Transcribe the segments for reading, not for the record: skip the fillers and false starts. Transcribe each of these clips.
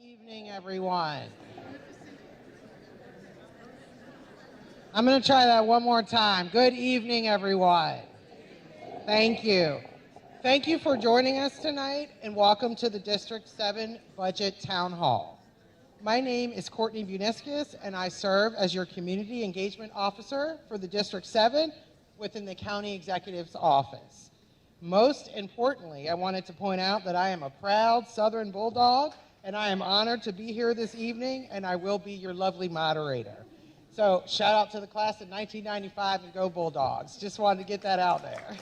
Evening, everyone. I'm going to try that one more time. Good evening, everyone. Thank you. Thank you for joining us tonight, and welcome to the District 7 Budget Town Hall. My name is Courtney Buniskis, and I serve as your Community Engagement Officer for the District 7 within the County Executive's Office. Most importantly, I wanted to point out that I am a proud Southern Bulldog, and I am honored to be here this evening, and I will be your lovely moderator. So shout out to the class of 1995 and go Bulldogs. Just wanted to get that out there.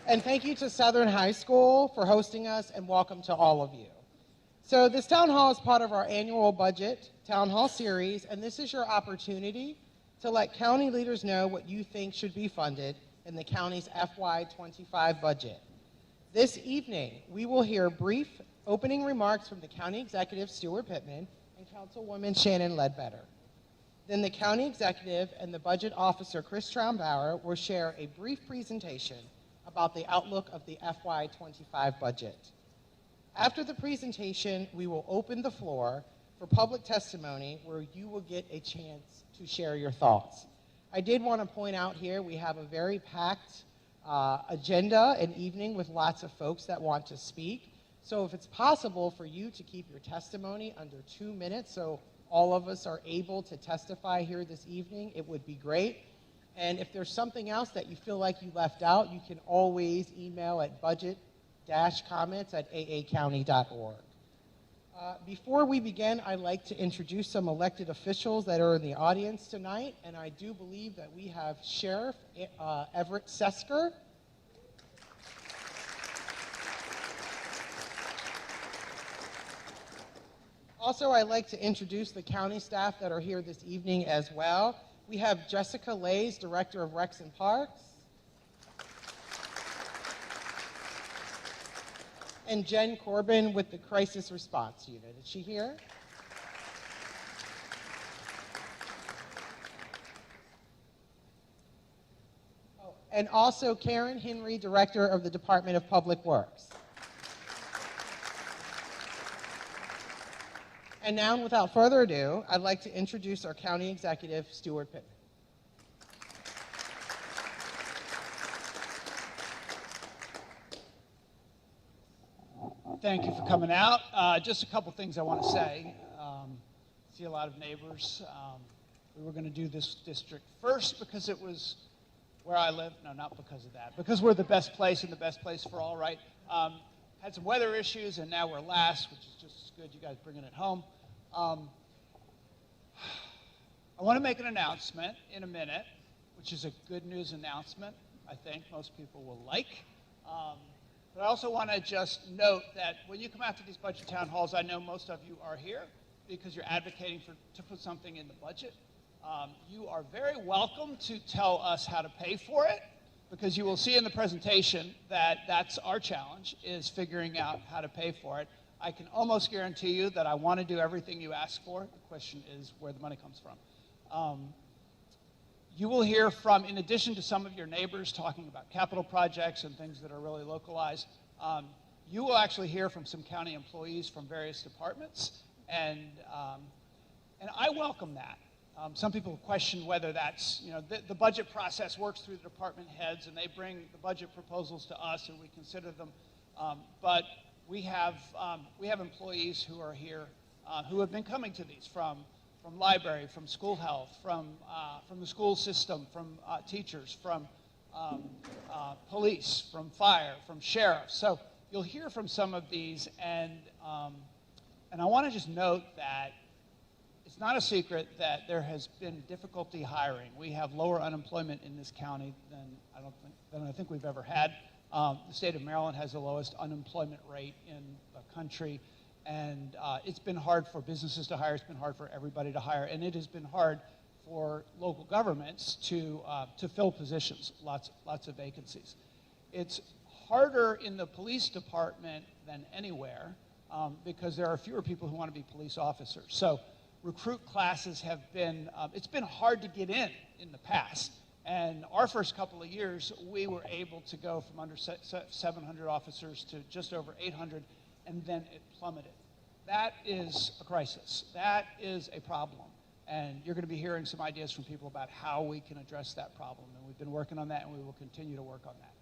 And thank you to Southern High School for hosting us, and welcome to all of you. So this town hall is part of our annual budget town hall series, and this is your opportunity to let county leaders know what you think should be funded in the county's FY25 budget. This evening, we will hear brief opening remarks from the County Executive, Stuart Pittman, and Councilwoman Shannon Ledbetter. Then the County Executive and the Budget Officer, Chris Traumbauer, will share a brief presentation about the outlook of the FY25 budget. After the presentation, we will open the floor for public testimony where you will get a chance to share your thoughts. I did want to point out here we have a very packed agenda and evening with lots of folks that want to speak. So if it's possible for you to keep your testimony under 2 minutes so all of us are able to testify here this evening, it would be great. And if there's something else that you feel like you left out, you can always email at budget-comments@aacounty.org. Before we begin, I'd like to introduce some elected officials that are in the audience tonight, and I do believe that we have Sheriff Everett Sesker. Also, I'd like to introduce the county staff that are here this evening as well. We have Jessica Lays, Director of Recs and Parks, and Jen Corbin with the Crisis Response Unit. Is she here? Oh, and also Karen Henry, Director of the Department of Public Works. And now, without further ado, I'd like to introduce our County Executive, Stuart Pittman. Thank you for coming out. Just a couple things I want to say. See a lot of neighbors. We were going to do this district first because it was where I live. No, not because of that. Because we're the best place and the best place for all, right? Had some weather issues, and now we're last, which is just as good. You guys bringing it home. I want to make an announcement in a minute, which is a good news announcement, I think most people will like. But I also want to just note that when you come out to these budget town halls, I know most of you are here because you're advocating to put something in the budget. You are very welcome to tell us how to pay for it, because you will see in the presentation that that's our challenge, is figuring out how to pay for it. I can almost guarantee you that I want to do everything you ask for. The question is where the money comes from. You will hear from, in addition to some of your neighbors talking about capital projects and things that are really localized, you will actually hear from some county employees from various departments, and I welcome that. Some people question whether that's, the budget process works through the department heads, and they bring the budget proposals to us, and we consider them. But we have employees who are here who have been coming to these from library, from school health, from the school system, from teachers, from police, from fire, from sheriffs. So you'll hear from some of these, and I want to just note that it's not a secret that there has been difficulty hiring. We have lower unemployment in this county than I think we've ever had. The state of Maryland has the lowest unemployment rate in the country, and it's been hard for businesses to hire. It's been hard for everybody to hire, and it has been hard for local governments to fill positions. Lots of vacancies. It's harder in the police department than anywhere because there are fewer people who want to be police officers. So recruit classes have been, it's been hard to get in the past. And our first couple of years, we were able to go from under 700 officers to just over 800, and then it plummeted. That is a crisis. That is a problem. And you're going to be hearing some ideas from people about how we can address that problem. And we've been working on that, and we will continue to work on that.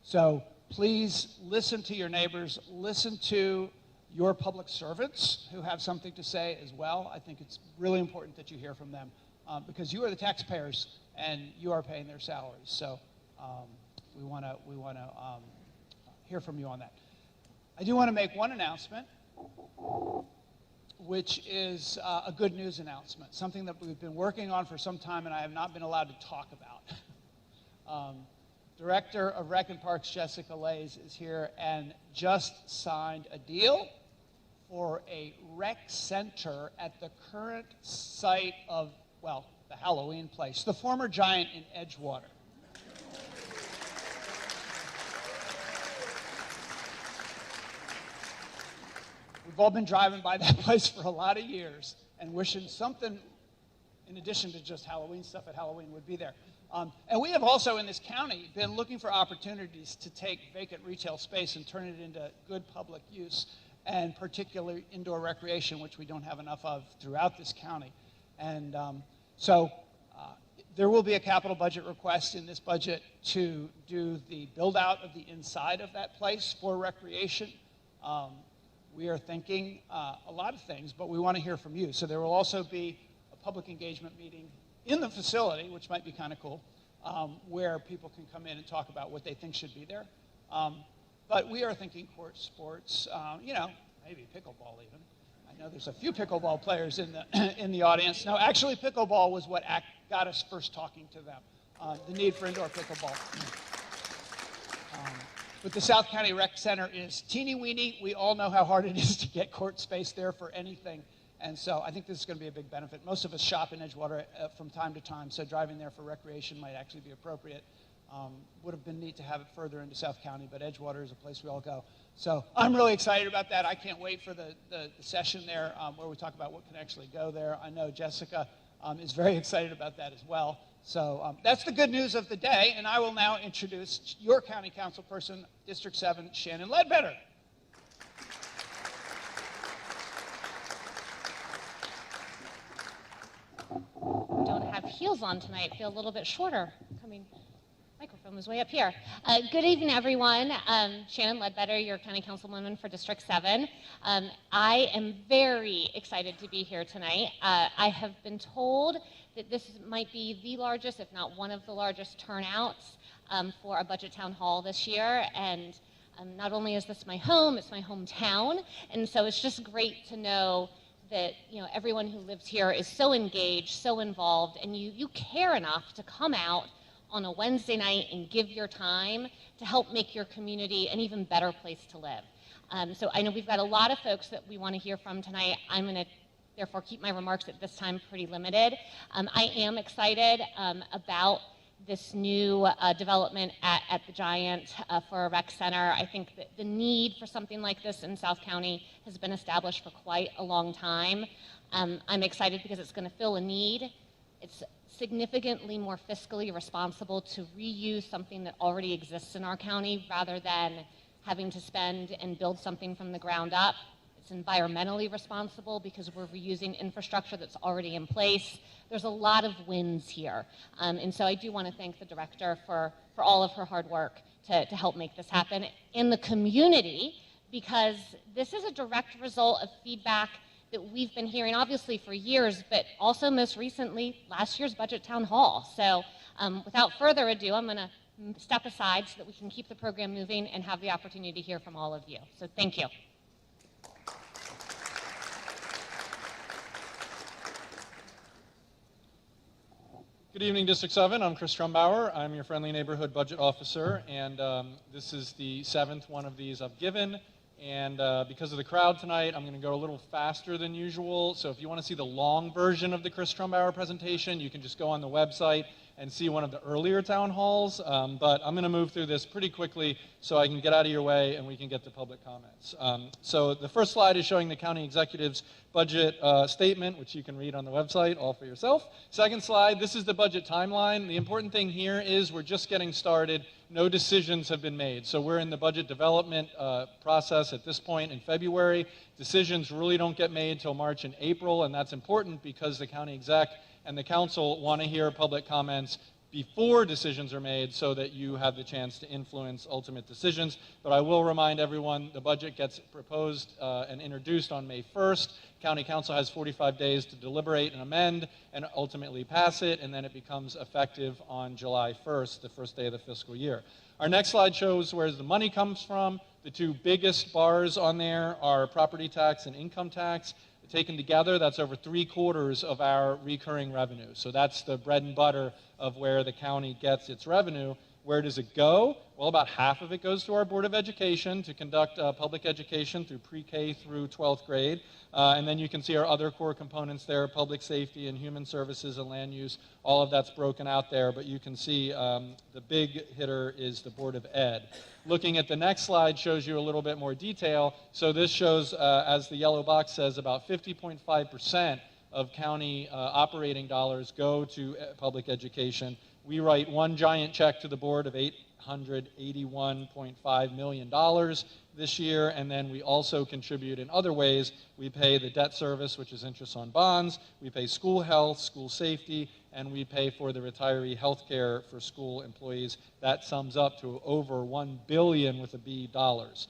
So please listen to your neighbors. Listen to your public servants who have something to say as well. I think it's really important that you hear from them because you are the taxpayers, and you are paying their salaries. So we want to hear from you on that. I do want to make one announcement, which is a good news announcement, something that we've been working on for some time and I have not been allowed to talk about. Director of Rec and Parks, Jessica Lays, is here and just signed a deal for a rec center at the current site of, well, the Halloween place, the former Giant in Edgewater. We've all been driving by that place for a lot of years and wishing something, in addition to just Halloween stuff at Halloween, would be there. And we have also in this county been looking for opportunities to take vacant retail space and turn it into good public use, and particularly indoor recreation, which we don't have enough of throughout this county. And so there will be a capital budget request in this budget to do the build out of the inside of that place for recreation. We are thinking a lot of things, but we want to hear from you. So there will also be a public engagement meeting in the facility, which might be kind of cool, where people can come in and talk about what they think should be there. But we are thinking court sports, maybe pickleball even. I know there's a few pickleball players in the audience. No, actually pickleball was what got us first talking to them, the need for indoor pickleball. But the South County Rec Center is teeny weeny. We all know how hard it is to get court space there for anything. And so I think this is going to be a big benefit. Most of us shop in Edgewater from time to time, so driving there for recreation might actually be appropriate. Would have been neat to have it further into South County, but Edgewater is a place we all go. So I'm really excited about that. I can't wait for the session there where we talk about what can actually go there. I know Jessica is very excited about that as well. So that's the good news of the day, and I will now introduce your county council person, District 7, Shannon Ledbetter. Don't have heels on tonight. Feel a little bit shorter. Microphone was way up here. Good evening, everyone. Shannon Ledbetter, your county councilwoman for District 7. I am very excited to be here tonight. I have been told that this might be the largest, if not one of the largest turnouts for a budget town hall this year. And not only is this my home, it's my hometown. And so it's just great to know that everyone who lives here is so engaged, so involved, and you care enough to come out on a Wednesday night and give your time to help make your community an even better place to live. So I know we've got a lot of folks that we want to hear from tonight. I'm going to therefore keep my remarks at this time pretty limited. I am excited about this new development at the Giant for a rec center. I think that the need for something like this in South County has been established for quite a long time. I'm excited because it's going to fill a need. It's significantly more fiscally responsible to reuse something that already exists in our county rather than having to spend and build something from the ground up. It's environmentally responsible because we're reusing infrastructure that's already in place. There's a lot of wins here. And so I do want to thank the director for all of her hard work to help make this happen in the community, because this is a direct result of feedback that we've been hearing obviously for years, but also most recently last year's budget town hall. So without further ado, I'm going to step aside so that we can keep the program moving and have the opportunity to hear from all of you. So thank you. Good evening, District 7. I'm Chris Trumbauer. I'm your friendly neighborhood budget officer, and this is the 7th one of these I've given. And because of the crowd tonight, I'm going to go a little faster than usual. So if you want to see the long version of the Chris Trumbauer presentation, you can just go on the website. and see one of the earlier town halls, but I'm going to move through this pretty quickly so I can get out of your way and we can get to public comments. So the first slide is showing the county executive's budget statement, which you can read on the website all for yourself. Second slide, this is the budget timeline. The important thing here is we're just getting started. No decisions have been made. So we're in the budget development process at this point in February. Decisions really don't get made till March and April, and that's important because the county exec and the council want to hear public comments before decisions are made so that you have the chance to influence ultimate decisions. But I will remind everyone the budget gets proposed and introduced on May 1st. County council has 45 days to deliberate and amend and ultimately pass it, and then it becomes effective on July 1st, the first day of the fiscal year. Our next slide shows where the money comes from. The two biggest bars on there are property tax and income tax. Taken together, that's over 3/4 of our recurring revenue. So that's the bread and butter of where the county gets its revenue. Where does it go? Well, about half of it goes to our Board of Education to conduct public education through pre-K through 12th grade. And then you can see our other core components there, public safety and human services and land use. All of that's broken out there, but you can see the big hitter is the Board of Ed. Looking at the next slide shows you a little bit more detail. So this shows, as the yellow box says, about 50.5% of county operating dollars go to public education. We write one giant check to the board of $881.5 million this year, and then we also contribute in other ways. We pay the debt service, which is interest on bonds, we pay school health, school safety, and we pay for the retiree health care for school employees. That sums up to over $1 billion with a B dollars.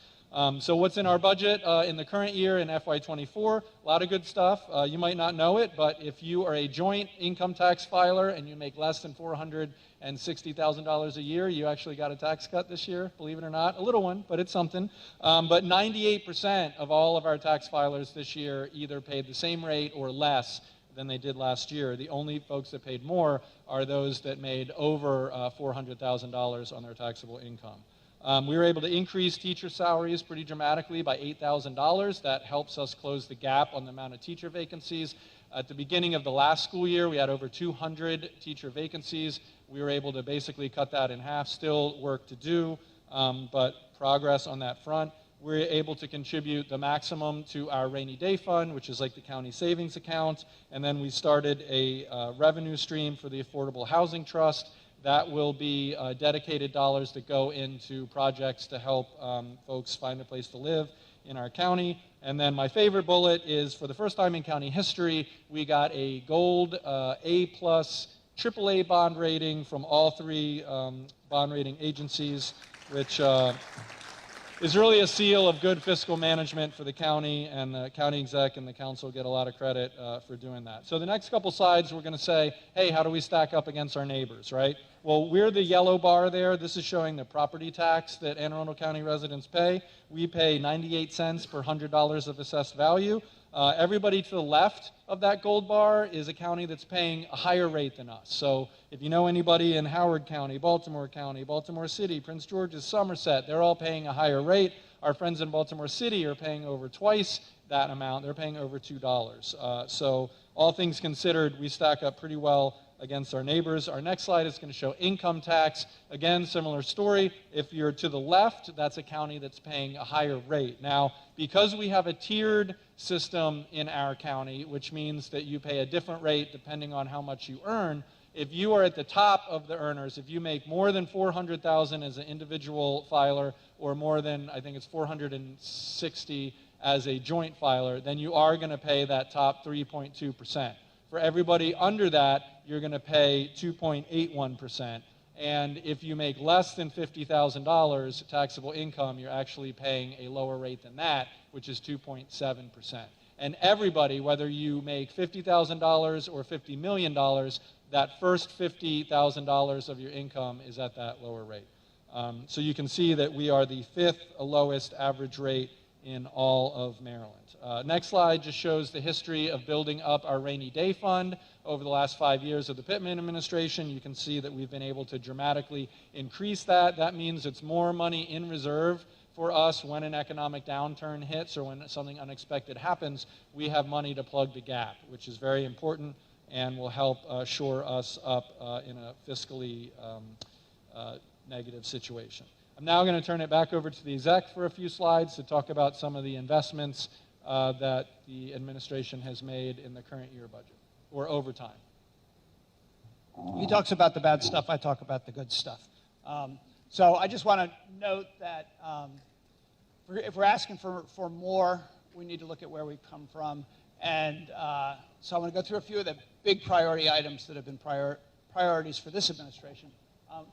So what's in our budget in the current year in FY24? A lot of good stuff. You might not know it, but if you are a joint income tax filer and you make less than $460,000 a year, you actually got a tax cut this year, believe it or not. A little one, but it's something. But 98% of all of our tax filers this year either paid the same rate or less than they did last year. The only folks that paid more are those that made over $400,000 on their taxable income. We were able to increase teacher salaries pretty dramatically by $8,000. That helps us close the gap on the amount of teacher vacancies. At the beginning of the last school year, we had over 200 teacher vacancies. We were able to basically cut that in half. Still work to do, but progress on that front. We're able to contribute the maximum to our rainy day fund, which is like the county savings account. And then we started a revenue stream for the Affordable Housing Trust. That will be dedicated dollars that go into projects to help folks find a place to live in our county. And then my favorite bullet is, for the first time in county history, we got a gold A+, AAA bond rating from all three bond rating agencies, which is really a seal of good fiscal management for the county, and the county exec and the council get a lot of credit for doing that. So the next couple slides, we're going to say, hey, how do we stack up against our neighbors, right? Well, we're the yellow bar there. This is showing the property tax that Anne Arundel County residents pay. We pay 98 cents per $100 of assessed value. Everybody to the left of that gold bar is a county that's paying a higher rate than us. So if you know anybody in Howard County, Baltimore City, Prince George's, Somerset, they're all paying a higher rate. Our friends in Baltimore City are paying over twice that amount. They're paying over $2. So all things considered, we stack up pretty well against our neighbors. Our next slide is going to show income tax. Again, similar story. If you're to the left, that's a county that's paying a higher rate. Now, because we have a tiered system in our county, which means that you pay a different rate depending on how much you earn, if you are at the top of the earners, if you make more than $400,000 as an individual filer, or more than, I think it's $460,000 as a joint filer, then you are going to pay that top 3.2%. For everybody under that, you're going to pay 2.81%. And if you make less than $50,000 taxable income, you're actually paying a lower rate than that, which is 2.7%. And everybody, whether you make $50,000 or $50 million, that first $50,000 of your income is at that lower rate. So you can see that we are the 5th lowest average rate in all of Maryland. Next slide just shows the history of building up our rainy day fund over the last 5 years of the Pittman administration. You can see that we've been able to dramatically increase that. That means it's more money in reserve for us when an economic downturn hits or when something unexpected happens. We have money to plug the gap, which is very important. and will help shore us up in a fiscally negative situation. I'm now going to turn it back over to the exec for a few slides to talk about some of the investments that the administration has made in the current year budget, or over time. He talks about the bad stuff, I talk about the good stuff. So I just want to note that if we're asking for more, we need to look at where we come from. And so I'm going to go through a few of the big priority items that have been priorities for this administration.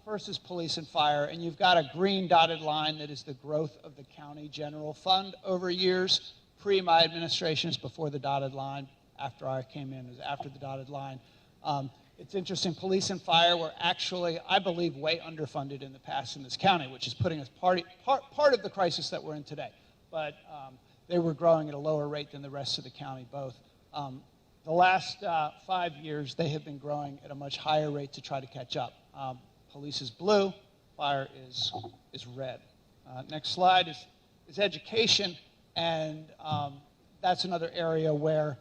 First is police and fire, and you've got a green dotted line that is the growth of the county general fund over years. Pre my administration is before the dotted line. After I came in is after the dotted line. It's interesting, police and fire were actually, I believe, way underfunded in the past in this county, which is putting us part of the crisis that we're in today. But they were growing at a lower rate than the rest of the county both. The last 5 years, they have been growing at a much higher rate to try to catch up. Police is blue, fire is red. Next slide is education, and that's another area where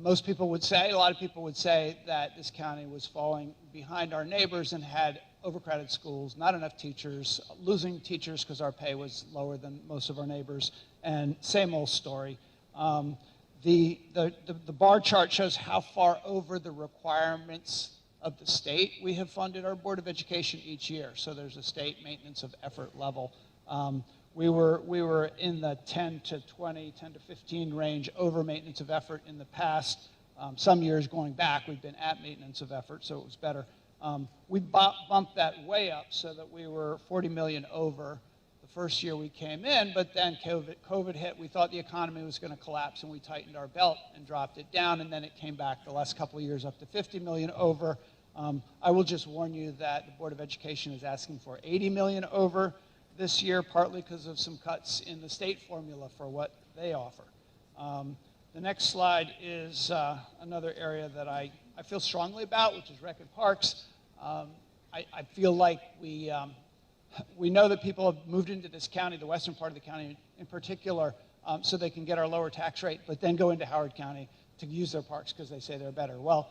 most people would say, a lot of people would say that this county was falling behind our neighbors and had overcrowded schools, not enough teachers, losing teachers because our pay was lower than most of our neighbors, and same old story. The bar chart shows how far over the requirements of the state we have funded our Board of Education each year. So there's a state maintenance of effort level. We were in the 10 to 20, 10 to 15 range over maintenance of effort in the past. Some years going back, we've been at maintenance of effort, so it was better. We bumped that way up so that we were 40 million over the first year we came in, but then COVID hit. We thought the economy was going to collapse, and we tightened our belt and dropped it down, and then it came back the last couple of years up to 50 million over. I will just warn you that the Board of Education is asking for 80 million over this year, partly because of some cuts in the state formula for what they offer. The next slide is another area that I feel strongly about, which is rec and parks. I feel like we know that people have moved into this county, the western part of the county in particular, so they can get our lower tax rate, but then go into Howard County to use their parks because they say they're better. Well,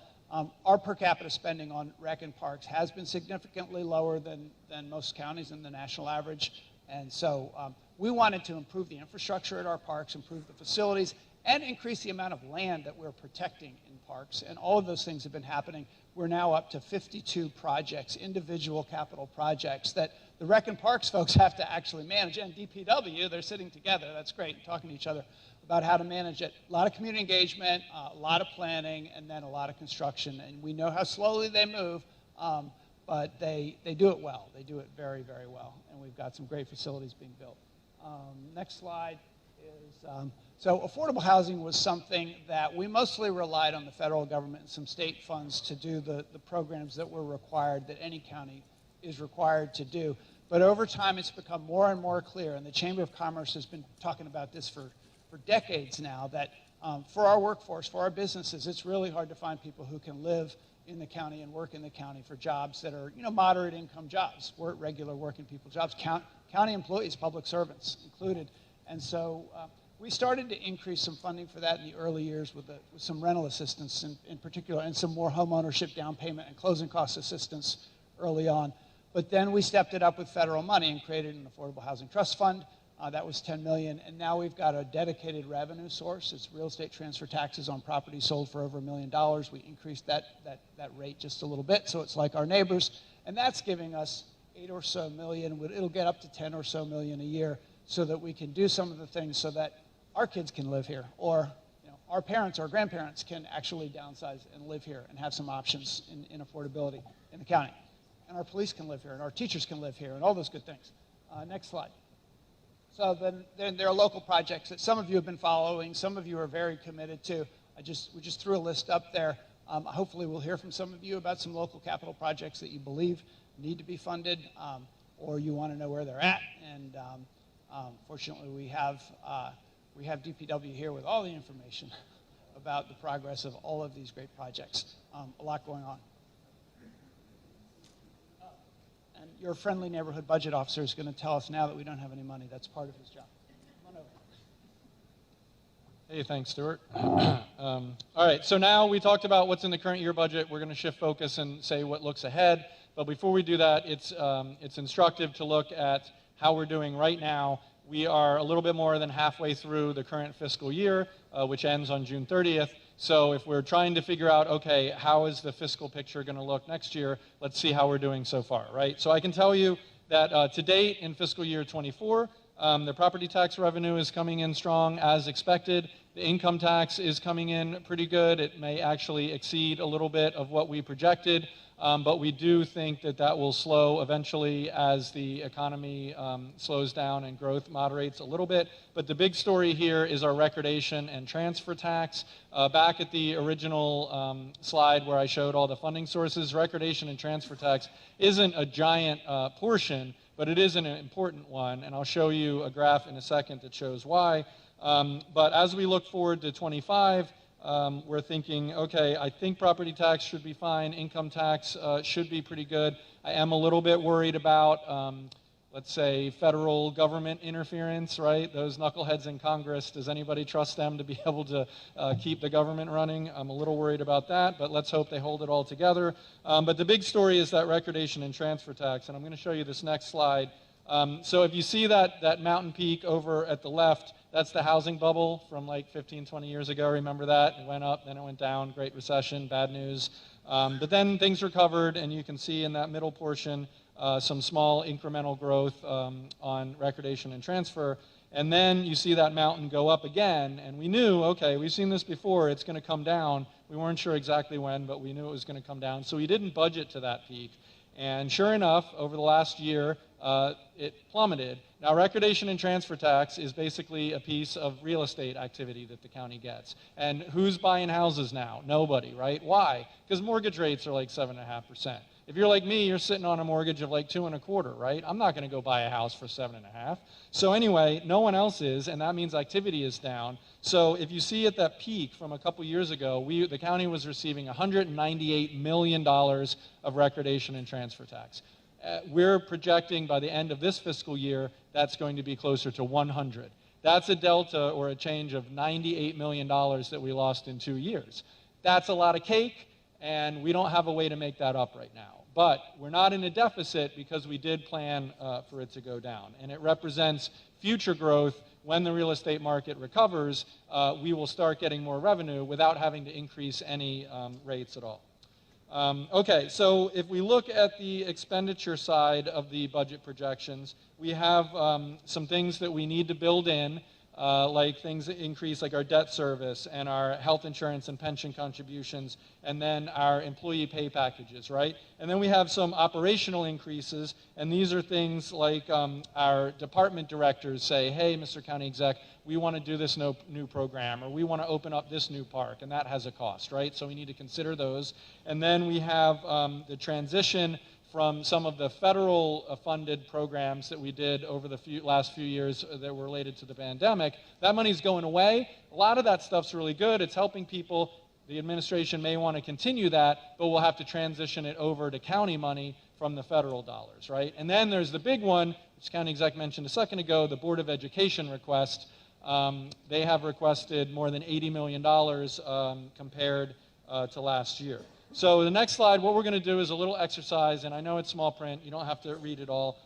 our per capita spending on rec and parks has been significantly lower than most counties in the national average. And so we wanted to improve the infrastructure at our parks, improve the facilities, and increase the amount of land that we're protecting in parks. And all of those things have been happening. We're now up to 52 projects, individual capital projects that the rec and parks folks have to actually manage. And DPW, they're sitting together, that's great, talking to each other about how to manage it. A lot of community engagement, a lot of planning, and then a lot of construction. And we know how slowly they move, but they do it well. They do it very, very well. And we've got some great facilities being built. Next slide is, so affordable housing was something that we mostly relied on the federal government and some state funds to do the programs that were required, that any county is required to do. But over time, it's become more and more clear, and the Chamber of Commerce has been talking about this for decades now, that for our workforce, for our businesses, it's really hard to find people who can live in the county and work in the county for jobs that are, moderate income jobs, regular working people jobs, county employees, public servants included. And so we started to increase some funding for that in the early years with some rental assistance in particular, and some more home ownership down payment and closing cost assistance early on. But then we stepped it up with federal money and created an Affordable Housing Trust Fund. That was $10 million, and now we've got a dedicated revenue source. It's real estate transfer taxes on property sold for over $1 million. We increased that rate just a little bit, so it's like our neighbors, and that's giving us $8 or so million. It'll get up to $10 or so million a year, so that we can do some of the things so that our kids can live here, or our parents or grandparents can actually downsize and live here and have some options in affordability in the county. And our police can live here, and our teachers can live here, and all those good things. Next slide. So then there are local projects that some of you have been following, some of you are very committed to. We just threw a list up there. Hopefully we'll hear from some of you about some local capital projects that you believe need to be funded, or you want to know where they're at. And fortunately we have DPW here with all the information about the progress of all of these great projects. A lot going on. And your friendly neighborhood budget officer is going to tell us now that we don't have any money. That's part of his job. Come on over. Hey, thanks, Stuart. All right, so now we talked about what's in the current year budget. We're going to shift focus and say what looks ahead. But before we do that, it's instructive to look at how we're doing right now. We are a little bit more than halfway through the current fiscal year, which ends on June 30th. So if we're trying to figure out, okay, how is the fiscal picture going to look next year, let's see how we're doing so far, right? So I can tell you that to date in fiscal year 24, the property tax revenue is coming in strong as expected. The income tax is coming in pretty good. It may actually exceed a little bit of what we projected, but we do think that that will slow eventually as the economy slows down and growth moderates a little bit. But the big story here is our recordation and transfer tax. Back at the original slide where I showed all the funding sources, recordation and transfer tax isn't a giant portion, but it is an important one, and I'll show you a graph in a second that shows why. But as we look forward to 25, we're thinking, okay, I think property tax should be fine, income tax should be pretty good. I am a little bit worried about, let's say, federal government interference, right? Those knuckleheads in Congress, does anybody trust them to be able to keep the government running? I'm a little worried about that, but let's hope they hold it all together. But the big story is that recordation and transfer tax, and I'm going to show you this next slide. So if you see that mountain peak over at the left, that's the housing bubble from like 15, 20 years ago. Remember that? It went up, then it went down, Great Recession, bad news. But then things recovered, and you can see in that middle portion some small incremental growth on recordation and transfer. And then you see that mountain go up again, and we knew, okay, we've seen this before, it's going to come down. We weren't sure exactly when, but we knew it was going to come down. So we didn't budget to that peak. And sure enough, over the last year, it plummeted. Now, recordation and transfer tax is basically a piece of real estate activity that the county gets. And who's buying houses now? Nobody, right? Why? Because mortgage rates are like 7.5%. If you're like me, you're sitting on a mortgage of like 2.25%, right? I'm not going to go buy a house for 7.5%. So anyway, no one else is, and that means activity is down. So if you see at that peak from a couple years ago, the county was receiving $198 million of recordation and transfer tax. We're projecting by the end of this fiscal year, that's going to be closer to 100. That's a delta or a change of $98 million that we lost in 2 years. That's a lot of cake, and we don't have a way to make that up right now. But we're not in a deficit because we did plan for it to go down. And it represents future growth. When the real estate market recovers, we will start getting more revenue without having to increase any rates at all. Okay, so if we look at the expenditure side of the budget projections, we have some things that we need to build in, like things that increase like our debt service and our health insurance and pension contributions, and then our employee pay packages, right? And then we have some operational increases, and these are things like our department directors say, hey, Mr. County Exec, we want to do this new program, or we want to open up this new park, and that has a cost, right? So we need to consider those. And then we have the transition from some of the federal funded programs that we did over the last few years that were related to the pandemic. That money's going away. A lot of that stuff's really good. It's helping people. The administration may want to continue that, but we'll have to transition it over to county money from the federal dollars, right? And then there's the big one, which County Exec mentioned a second ago, the Board of Education request. They have requested more than $80 million compared to last year. So the next slide, what we're going to do is a little exercise, and I know it's small print. You don't have to read it all.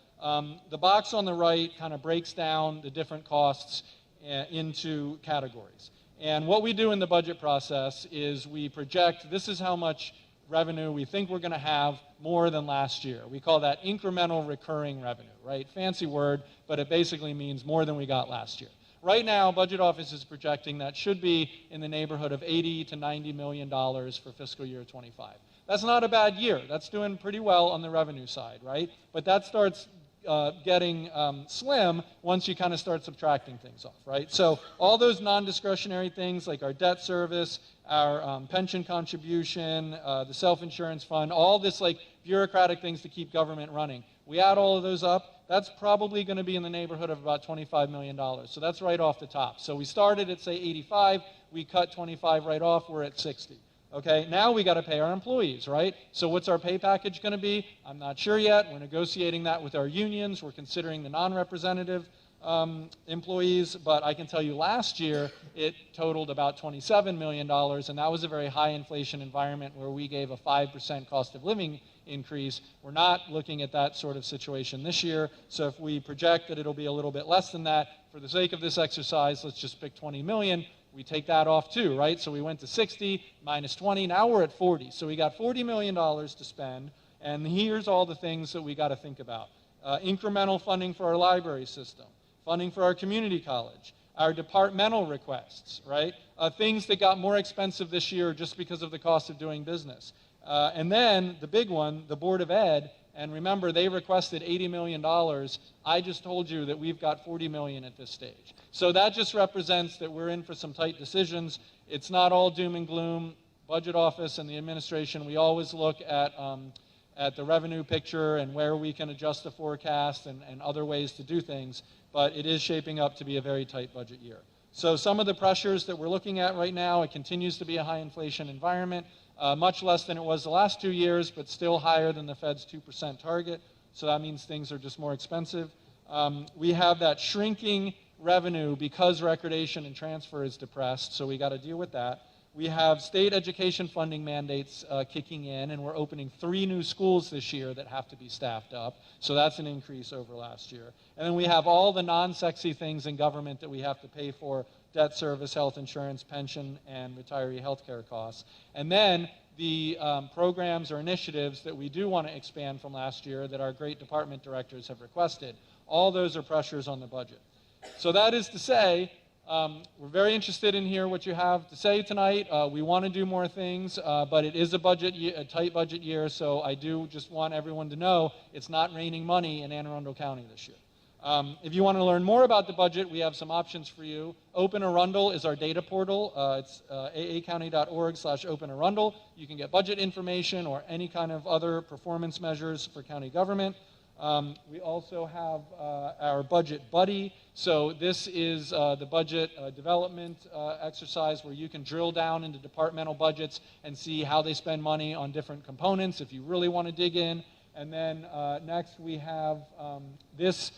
The box on the right kind of breaks down the different costs into categories. And what we do in the budget process is we project, this is how much revenue we think we're going to have more than last year. We call that incremental recurring revenue, right? Fancy word, but it basically means more than we got last year. Right now, Budget Office is projecting that should be in the neighborhood of $80 to $90 million for fiscal year 25. That's not a bad year. That's doing pretty well on the revenue side, right? But that starts getting slim once you kind of start subtracting things off, right? So all those non-discretionary things like our debt service, our pension contribution, the self-insurance fund, all this like bureaucratic things to keep government running. We add all of those up, that's probably going to be in the neighborhood of about $25 million. So that's right off the top. So we started at, say, 85. We cut 25 right off. We're at 60. Okay, now we got to pay our employees, right? So what's our pay package going to be? I'm not sure yet. We're negotiating that with our unions. We're considering the non-representative employees, but I can tell you last year it totaled about $27 million, and that was a very high inflation environment where we gave a 5% cost of living increase. We're not looking at that sort of situation this year, so if we project that it'll be a little bit less than that, for the sake of this exercise, let's just pick 20 million. We take that off too, right? So we went to 60 minus 20, now we're at 40. So we got $40 million to spend, and here's all the things that we got to think about. Incremental funding for our library system, funding for our community college, our departmental requests, right? Things that got more expensive this year just because of the cost of doing business. And then the big one, the Board of Ed, and remember they requested $80 million. I just told you that we've got $40 million at this stage. So that just represents that we're in for some tight decisions. It's not all doom and gloom. Budget office and the administration, we always look at the revenue picture and where we can adjust the forecast and other ways to do things, but it is shaping up to be a very tight budget year. So some of the pressures that we're looking at right now, it continues to be a high inflation environment, much less than it was the last 2 years, but still higher than the Fed's 2% target, so that means things are just more expensive. We have that shrinking revenue because recordation and transfer is depressed, so we got to deal with that. We have state education funding mandates kicking in, and we're opening 3 new schools this year that have to be staffed up. So that's an increase over last year. And then we have all the non-sexy things in government that we have to pay for: debt service, health insurance, pension, and retiree health care costs. And then the programs or initiatives that we do want to expand from last year that our great department directors have requested. All those are pressures on the budget. So that is to say, we're very interested in hearing what you have to say tonight. We want to do more things, but it is a tight budget year, so I do just want everyone to know it's not raining money in Anne Arundel County this year. If you want to learn more about the budget, we have some options for you. Open Arundel is our data portal. It's aacounty.org/openarundel. You can get budget information or any kind of other performance measures for county government. We also have our Budget Buddy. So this is the budget development exercise where you can drill down into departmental budgets and see how they spend money on different components if you really want to dig in. And then next we have this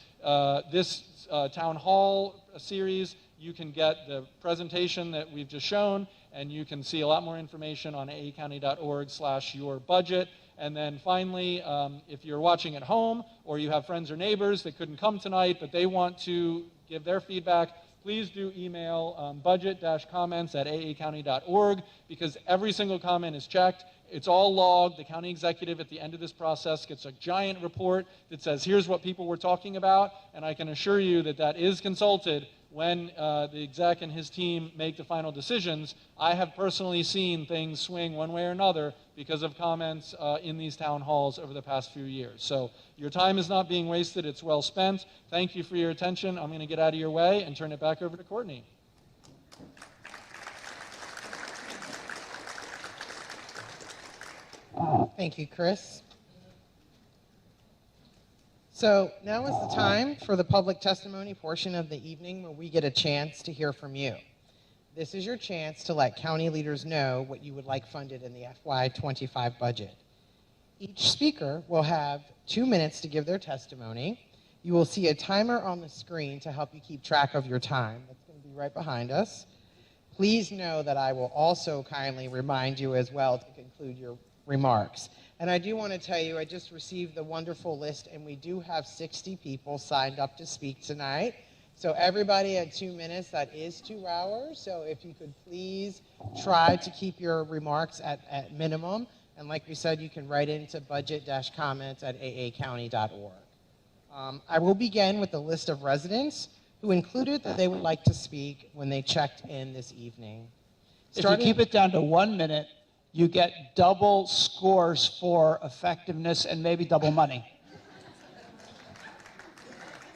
town hall series. You can get the presentation that we've just shown, and you can see a lot more information on aacounty.org/yourbudget. And then finally, if you're watching at home or you have friends or neighbors that couldn't come tonight but they want to give their feedback, please do email budget-comments@aacounty.org, because every single comment is checked. It's all logged. The county executive at the end of this process gets a giant report that says, here's what people were talking about, and I can assure you that that is consulted when the exec and his team make the final decisions. I have personally seen things swing one way or another because of comments in these town halls over the past few years. So your time is not being wasted. It's well spent. Thank you for your attention. I'm going to get out of your way and turn it back over to Courtney. Thank you, Chris. So now is the time for the public testimony portion of the evening where we get a chance to hear from you. This is your chance to let county leaders know what you would like funded in the FY25 budget. Each speaker will have 2 minutes to give their testimony. You will see a timer on the screen to help you keep track of your time. That's going to be right behind us. Please know that I will also kindly remind you as well to conclude your remarks. And I do want to tell you, I just received the wonderful list, and we do have 60 people signed up to speak tonight. So everybody at 2 minutes, that is 2 hours. So if you could please try to keep your remarks at minimum. And like we said, you can write into budget-comments@aacounty.org. I will begin with the list of residents who included that they would like to speak when they checked in this evening. If you keep it down to 1 minute, you get double scores for effectiveness and maybe double money.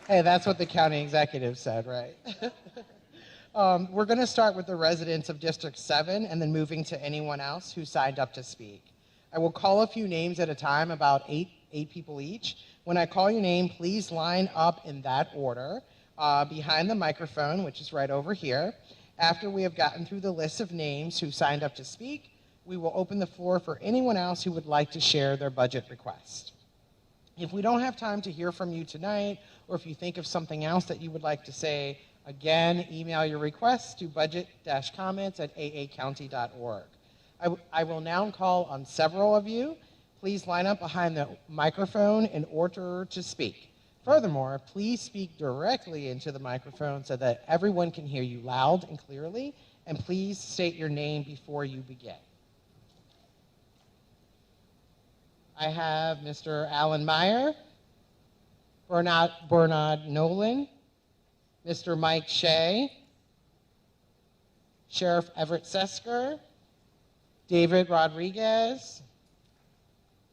Hey, that's what the county executive said, right? We're going to start with the residents of District 7 and then moving to anyone else who signed up to speak. I will call a few names at a time, about eight people each. When I call your name, please line up in that order behind the microphone, which is right over here. After we have gotten through the list of names who signed up to speak, we will open the floor for anyone else who would like to share their budget request. If we don't have time to hear from you tonight, or if you think of something else that you would like to say, again, email your requests to budget-comments@aacounty.org. I will now call on several of you. Please line up behind the microphone in order to speak. Furthermore, please speak directly into the microphone so that everyone can hear you loud and clearly, and please state your name before you begin. I have Mr. Alan Meyer, Bernard Nolan, Mr. Mike Shea, Sheriff Everett Sesker, David Rodriguez,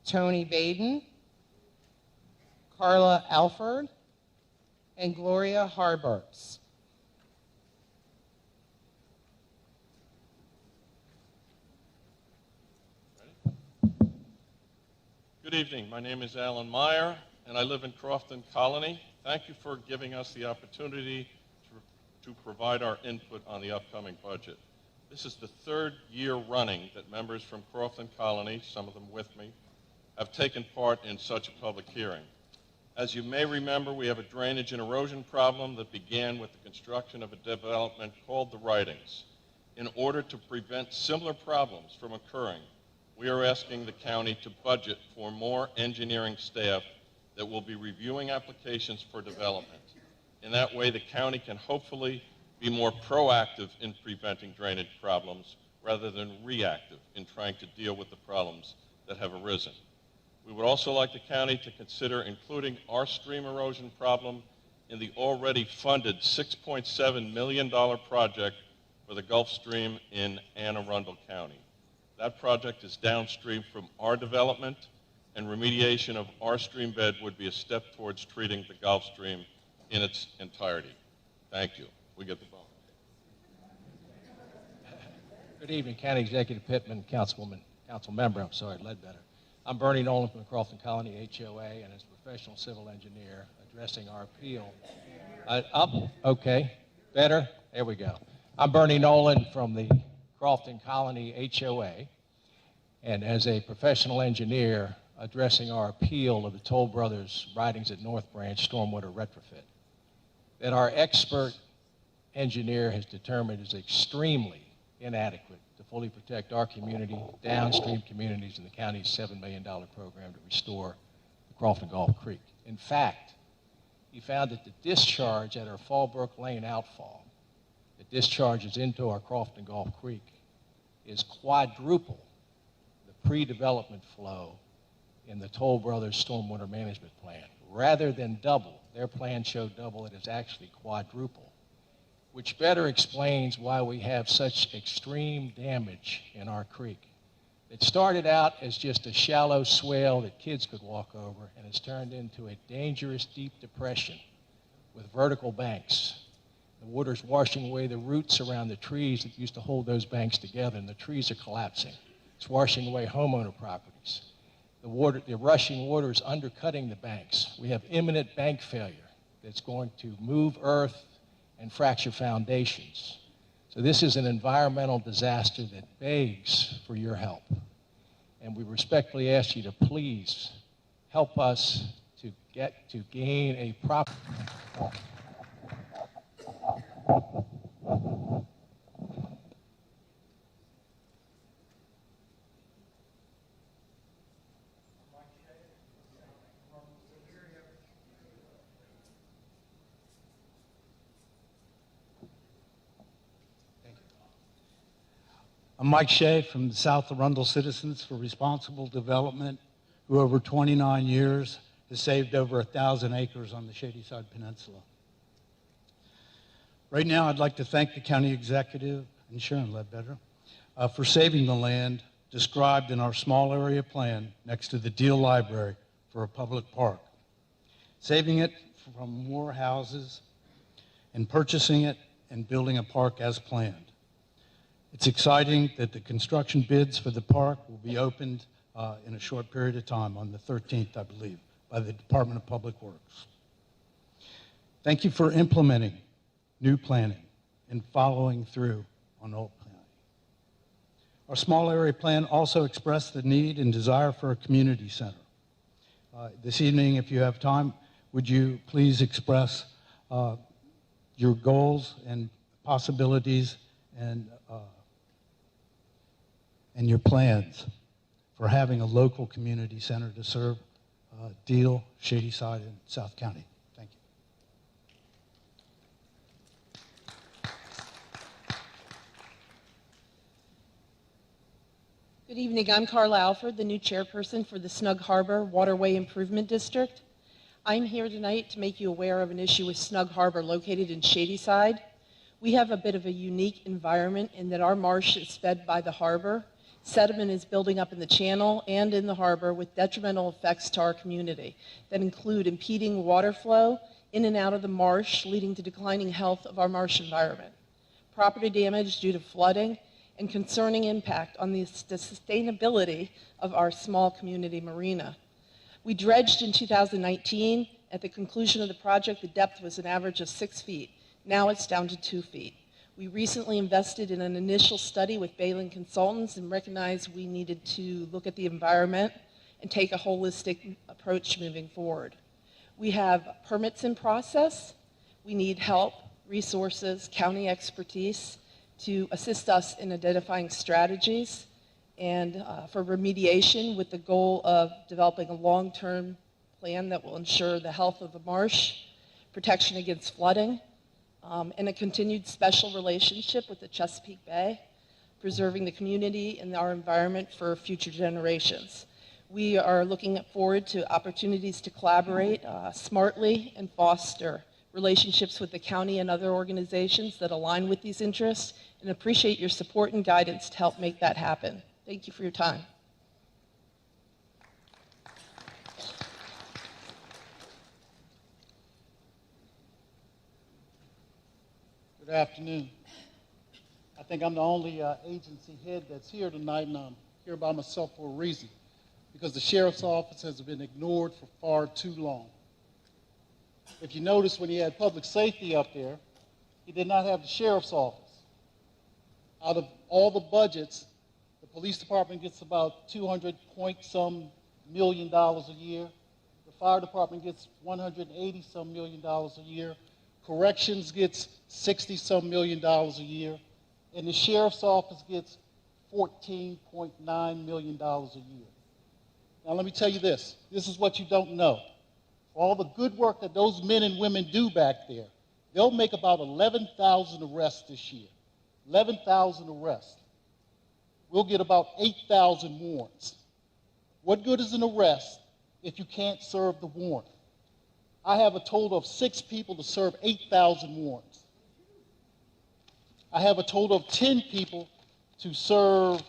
Tony Baden, Carla Alford, and Gloria Harberts. Good evening. My name is Alan Meyer, and I live in Crofton Colony. Thank you for giving us the opportunity to provide our input on the upcoming budget. This is the third year running that members from Crofton Colony, some of them with me, have taken part in such a public hearing. As you may remember, we have a drainage and erosion problem that began with the construction of a development called the Ridings. In order to prevent similar problems from occurring, we are asking the county to budget for more engineering staff that will be reviewing applications for development. In that way, the county can hopefully be more proactive in preventing drainage problems rather than reactive in trying to deal with the problems that have arisen. We would also like the county to consider including our stream erosion problem in the already funded $6.7 million project for the Gulf Stream in Anne Arundel County. That project is downstream from our development, and remediation of our stream bed would be a step towards treating the Gulf Stream in its entirety. Thank you. We get the ball. Good evening, County Executive Pittman, council member, Ledbetter. I'm Bernie Nolan from the Crofton Colony HOA, and as a professional civil engineer addressing our appeal. Okay, better? There we go. I'm Bernie Nolan from the Crofton Colony HOA, and as a professional engineer addressing our appeal of the Toll Brothers Ridings at North Branch stormwater retrofit, that our expert engineer has determined is extremely inadequate to fully protect our community, downstream communities in the county's $7 million program to restore the Crofton Gulf Creek. In fact, he found that the discharge at our Fallbrook Lane outfall that discharges into our Crofton Gulf Creek is quadruple the pre-development flow in the Toll Brothers Stormwater Management Plan. Rather than double, their plan showed double, it is actually quadruple, which better explains why we have such extreme damage in our creek. It started out as just a shallow swale that kids could walk over, and has turned into a dangerous deep depression with vertical banks. The water's washing away the roots around the trees that used to hold those banks together, and the trees are collapsing. It's washing away homeowner properties. The rushing water is undercutting the banks. We have imminent bank failure that's going to move earth and fracture foundations. So this is an environmental disaster that begs for your help. And we respectfully ask you to please help us to gain a proper... I'm Mike Shea from the South Arundel Citizens for Responsible Development, who over 29 years has saved over 1,000 acres on the Shadyside Peninsula. Right now, I'd like to thank the county executive and Sharon Ledbetter for saving the land described in our small area plan next to the Deal Library for a public park, saving it from more houses and purchasing it and building a park as planned. It's exciting that the construction bids for the park will be opened in a short period of time, on the 13th, I believe, by the Department of Public Works. Thank you for implementing new planning and following through on old planning. Our small area plan also expressed the need and desire for a community center. This evening, if you have time, would you please express your goals and possibilities and your plans for having a local community center to serve Deal, Shadyside, and South County? Thank you. Good evening. I'm Carla Alford, the new chairperson for the Snug Harbor Waterway Improvement District. I'm here tonight to make you aware of an issue with Snug Harbor located in Shadyside. We have a bit of a unique environment in that our marsh is fed by the harbor. Sediment is building up in the channel and in the harbor with detrimental effects to our community that include impeding water flow in and out of the marsh, leading to declining health of our marsh environment, property damage due to flooding, and concerning impact on the sustainability of our small community marina. We dredged in 2019. At the conclusion of the project, the depth was an average of 6 feet. Now it's down to 2 feet. We recently invested in an initial study with Bailyn Consultants and recognized we needed to look at the environment and take a holistic approach moving forward. We have permits in process. We need help, resources, county expertise to assist us in identifying strategies and for remediation with the goal of developing a long-term plan that will ensure the health of the marsh, protection against flooding, and a continued special relationship with the Chesapeake Bay, preserving the community and our environment for future generations. We are looking forward to opportunities to collaborate smartly and foster relationships with the county and other organizations that align with these interests, and appreciate your support and guidance to help make that happen. Thank you for your time. Good afternoon. I think I'm the only agency head that's here tonight, and I'm here by myself for a reason, because the sheriff's office has been ignored for far too long. If you notice, when he had public safety up there, he did not have the sheriff's office. Out of all the budgets, the police department gets about 200-point-some million dollars a year. The fire department gets 180-some million dollars a year. Corrections gets 60-some million dollars a year. And the sheriff's office gets $14.9 million a year. Now let me tell you this. This is what you don't know. For all the good work that those men and women do back there, they'll make about 11,000 arrests this year. 11,000 arrests. We'll get about 8,000 warrants. What good is an arrest if you can't serve the warrant? I have a total of 6 people to serve 8,000 warrants. I have a total of 10 people to serve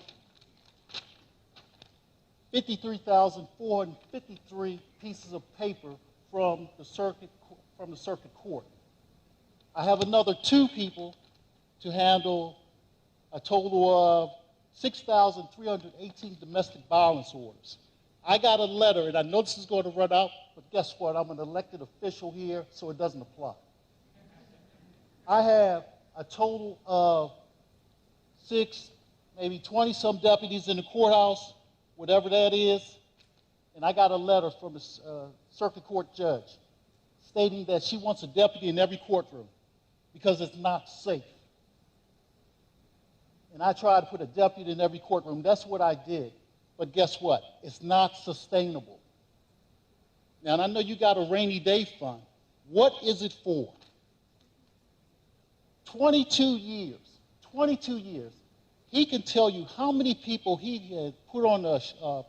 53,453 pieces of paper from the circuit court. I have another 2 people to handle a total of 6,318 domestic violence orders. I got a letter, and I know this is going to run out, but guess what? I'm an elected official here, so it doesn't apply. I have a total of 6, maybe 20-some deputies in the courthouse, whatever that is, and I got a letter from a circuit court judge stating that she wants a deputy in every courtroom because it's not safe. And I tried to put a deputy in every courtroom. That's what I did. But guess what? It's not sustainable. Now, and I know you got a rainy day fund. What is it for? 22 years. 22 years. He can tell you how many people he had put on the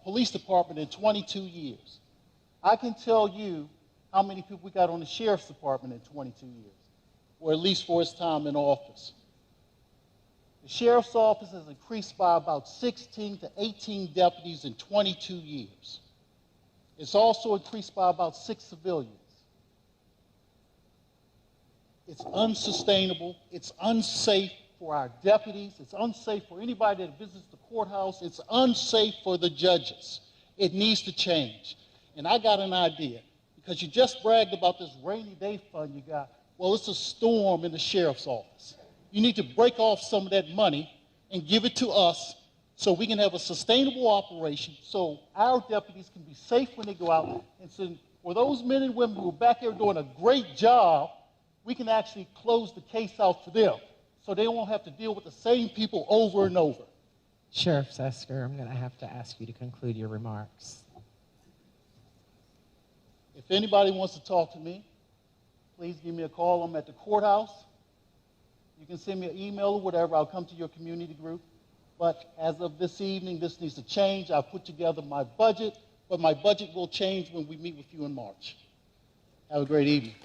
police department in 22 years. I can tell you how many people we got on the sheriff's department in 22 years, or at least for his time in office. The sheriff's office has increased by about 16 to 18 deputies in 22 years. It's also increased by about 6 civilians. It's unsustainable. It's unsafe for our deputies. It's unsafe for anybody that visits the courthouse. It's unsafe for the judges. It needs to change. And I got an idea, because you just bragged about this rainy day fund you got. Well, it's a storm in the sheriff's office. You need to break off some of that money and give it to us so we can have a sustainable operation so our deputies can be safe when they go out. And so for those men and women who are back there doing a great job, we can actually close the case out for them so they won't have to deal with the same people over and over. Sheriff Sesker, I'm going to have to ask you to conclude your remarks. If anybody wants to talk to me, please give me a call. I'm at the courthouse. You can send me an email or whatever. I'll come to your community group. But as of this evening, this needs to change. I've put together my budget, but my budget will change when we meet with you in March. Have a great evening.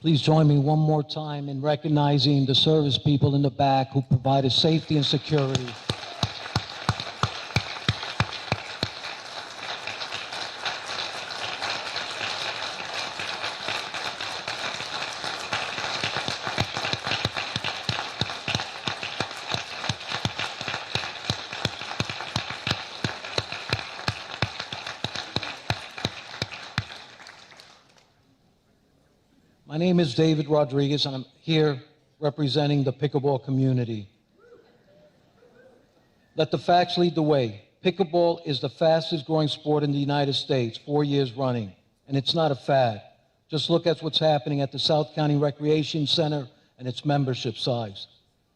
Please join me one more time in recognizing the service people in the back who provide us safety and security. My name is David Rodriguez, and I'm here representing the pickleball community. Let the facts lead the way. Pickleball is the fastest growing sport in the United States, 4 years running, and it's not a fad. Just look at what's happening at the South County Recreation Center and its membership size.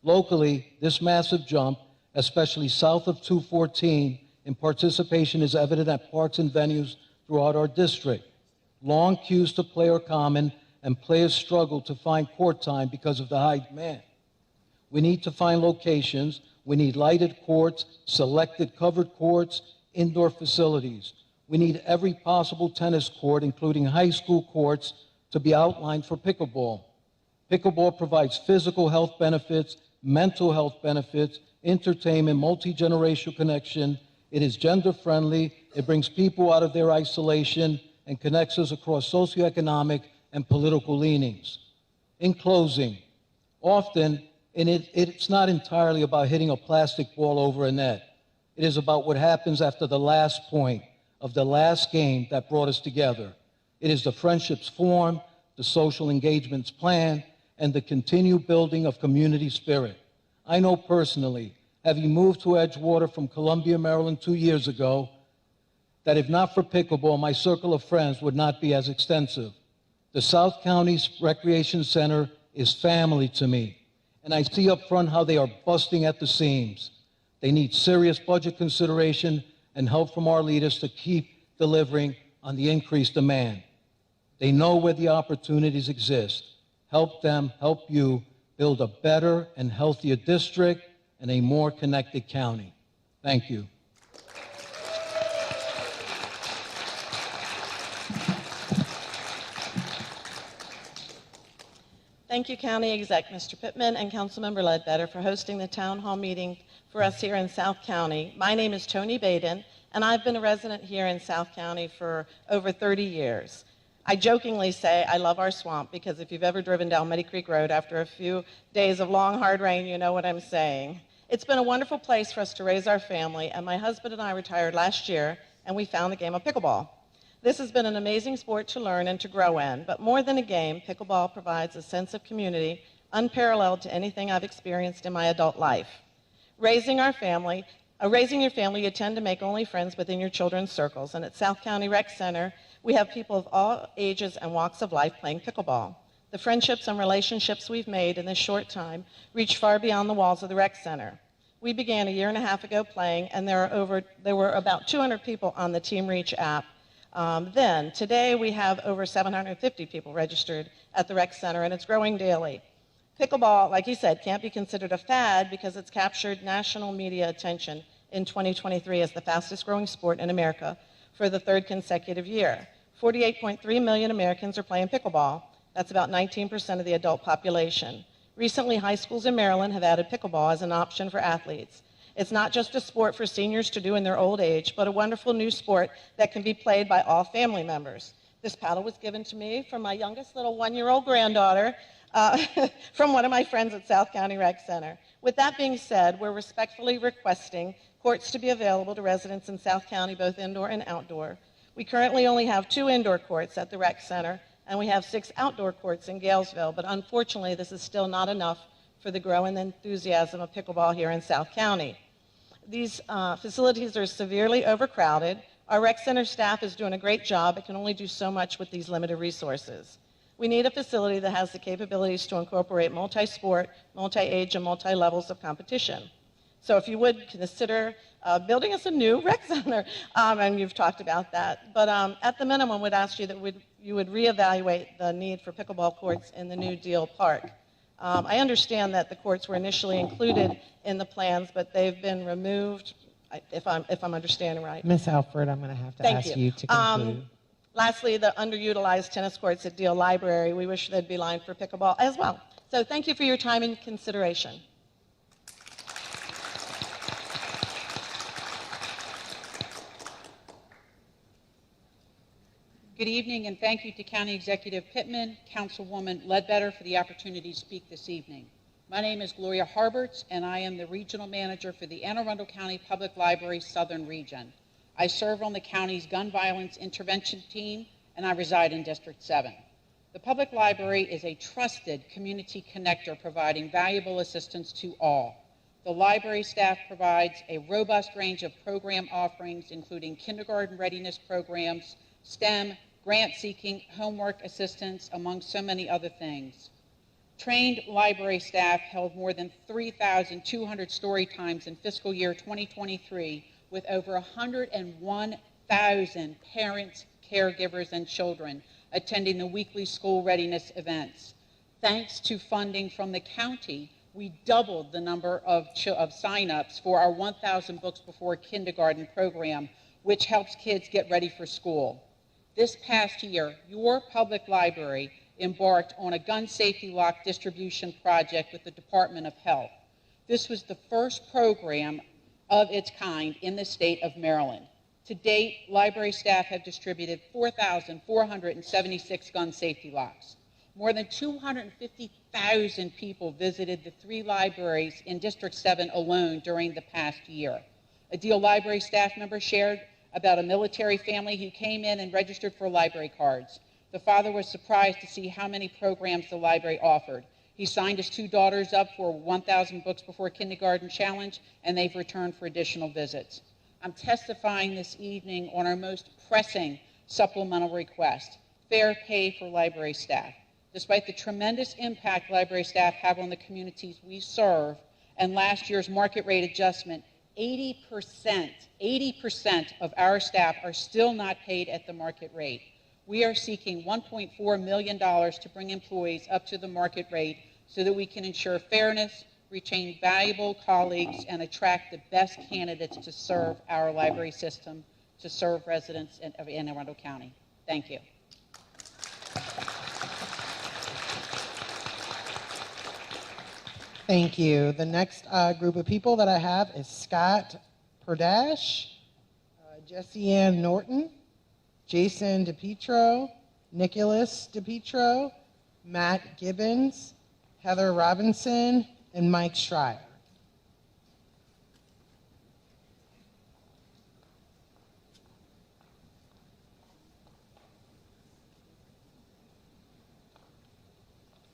Locally, this massive jump, especially south of 214, in participation is evident at parks and venues throughout our district. Long queues to play are common, and players struggle to find court time because of the high demand. We need to find locations. We need lighted courts, selected covered courts, indoor facilities. We need every possible tennis court, including high school courts, to be outlined for pickleball. Pickleball provides physical health benefits, mental health benefits, entertainment, multi-generational connection. It is gender-friendly. It brings people out of their isolation and connects us across socioeconomic and political leanings. In closing, often, and it's not entirely about hitting a plastic ball over a net. It is about what happens after the last point of the last game that brought us together. It is the friendships formed, the social engagements planned, and the continued building of community spirit. I know personally, having moved to Edgewater from Columbia, Maryland 2 years ago, that if not for pickleball, my circle of friends would not be as extensive. The South County Recreation Center is family to me, and I see up front how they are busting at the seams. They need serious budget consideration and help from our leaders to keep delivering on the increased demand. They know where the opportunities exist. Help them help you build a better and healthier district and a more connected county. Thank you. Thank you, County Exec Mr. Pittman and Councilmember Ledbetter for hosting the town hall meeting for us here in South County. My name is Tony Baden, and I've been a resident here in South County for over 30 years. I jokingly say I love our swamp because if you've ever driven down Muddy Creek Road after a few days of long, hard rain, you know what I'm saying. It's been a wonderful place for us to raise our family, and my husband and I retired last year, and we found the game of pickleball. This has been an amazing sport to learn and to grow in, but more than a game, pickleball provides a sense of community unparalleled to anything I've experienced in my adult life. Raising your family, you tend to make only friends within your children's circles, and at South County Rec Center, we have people of all ages and walks of life playing pickleball. The friendships and relationships we've made in this short time reach far beyond the walls of the Rec Center. We began a year and a half ago playing, and there were about 200 people on the Team Reach app. Today we have over 750 people registered at the Rec Center, and it's growing daily. Pickleball, like he said, can't be considered a fad because it's captured national media attention in 2023 as the fastest growing sport in America for the third consecutive year. 48.3 million Americans are playing pickleball. That's about 19% of the adult population. Recently, high schools in Maryland have added pickleball as an option for athletes. It's not just a sport for seniors to do in their old age, but a wonderful new sport that can be played by all family members. This paddle was given to me from my youngest little one-year-old granddaughter from one of my friends at South County Rec Center. With that being said, we're respectfully requesting courts to be available to residents in South County, both indoor and outdoor. We currently only have 2 indoor courts at the rec center, and we have 6 outdoor courts in Galesville, but unfortunately this is still not enough for the growing enthusiasm of pickleball here in South County. These facilities are severely overcrowded. Our rec center staff is doing a great job. It can only do so much with these limited resources. We need a facility that has the capabilities to incorporate multi-sport, multi-age, and multi-levels of competition. So if you would consider building us a new rec center, and you've talked about that, but at the minimum, we'd ask you that you would reevaluate the need for pickleball courts in the new Deal Park. I understand that the courts were initially included in the plans, but they've been removed, if I'm understanding right. Ms. Alford, I'm going to have to ask you to conclude. Lastly, the underutilized tennis courts at Deal Library, we wish they'd be lined for pickleball as well. So thank you for your time and consideration. Good evening, and thank you to County Executive Pittman, Councilwoman Ledbetter for the opportunity to speak this evening. My name is Gloria Harberts, and I am the Regional Manager for the Anne Arundel County Public Library Southern Region. I serve on the county's Gun Violence Intervention Team, and I reside in District 7. The Public Library is a trusted community connector providing valuable assistance to all. The library staff provides a robust range of program offerings, including kindergarten readiness programs, STEM, grant-seeking, homework assistance, among so many other things. Trained library staff held more than 3,200 story times in fiscal year 2023, with over 101,000 parents, caregivers, and children attending the weekly school readiness events. Thanks to funding from the county, we doubled the number of sign-ups for our 1,000 Books Before Kindergarten program, which helps kids get ready for school. This past year, your public library embarked on a gun safety lock distribution project with the Department of Health. This was the first program of its kind in the state of Maryland. To date, library staff have distributed 4,476 gun safety locks. More than 250,000 people visited the 3 libraries in District 7 alone during the past year. A Deal Library staff member shared about a military family who came in and registered for library cards. The father was surprised to see how many programs the library offered. He signed his 2 daughters up for 1,000 Books Before Kindergarten Challenge, and they've returned for additional visits. I'm testifying this evening on our most pressing supplemental request, fair pay for library staff. Despite the tremendous impact library staff have on the communities we serve, and last year's market rate adjustment, 80% of our staff are still not paid at the market rate. We are seeking $1.4 million to bring employees up to the market rate so that we can ensure fairness, retain valuable colleagues, and attract the best candidates to serve our library system, to serve residents of Anne Arundel County. Thank you. Thank you. The next group of people that I have is Scott Perdash, Jessie Ann Norton, Jason DePietro, Nicholas DePietro, Matt Gibbons, Heather Robinson, and Mike Schreier.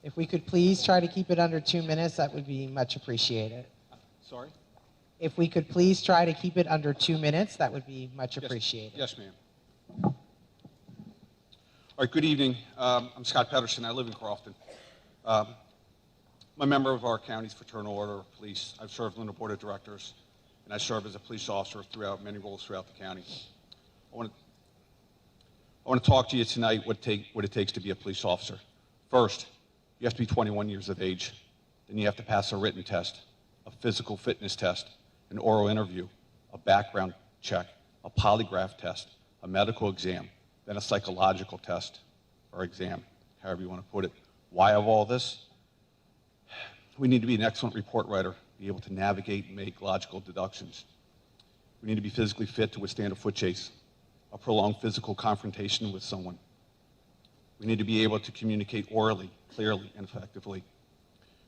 If we could please try to keep it under 2 minutes, that would be much appreciated. Sorry? If we could please try to keep it under 2 minutes, that would be much appreciated. Yes, ma'am. All right, good evening. I'm Scott Pedersen. I live in Crofton. I'm a member of our county's Fraternal Order of Police. I've served on the board of directors, and I serve as a police officer throughout many roles throughout the county. I want to talk to you tonight what it takes to be a police officer. First, you have to be 21 years of age. Then you have to pass a written test, a physical fitness test, an oral interview, a background check, a polygraph test, a medical exam, then a psychological test or exam, however you want to put it. Why of all this? We need to be an excellent report writer, be able to navigate and make logical deductions. We need to be physically fit to withstand a foot chase, a prolonged physical confrontation with someone. We need to be able to communicate orally, clearly, and effectively.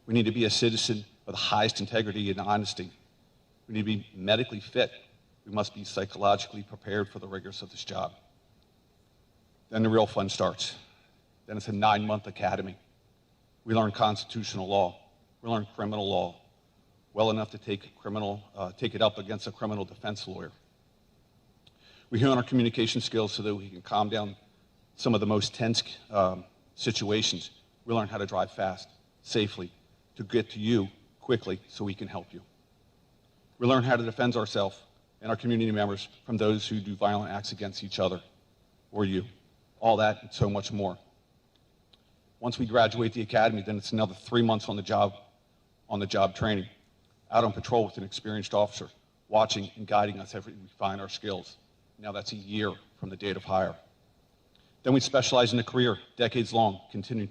We need to be a citizen with the highest integrity and honesty. We need to be medically fit. We must be psychologically prepared for the rigors of this job. Then the real fun starts. Then it's a 9-month academy. We learn constitutional law. We learn criminal law, well enough to take it up against a criminal defense lawyer. We hone our communication skills so that we can calm down some of the most tense situations. We learn how to drive fast, safely, to get to you quickly so we can help you. We learn how to defend ourselves and our community members from those who do violent acts against each other or you. All that and so much more. Once we graduate the academy, then it's another 3 months on the job training, out on patrol with an experienced officer, watching and guiding us as we refine our skills. Now that's a year from the date of hire. Then we specialize in a career, decades long, getting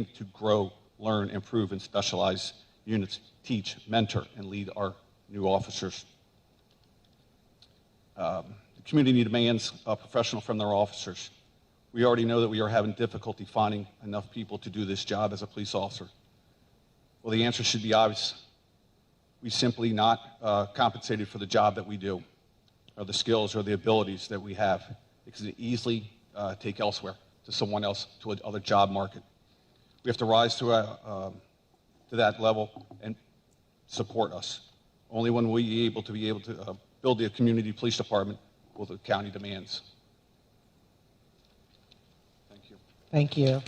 to grow, learn, improve, and specialize units, teach, mentor, and lead our new officers. The community demands a professional from their officers. We already know that we are having difficulty finding enough people to do this job as a police officer. Well, the answer should be obvious. We simply not compensated for the job that we do, or the skills or the abilities that we have. It can easily take elsewhere, to someone else, to another job market. We have to rise to that level and support us. Only when we able to build the community police department will the county demands. Thank you. Thank you.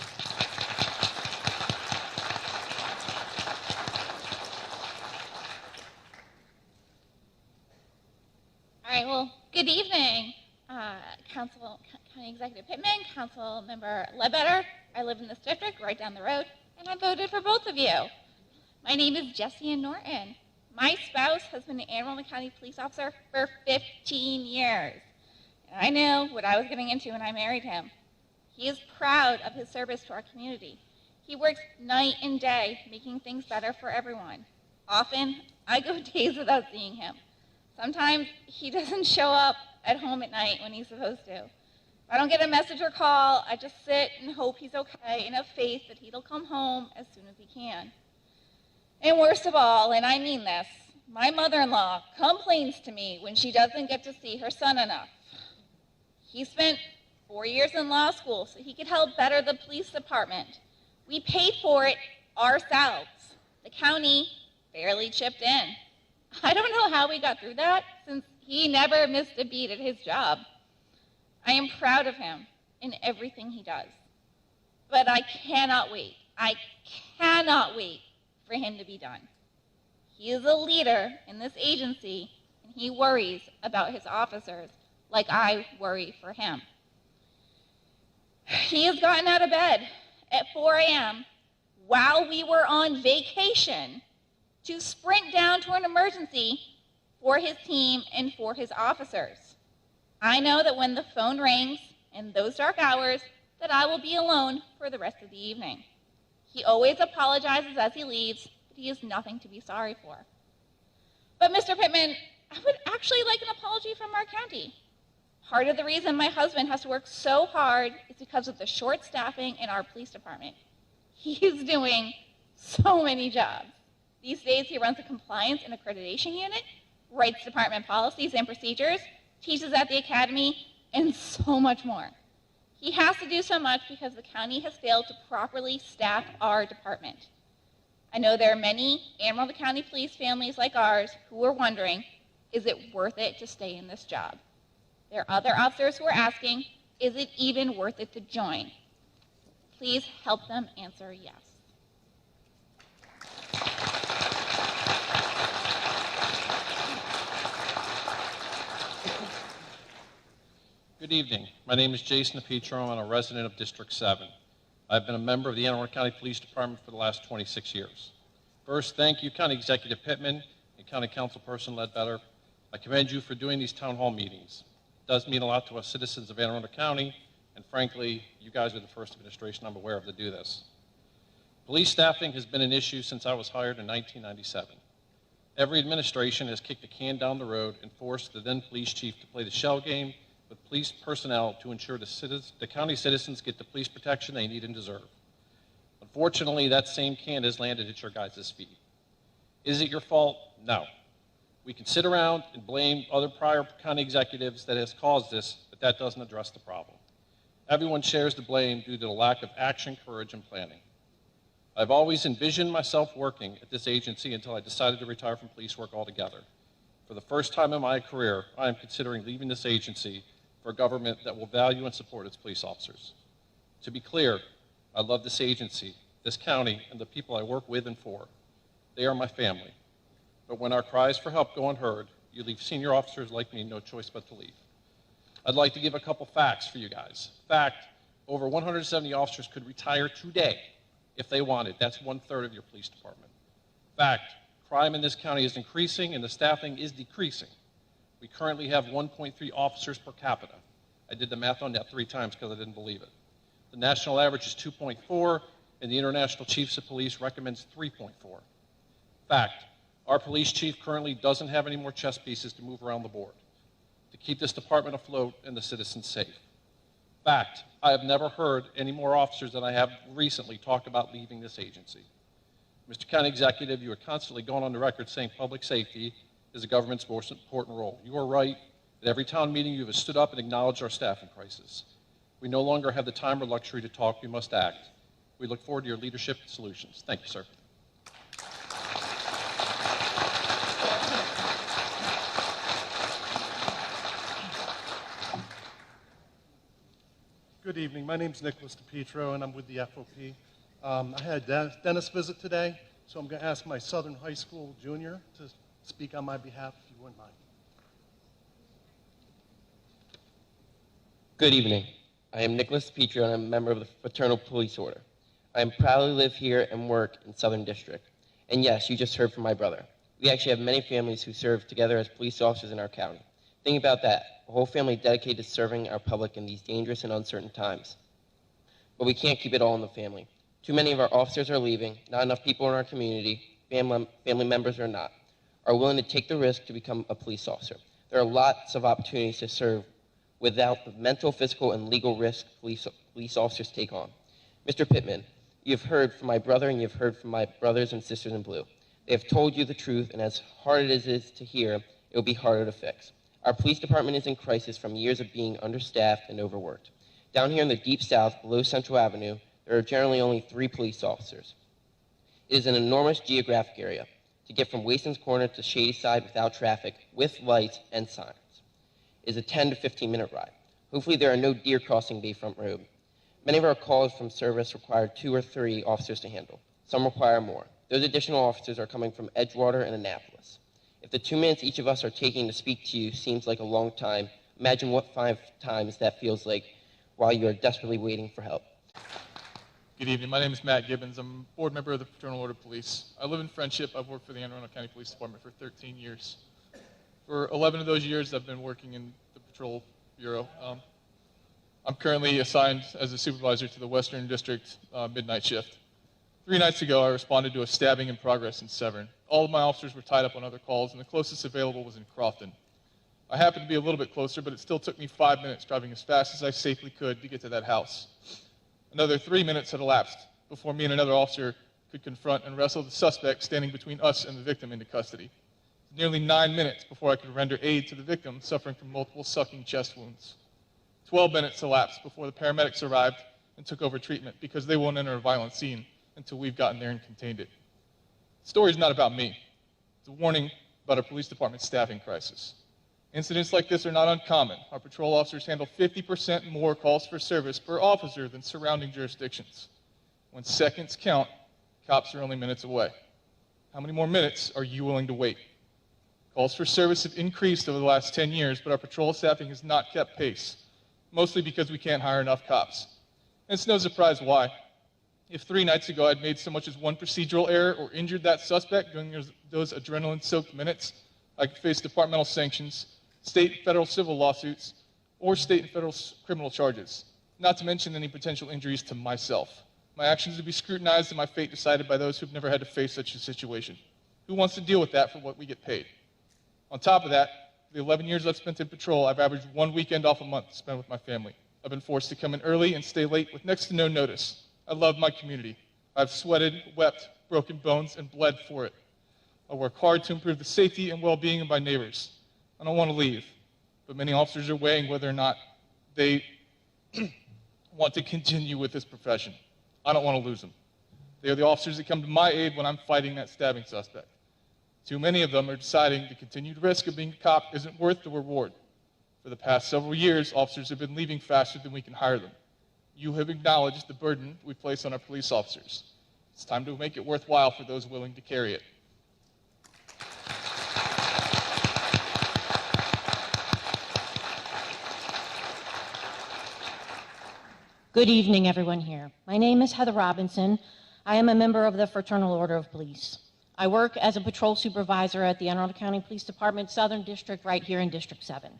All right, well, good evening, County Executive Pittman, Council Member Ledbetter. I live in this district right down the road, and I voted for both of you. My name is Jessie Ann Norton. My spouse has been an Anne Arundel County police officer for 15 years. And I knew what I was getting into when I married him. He is proud of his service to our community. He works night and day, making things better for everyone. Often, I go days without seeing him. Sometimes he doesn't show up at home at night when he's supposed to. If I don't get a message or call, I just sit and hope he's okay and have faith that he'll come home as soon as he can. And worst of all, and I mean this, my mother-in-law complains to me when she doesn't get to see her son enough. He spent 4 years in law school so he could help better the police department. We paid for it ourselves. The county barely chipped in. I don't know how we got through that, since he never missed a beat at his job. I am proud of him in everything he does. But I cannot wait for him to be done. He is a leader in this agency, and he worries about his officers like I worry for him. He has gotten out of bed at 4 a.m. while we were on vacation to sprint down to an emergency for his team and for his officers. I know that when the phone rings in those dark hours, that I will be alone for the rest of the evening. He always apologizes as he leaves, but he is nothing to be sorry for. But Mr. Pittman, I would actually like an apology from our county. Part of the reason my husband has to work so hard is because of the short staffing in our police department. He is doing so many jobs. These days, he runs a compliance and accreditation unit, writes department policies and procedures, teaches at the academy, and so much more. He has to do so much because the county has failed to properly staff our department. I know there are many Anne Arundel County police families like ours who are wondering, is it worth it to stay in this job? There are other officers who are asking, is it even worth it to join? Please help them answer yes. Good evening. My name is Jason DePietro. I'm a resident of District 7. I've been a member of the Anne Arundel County Police Department for the last 26 years. First, thank you, County Executive Pittman and County Councilperson Ledbetter. I commend you for doing these town hall meetings. It does mean a lot to us citizens of Anne Arundel County, and frankly, you guys are the first administration I'm aware of to do this. Police staffing has been an issue since I was hired in 1997. Every administration has kicked the can down the road and forced the then police chief to play the shell game with police personnel to ensure the county citizens get the police protection they need and deserve. Unfortunately, that same can has landed at your guys' feet. Is it your fault? No. We can sit around and blame other prior county executives that has caused this, but that doesn't address the problem. everyone shares the blame due to the lack of action, courage, and planning. I've always envisioned myself working at this agency until I decided to retire from police work altogether. For the first time in my career, I am considering leaving this agency for a government that will value and support its police officers. To be clear, I love this agency, this county, and the people I work with and for. They are my family. But when our cries for help go unheard, you leave senior officers like me no choice but to leave. I'd like to give a couple facts for you guys. Fact, over 170 officers could retire today if they wanted. That's 1/3 of your police department. Fact, crime in this county is increasing and the staffing is decreasing. We currently have 1.3 officers per capita. I did the math on that 3 times because I didn't believe it. The national average is 2.4, and the International Chiefs of Police recommends 3.4. Fact, our police chief currently doesn't have any more chess pieces to move around the board to keep this department afloat and the citizens safe. Fact, I have never heard any more officers than I have recently talk about leaving this agency. Mr. County Executive, you are constantly going on the record saying public safety is the government's most important role. You are right. At every town meeting, you have stood up and acknowledged our staffing crisis. We no longer have the time or luxury to talk. We must act. We look forward to your leadership and solutions. Thank you, sir. Good evening. My name is Nicholas DePietro, and I'm with the FOP. I had a dentist visit today, so I'm going to ask my Southern High School junior to speak on my behalf, if you wouldn't mind. Good evening. I am Nicholas DePietro, and I'm a member of the Fraternal Police Order. I am proud to live here and work in Southern District. And yes, you just heard from my brother. We actually have many families who serve together as police officers in our county. Think about that. A whole family dedicated to serving our public in these dangerous and uncertain times. But we can't keep it all in the family. Too many of our officers are leaving, not enough people in our community, family members or not, are willing to take the risk to become a police officer. There are lots of opportunities to serve without the mental, physical, and legal risk police officers take on. Mr. Pittman, you've heard from my brother and you've heard from my brothers and sisters in blue. They have told you the truth, and as hard as it is to hear, it will be harder to fix. Our police department is in crisis from years of being understaffed and overworked. Down here in the Deep South, below Central Avenue, there are generally only 3 police officers. It is an enormous geographic area to get from Waston's Corner to Shadyside without traffic, with lights and signs. It is a 10 to 15-minute ride. Hopefully there are no deer crossing Bayfront Road. Many of our calls from service require 2 or 3 officers to handle. Some require more. Those additional officers are coming from Edgewater and Annapolis. If the 2 minutes each of us are taking to speak to you seems like a long time, imagine what 5 times that feels like while you are desperately waiting for help. Good evening. My name is Matt Gibbons. I'm a board member of the Fraternal Order of Police. I live in Friendship. I've worked for the Anne Arundel County Police Department for 13 years. For 11 of those years, I've been working in the Patrol Bureau. I'm currently assigned as a supervisor to the Western District midnight shift. 3 nights ago, I responded to a stabbing in progress in Severn. All of my officers were tied up on other calls, and the closest available was in Crofton. I happened to be a little bit closer, but it still took me 5 minutes driving as fast as I safely could to get to that house. Another 3 minutes had elapsed before me and another officer could confront and wrestle the suspect standing between us and the victim into custody. Nearly 9 minutes before I could render aid to the victim suffering from multiple sucking chest wounds. 12 minutes elapsed before the paramedics arrived and took over treatment because they won't enter a violent scene until we've gotten there and contained it. The story is not about me. It's a warning about our police department's staffing crisis. Incidents like this are not uncommon. Our patrol officers handle 50% more calls for service per officer than surrounding jurisdictions. When seconds count, cops are only minutes away. How many more minutes are you willing to wait? Calls for service have increased over the last 10 years, but our patrol staffing has not kept pace, mostly because we can't hire enough cops. And it's no surprise why. If 3 nights ago I'd made so much as one procedural error or injured that suspect during those adrenaline-soaked minutes, I could face departmental sanctions, state and federal civil lawsuits, or state and federal criminal charges, not to mention any potential injuries to myself. My actions would be scrutinized and my fate decided by those who've never had to face such a situation. Who wants to deal with that for what we get paid? On top of that, the 11 years I've spent in patrol, I've averaged 1 weekend off a month to spend with my family. I've been forced to come in early and stay late with next to no notice. I love my community. I've sweated, wept, broken bones, and bled for it. I work hard to improve the safety and well-being of my neighbors. I don't want to leave, but many officers are weighing whether or not they want to continue with this profession. I don't want to lose them. They are the officers that come to my aid when I'm fighting that stabbing suspect. Too many of them are deciding the continued risk of being a cop isn't worth the reward. For the past several years, officers have been leaving faster than we can hire them. You have acknowledged the burden we place on our police officers. It's time to make it worthwhile for those willing to carry it. Good evening, everyone here. My name is Heather Robinson. I am a member of the Fraternal Order of Police. I work as a patrol supervisor at the Anne Arundel County Police Department Southern District right here in District 7.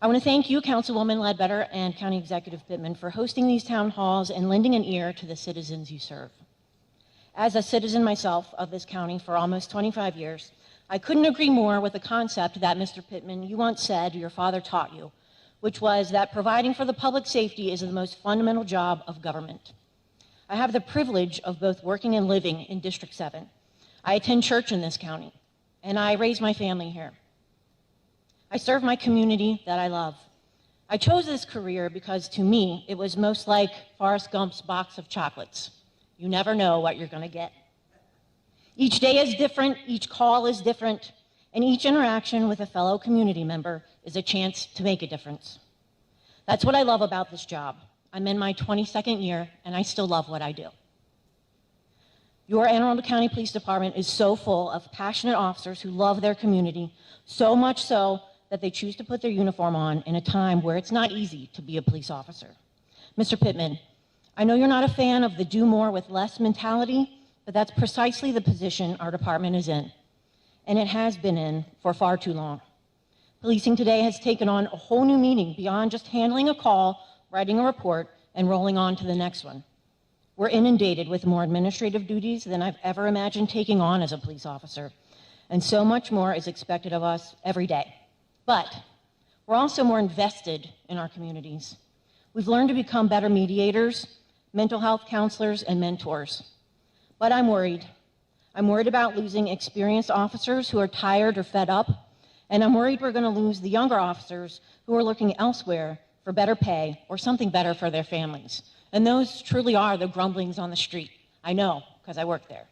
I want to thank you, Councilwoman Ledbetter and County Executive Pittman, for hosting these town halls and lending an ear to the citizens you serve. As a citizen myself of this county for almost 25 years, I couldn't agree more with the concept that, Mr. Pittman, you once said your father taught you, which was that providing for the public safety is the most fundamental job of government. I have the privilege of both working and living in District 7. I attend church in this county, and I raise my family here. I serve my community that I love. I chose this career because, to me, it was most like Forrest Gump's box of chocolates. You never know what you're going to get. Each day is different, each call is different, and each interaction with a fellow community member is a chance to make a difference. That's what I love about this job. I'm in my 22nd year, and I still love what I do. Your Anne Arundel County Police Department is so full of passionate officers who love their community, so much so that they choose to put their uniform on in a time where it's not easy to be a police officer. Mr. Pittman, I know you're not a fan of the do more with less mentality, but that's precisely the position our department is in, and it has been in for far too long. Policing today has taken on a whole new meaning beyond just handling a call, writing a report, and rolling on to the next one. We're inundated with more administrative duties than I've ever imagined taking on as a police officer, and so much more is expected of us every day. But we're also more invested in our communities. We've learned to become better mediators, mental health counselors, and mentors. But I'm worried. I'm worried about losing experienced officers who are tired or fed up, and I'm worried we're going to lose the younger officers who are looking elsewhere for better pay or something better for their families. And those truly are the grumblings on the street. I know, because I work there.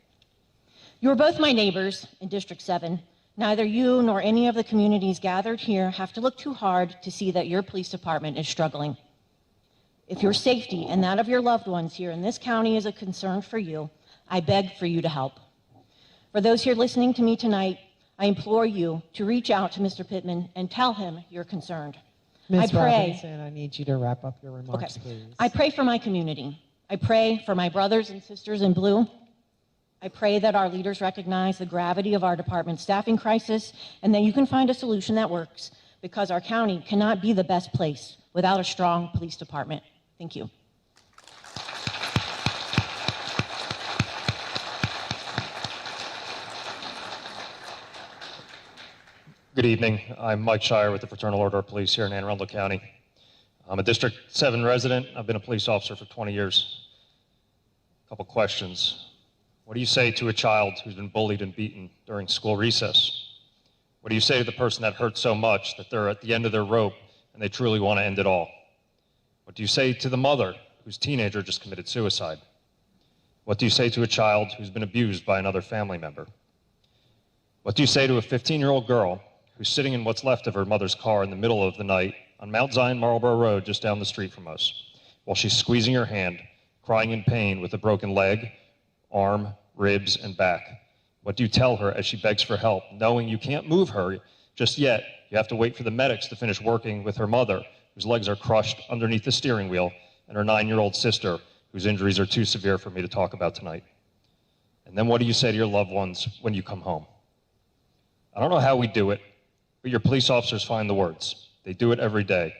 You're both my neighbors in District 7. Neither you nor any of the communities gathered here have to look too hard to see that your police department is struggling. If your safety and that of your loved ones here in this county is a concern for you, I beg for you to help. For those here listening to me tonight, I implore you to reach out to Mr. Pittman and tell him you're concerned. Ms. Robinson, I need you to wrap up your remarks, please. I pray for my community. I pray for my brothers and sisters in blue. I pray that our leaders recognize the gravity of our department's staffing crisis and that you can find a solution that works, because our county cannot be the best place without a strong police department. Thank you. Good evening. I'm Mike Shire with the Fraternal Order of Police here in Anne Arundel County. I'm a District 7 resident. I've been a police officer for 20 years. A couple questions. What do you say to a child who's been bullied and beaten during school recess? What do you say to the person that hurt so much that they're at the end of their rope and they truly want to end it all? What do you say to the mother whose teenager just committed suicide? What do you say to a child who's been abused by another family member? What do you say to a 15-year-old girl who's sitting in what's left of her mother's car in the middle of the night on Mount Zion Marlborough Road just down the street from us, while she's squeezing her hand, crying in pain with a broken leg, arm, ribs, and back? What do you tell her as she begs for help, knowing you can't move her just yet? You have to wait for the medics to finish working with her mother, whose legs are crushed underneath the steering wheel, and her 9-year-old sister, whose injuries are too severe for me to talk about tonight. And then what do you say to your loved ones when you come home? I don't know how we do it, but your police officers find the words. They do it every day.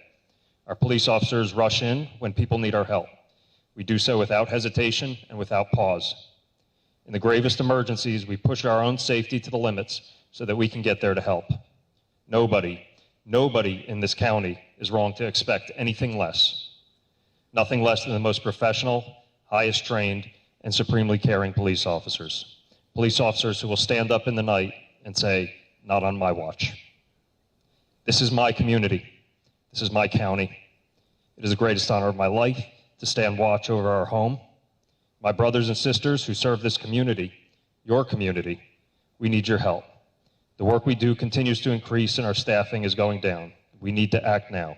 Our police officers rush in when people need our help. We do so without hesitation and without pause. In the gravest emergencies, we push our own safety to the limits so that we can get there to help. Nobody in this county is wrong to expect anything less. Nothing less than the most professional, highest trained, and supremely caring police officers. Police officers who will stand up in the night and say, "Not on my watch." This is my community. This is my county. It is the greatest honor of my life to stand watch over our home. My brothers and sisters who serve this community, your community, we need your help. The work we do continues to increase and our staffing is going down. We need to act now.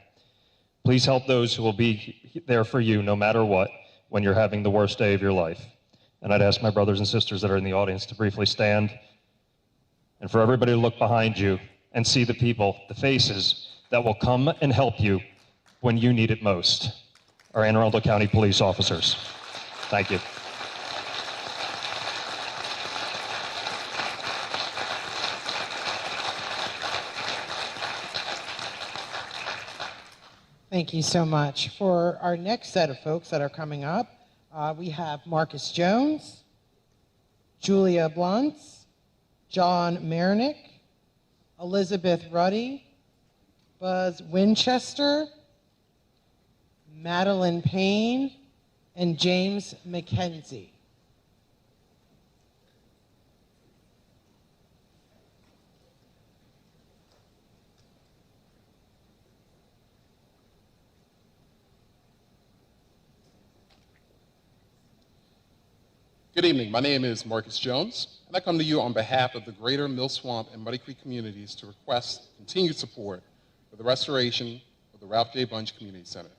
Please help those who will be there for you no matter what when you're having the worst day of your life. And I'd ask my brothers and sisters that are in the audience to briefly stand and for everybody to look behind you and see the people, the faces that will come and help you when you need it most. Our Anne Arundel County police officers. Thank you. Thank you so much. For our next set of folks that are coming up, we have Marcus Jones, Julia Bluntz, John Marinick, Elizabeth Ruddy, Buzz Winchester, Madeline Payne, and James McKenzie. Good evening. My name is Marcus Jones, and I come to you on behalf of the greater Mill Swamp and Muddy Creek communities to request continued support for the restoration of the Ralph J. Bunch Community Center.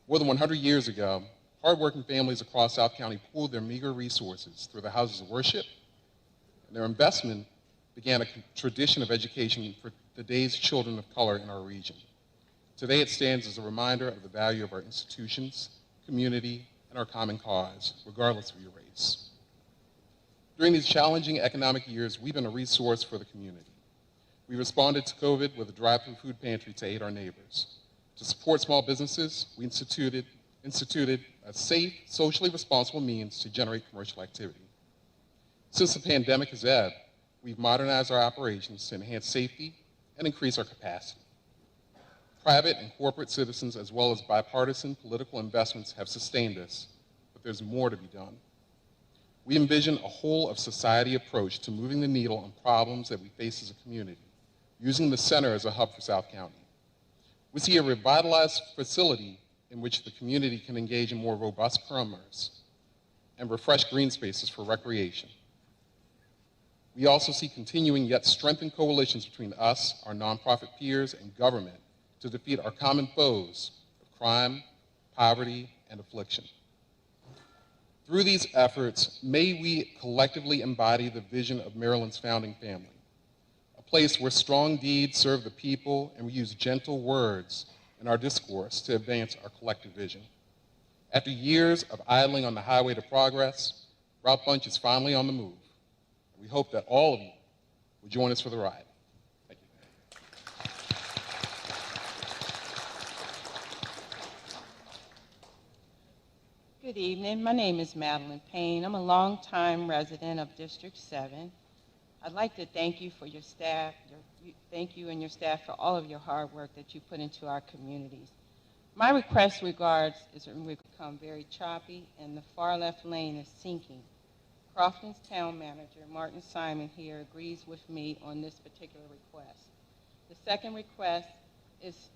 More than 100 years ago, hardworking families across South County pooled their meager resources through the houses of worship, and their investment began a tradition of education for today's children of color in our region. Today it stands as a reminder of the value of our institutions, community, and our common cause, regardless of your race. During these challenging economic years, we've been a resource for the community. We responded to COVID with a drive-through food pantry to aid our neighbors. To support small businesses, we instituted a safe, socially responsible means to generate commercial activity. Since the pandemic has ebbed, we've modernized our operations to enhance safety and increase our capacity. Private and corporate citizens, as well as bipartisan political investments, have sustained us, but there's more to be done. We envision a whole-of-society approach to moving the needle on problems that we face as a community, using the center as a hub for South County. We see a revitalized facility in which the community can engage in more robust commerce and refresh green spaces for recreation. We also see continuing yet strengthened coalitions between us, our nonprofit peers, and government to defeat our common foes of crime, poverty, and affliction. Through these efforts, may we collectively embody the vision of Maryland's founding family, a place where strong deeds serve the people and we use gentle words in our discourse to advance our collective vision. After years of idling on the highway to progress, Ralph Bunch is finally on the move. We hope that all of you will join us for the ride. Thank you. Good evening. My name is Madeline Payne. I'm a longtime resident of District 7. I'd like to thank you for your staff, thank you and your staff for all of your hard work that you put into our communities. My request regards is that we've become very choppy and the far left lane is sinking. Crofton's town manager, Martin Simon here, agrees with me on this particular request. The second request is,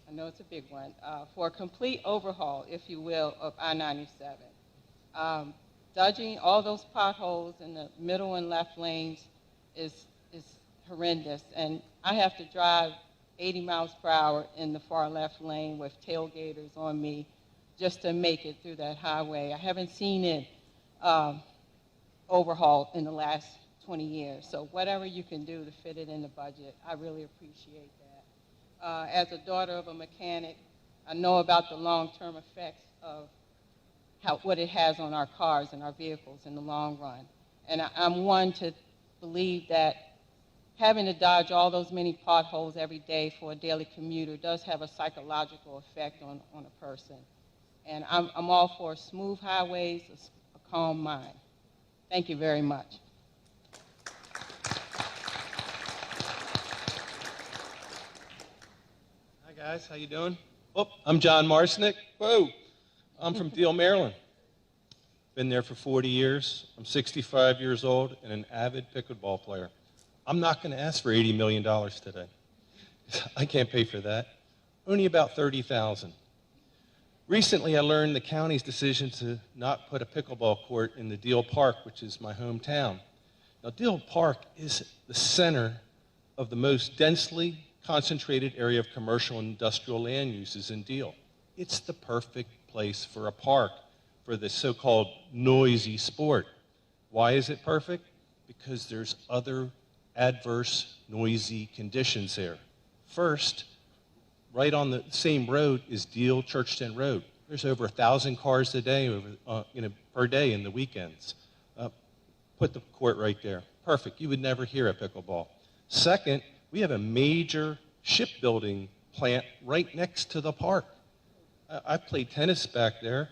I know it's a big one, for a complete overhaul, if you will, of I-97. Dodging all those potholes in the middle and left lanes is horrendous, and I have to drive 80 miles per hour in the far left lane with tailgaters on me just to make it through that highway. I haven't seen it overhauled in the last 20 years, so whatever you can do to fit it in the budget, I really appreciate that. As a daughter of a mechanic, I know about the long-term effects of what it has on our cars and our vehicles in the long run. And I'm one to believe that having to dodge all those many potholes every day for a daily commuter does have a psychological effect on a person. And I'm all for smooth highways, a calm mind. Thank you very much. Hi guys, how you doing? Oh, I'm John Marsnick. Whoa, I'm from Deal, Maryland. Been there for 40 years. I'm 65 years old and an avid pickleball player. I'm not going to ask for $80 million today. I can't pay for that. Only about $30,000. Recently, I learned the county's decision to not put a pickleball court in the Deal Park, which is my hometown. Now, Deal Park is the center of the most densely concentrated area of commercial and industrial land uses in Deal. It's the perfect place for a park for the so-called noisy sport. Why is it perfect? Because there's other adverse, noisy conditions there. First, right on the same road is Deal Churchton Road. There's over 1,000 cars a day per day in the weekends. Put the court right there. Perfect. You would never hear a pickleball. Second, we have a major shipbuilding plant right next to the park. I played tennis back there.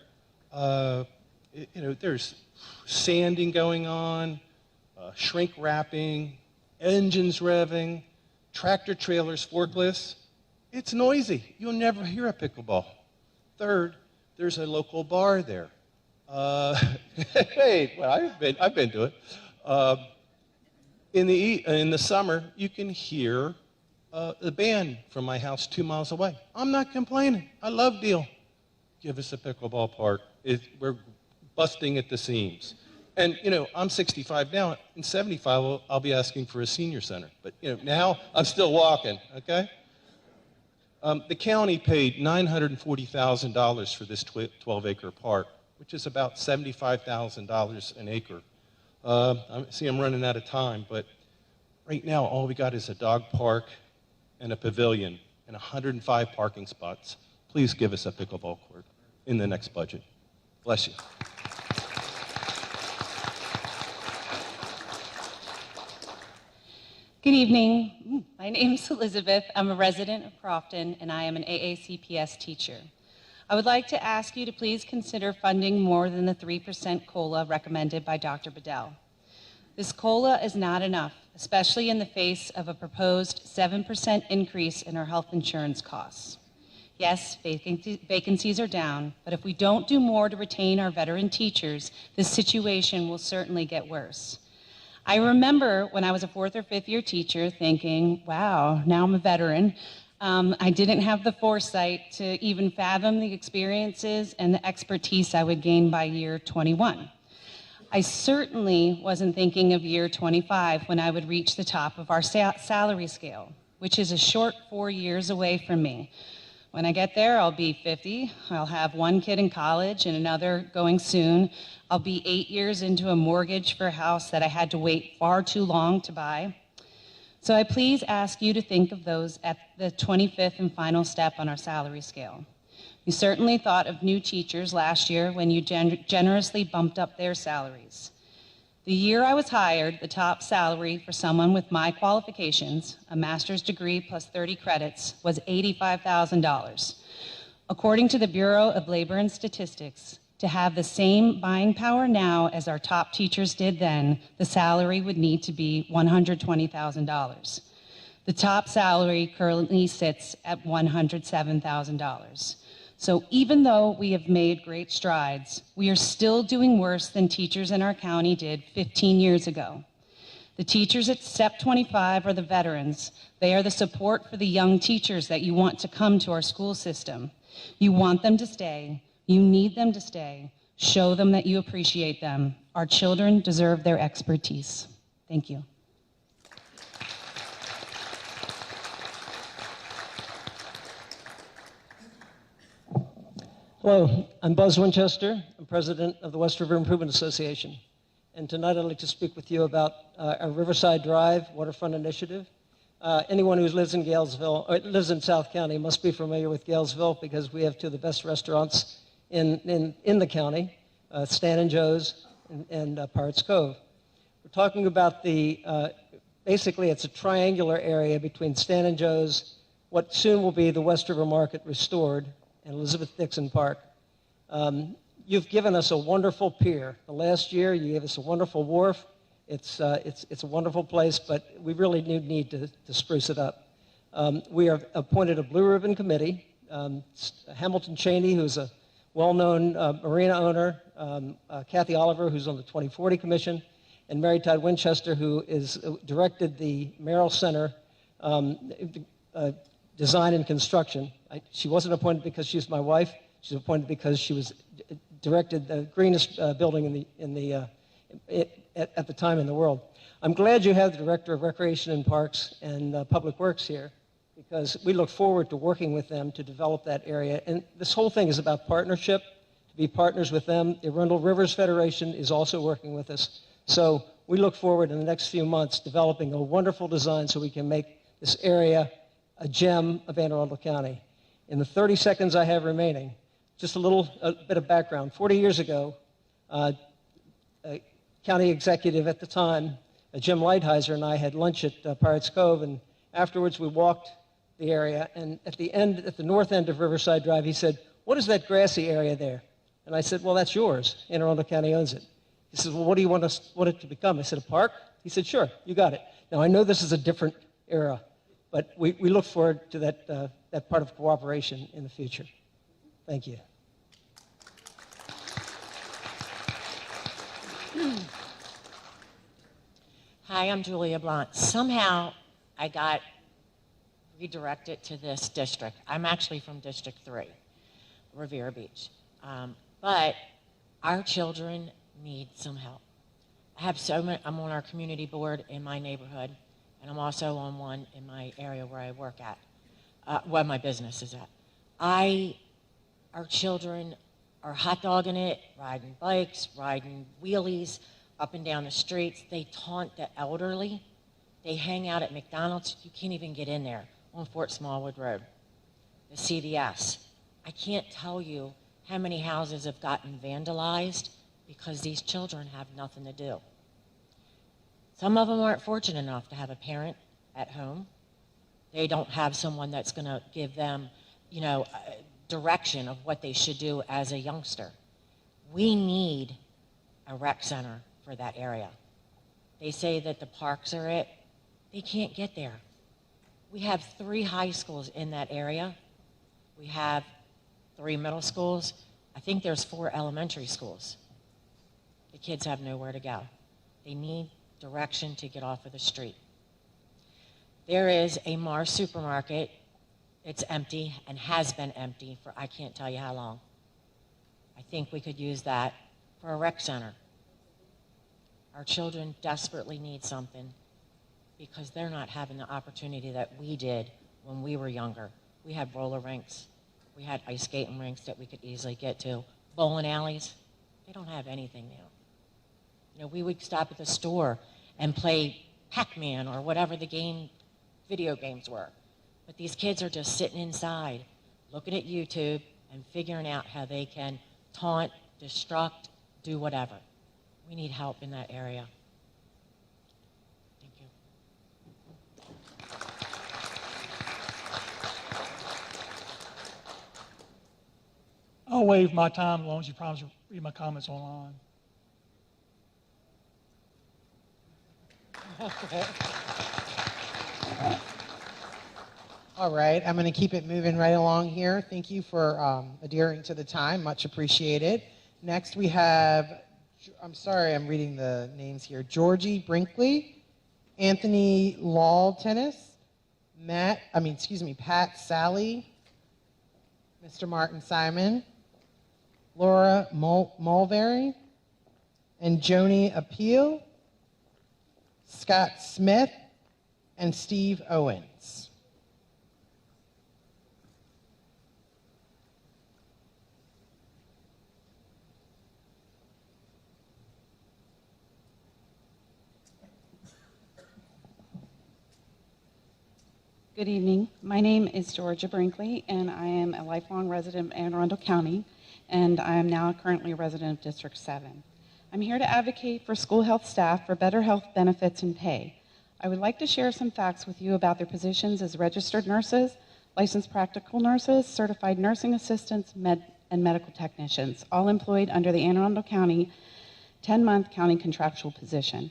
There's sanding going on, shrink wrapping, engines revving, tractor trailers, forklifts. It's noisy. You'll never hear a pickleball. Third, there's a local bar there. Hey, well, I've been to it. In the summer, you can hear the band from my house 2 miles away. I'm not complaining. I love Deal. Give us a pickleball park. We're busting at the seams. And, I'm 65 now. In 75, I'll be asking for a senior center. But, now I'm still walking, okay? The county paid $940,000 for this 12-acre park, which is about $75,000 an acre. I see I'm running out of time, but right now all we got is a dog park and a pavilion and 105 parking spots. Please give us a pickleball court in the next budget. Bless you. Good evening. My name is Elizabeth. I'm a resident of Crofton, and I am an AACPS teacher. I would like to ask you to please consider funding more than the 3% COLA recommended by Dr. Bedell. This COLA is not enough, especially in the face of a proposed 7% increase in our health insurance costs. Yes, vacancies are down, but if we don't do more to retain our veteran teachers, this situation will certainly get worse. I remember when I was a 4th or 5th year teacher thinking, wow, now I'm a veteran. I didn't have the foresight to even fathom the experiences and the expertise I would gain by year 21. I certainly wasn't thinking of year 25 when I would reach the top of our salary scale, which is a short 4 years away from me. When I get there, I'll be 50. I'll have one kid in college and another going soon. I'll be 8 years into a mortgage for a house that I had to wait far too long to buy. So I please ask you to think of those at the 25th and final step on our salary scale. You certainly thought of new teachers last year when you generously bumped up their salaries. The year I was hired, the top salary for someone with my qualifications, a master's degree plus 30 credits, was $85,000. According to the Bureau of Labor and Statistics, to have the same buying power now as our top teachers did then, the salary would need to be $120,000. The top salary currently sits at $107,000. So even though we have made great strides, we are still doing worse than teachers in our county did 15 years ago. The teachers at Step 25 are the veterans. They are the support for the young teachers that you want to come to our school system. You want them to stay. You need them to stay. Show them that you appreciate them. Our children deserve their expertise. Thank you. Hello, I'm Buzz Winchester. I'm president of the West River Improvement Association. And tonight I'd like to speak with you about our Riverside Drive waterfront initiative. Anyone who lives in Galesville, or lives in South County, must be familiar with Galesville because we have two of the best restaurants in the county, Stan and Joe's and Pirates Cove. We're talking about basically it's a triangular area between Stan and Joe's, what soon will be the West River Market restored, and Elizabeth Dixon Park. You've given us a wonderful pier. The last year you gave us a wonderful wharf. It's a wonderful place, but we really need to spruce it up. We have appointed a Blue Ribbon Committee. Hamilton Cheney, who's a well-known marina owner, Kathy Oliver, who's on the 2040 Commission, and Mary Todd Winchester, who is directed the Merrill Center design and construction. She wasn't appointed because she's my wife. She's appointed because she was directed the greenest building at the time in the world. I'm glad you have the Director of Recreation and Parks and Public Works here, because we look forward to working with them to develop that area. And this whole thing is about partnership, to be partners with them. The Arundel Rivers Federation is also working with us. So we look forward in the next few months developing a wonderful design so we can make this area a gem of Anne Arundel County. In the 30 seconds I have remaining, just a bit of background. 40 years ago, a county executive at the time, Jim Lighthizer, and I had lunch at Pirates Cove, and afterwards we walked the area, and at the north end of Riverside Drive, he said, "What is that grassy area there?" And I said, "Well, that's yours. Anne Arundel County owns it." He said, "Well, what do you want it to become?" I said, "A park?" He said, "Sure, you got it." Now, I know this is a different era, but we look forward to that part of cooperation in the future. Thank you. Hi, I'm Julia Blunt. Somehow I got redirected to this district. I'm actually from District 3, Riviera Beach. But our children need some help. I'm on our community board in my neighborhood, and I'm also on one in my area where I work at, where my business is at. Our children are hot dogging it, riding bikes, riding wheelies up and down the streets. They taunt the elderly. They hang out at McDonald's. You can't even get in there on Fort Smallwood Road. The CVS. I can't tell you how many houses have gotten vandalized because these children have nothing to do. Some of them aren't fortunate enough to have a parent at home. They don't have someone that's going to give them, direction of what they should do as a youngster. We need a rec center for that area. They say that the parks are it. They can't get there. We have 3 high schools in that area. We have 3 middle schools. I think there's 4 elementary schools. The kids have nowhere to go. They need direction to get off of the street. There is a Mars supermarket. It's empty and has been empty for I can't tell you how long. I think we could use that for a rec center. Our children desperately need something because they're not having the opportunity that we did when we were younger. We had roller rinks. We had ice skating rinks that we could easily get to. Bowling alleys. They don't have anything now. We would stop at the store and play Pac-Man or whatever the video games were. But these kids are just sitting inside, looking at YouTube and figuring out how they can taunt, destruct, do whatever. We need help in that area. Thank you. I'll waive my time as long as you promise to read my comments online. All right, I'm going to keep it moving right along here. Thank you for adhering to the time. Much appreciated. Next we have, I'm sorry, I'm reading the names here. Georgie Brinkley, Anthony Law-Tennis, Pat Sally, Mr. Martin Simon, Laura Mulberry, and Joni Appeal, Scott Smith, and Steve Owens. Good evening. My name is Georgia Brinkley, and I am a lifelong resident of Anne Arundel County, and I am now currently a resident of District 7. I'm here to advocate for school health staff for better health benefits and pay. I would like to share some facts with you about their positions as registered nurses, licensed practical nurses, certified nursing assistants, and medical technicians, all employed under the Anne Arundel County 10-month county contractual position.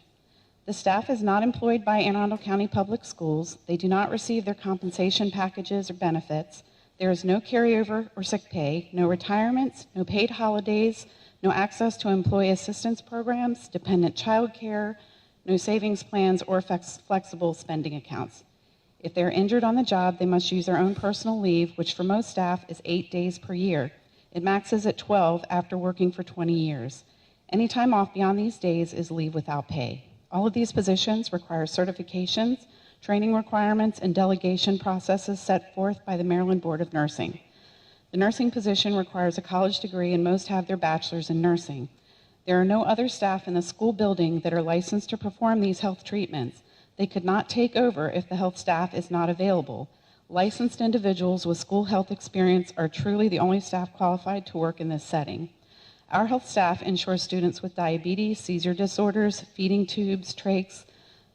The staff is not employed by Anne Arundel County Public Schools. They do not receive their compensation packages or benefits. There is no carryover or sick pay, no retirements, no paid holidays, no access to employee assistance programs, dependent child care, no savings plans, or flexible spending accounts. If they're injured on the job, they must use their own personal leave, which for most staff is 8 days per year. It maxes at 12 after working for 20 years. Any time off beyond these days is leave without pay. All of these positions require certifications, training requirements, and delegation processes set forth by the Maryland Board of Nursing. The nursing position requires a college degree, and most have their bachelor's in nursing. There are no other staff in the school building that are licensed to perform these health treatments. They could not take over if the health staff is not available. Licensed individuals with school health experience are truly the only staff qualified to work in this setting. Our health staff ensures students with diabetes, seizure disorders, feeding tubes, trachs,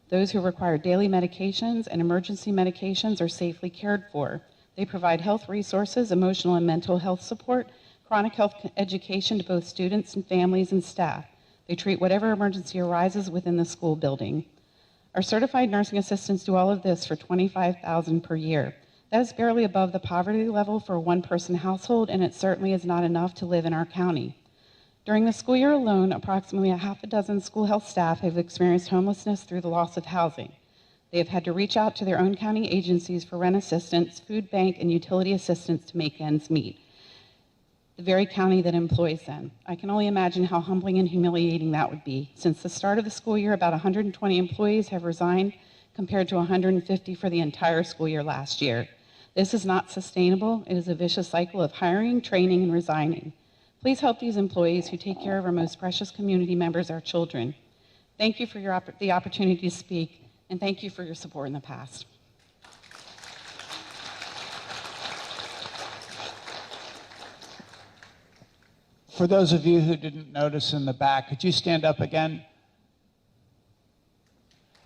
those who require daily medications and emergency medications are safely cared for. They provide health resources, emotional and mental health support, chronic health education to both students and families and staff. They treat whatever emergency arises within the school building. Our certified nursing assistants do all of this for $25,000 per year. That is barely above the poverty level for a one-person household, and it certainly is not enough to live in our county. During the school year alone, approximately a half a dozen school health staff have experienced homelessness through the loss of housing. They have had to reach out to their own county agencies for rent assistance, food bank, and utility assistance to make ends meet, the very county that employs them. I can only imagine how humbling and humiliating that would be. Since the start of the school year, about 120 employees have resigned, compared to 150 for the entire school year last year. This is not sustainable. It is a vicious cycle of hiring, training, and resigning. Please help these employees who take care of our most precious community members, our children. Thank you for the opportunity to speak, and thank you for your support in the past. For those of you who didn't notice in the back, could you stand up again?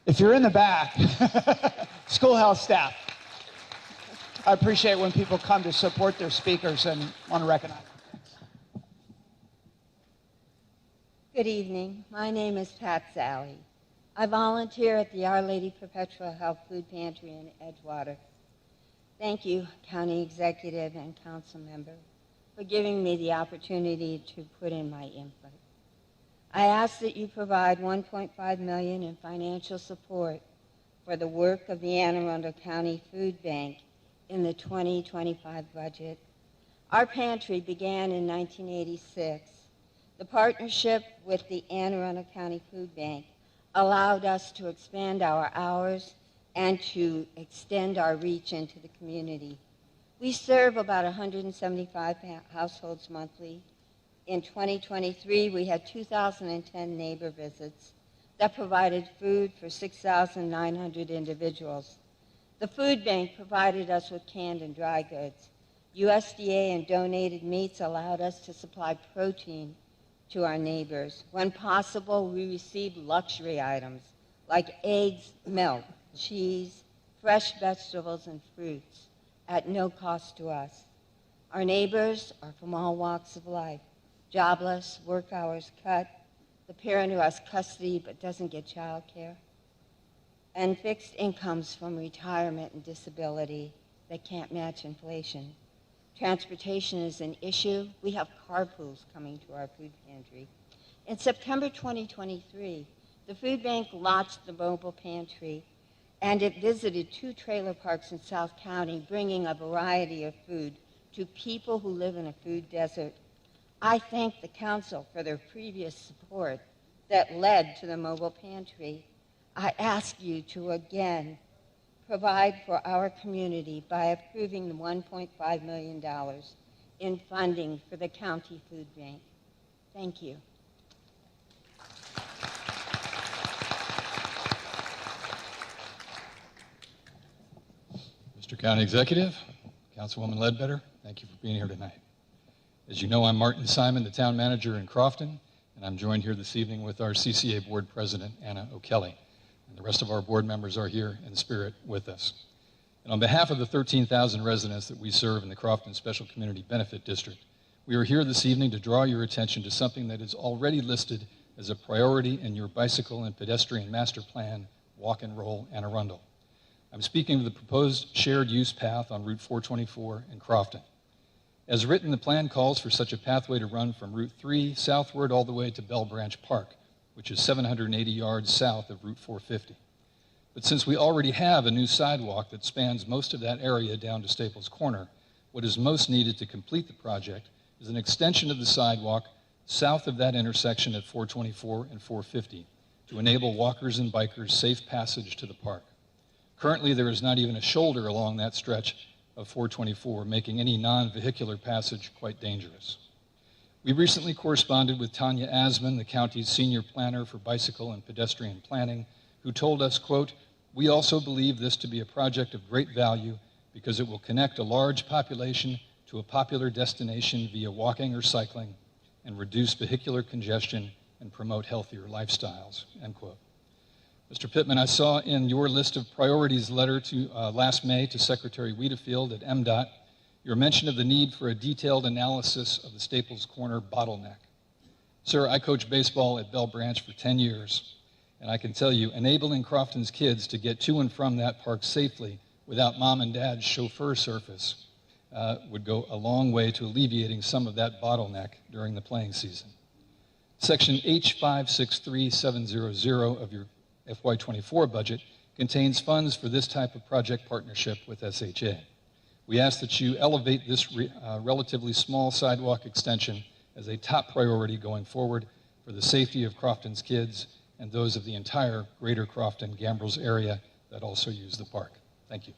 If you're in the back, school health staff. I appreciate when people come to support their speakers and want to recognize them. Good evening. My name is Pat Sally. I volunteer at the Our Lady Perpetual Health Food Pantry in Edgewater. Thank you, County Executive and Council Member, for giving me the opportunity to put in my input. I ask that you provide $1.5 million in financial support for the work of the Anne Arundel County Food Bank in the 2025 budget. Our pantry began in 1986. The partnership with the Anne Arundel County Food Bank allowed us to expand our hours and to extend our reach into the community. We serve about 175 households monthly. In 2023, we had 2,010 neighbor visits that provided food for 6,900 individuals. The food bank provided us with canned and dry goods. USDA and donated meats allowed us to supply protein to our neighbors. When possible, we received luxury items like eggs, milk, cheese, fresh vegetables, and fruits at no cost to us. Our neighbors are from all walks of life: jobless, work hours cut, the parent who has custody but doesn't get child care, and fixed incomes from retirement and disability that can't match inflation. Transportation is an issue. We have carpools coming to our food pantry. In September 2023, the food bank launched the mobile pantry, and it visited 2 trailer parks in South County, bringing a variety of food to people who live in a food desert. I thank the council for their previous support that led to the mobile pantry. I ask you to again provide for our community by approving the $1.5 million in funding for the county food bank. Thank you. Mr. County Executive, Councilwoman Ledbetter, thank you for being here tonight. As you know, I'm Martin Simon, the town manager in Crofton, and I'm joined here this evening with our CCA board president, Anna O'Kelly. And the rest of our board members are here in spirit with us. And on behalf of the 13,000 residents that we serve in the Crofton Special Community Benefit District, we are here this evening to draw your attention to something that is already listed as a priority in your bicycle and pedestrian master plan, Walk and Roll Anne Arundel. I'm speaking of the proposed shared use path on Route 424 in Crofton. As written, the plan calls for such a pathway to run from Route 3 southward all the way to Bell Branch Park, which is 780 yards south of Route 450. But since we already have a new sidewalk that spans most of that area down to Staples Corner, what is most needed to complete the project is an extension of the sidewalk south of that intersection at 424 and 450 to enable walkers and bikers safe passage to the park. Currently, there is not even a shoulder along that stretch of 424, making any non-vehicular passage quite dangerous. We recently corresponded with Tanya Asman, the county's senior planner for bicycle and pedestrian planning, who told us, quote, "We also believe this to be a project of great value because it will connect a large population to a popular destination via walking or cycling and reduce vehicular congestion and promote healthier lifestyles," end quote. Mr. Pittman, I saw in your list of priorities letter to last May to Secretary Wiedefield at MDOT your mention of the need for a detailed analysis of the Staples Corner bottleneck. Sir, I coached baseball at Bell Branch for 10 years, and I can tell you, enabling Crofton's kids to get to and from that park safely without mom and dad's chauffeur service would go a long way to alleviating some of that bottleneck during the playing season. Section H563700 of your FY24 budget contains funds for this type of project partnership with SHA. We ask that you elevate this relatively small sidewalk extension as a top priority going forward for the safety of Crofton's kids and those of the entire greater Crofton Gambrills area that also use the park. Thank you.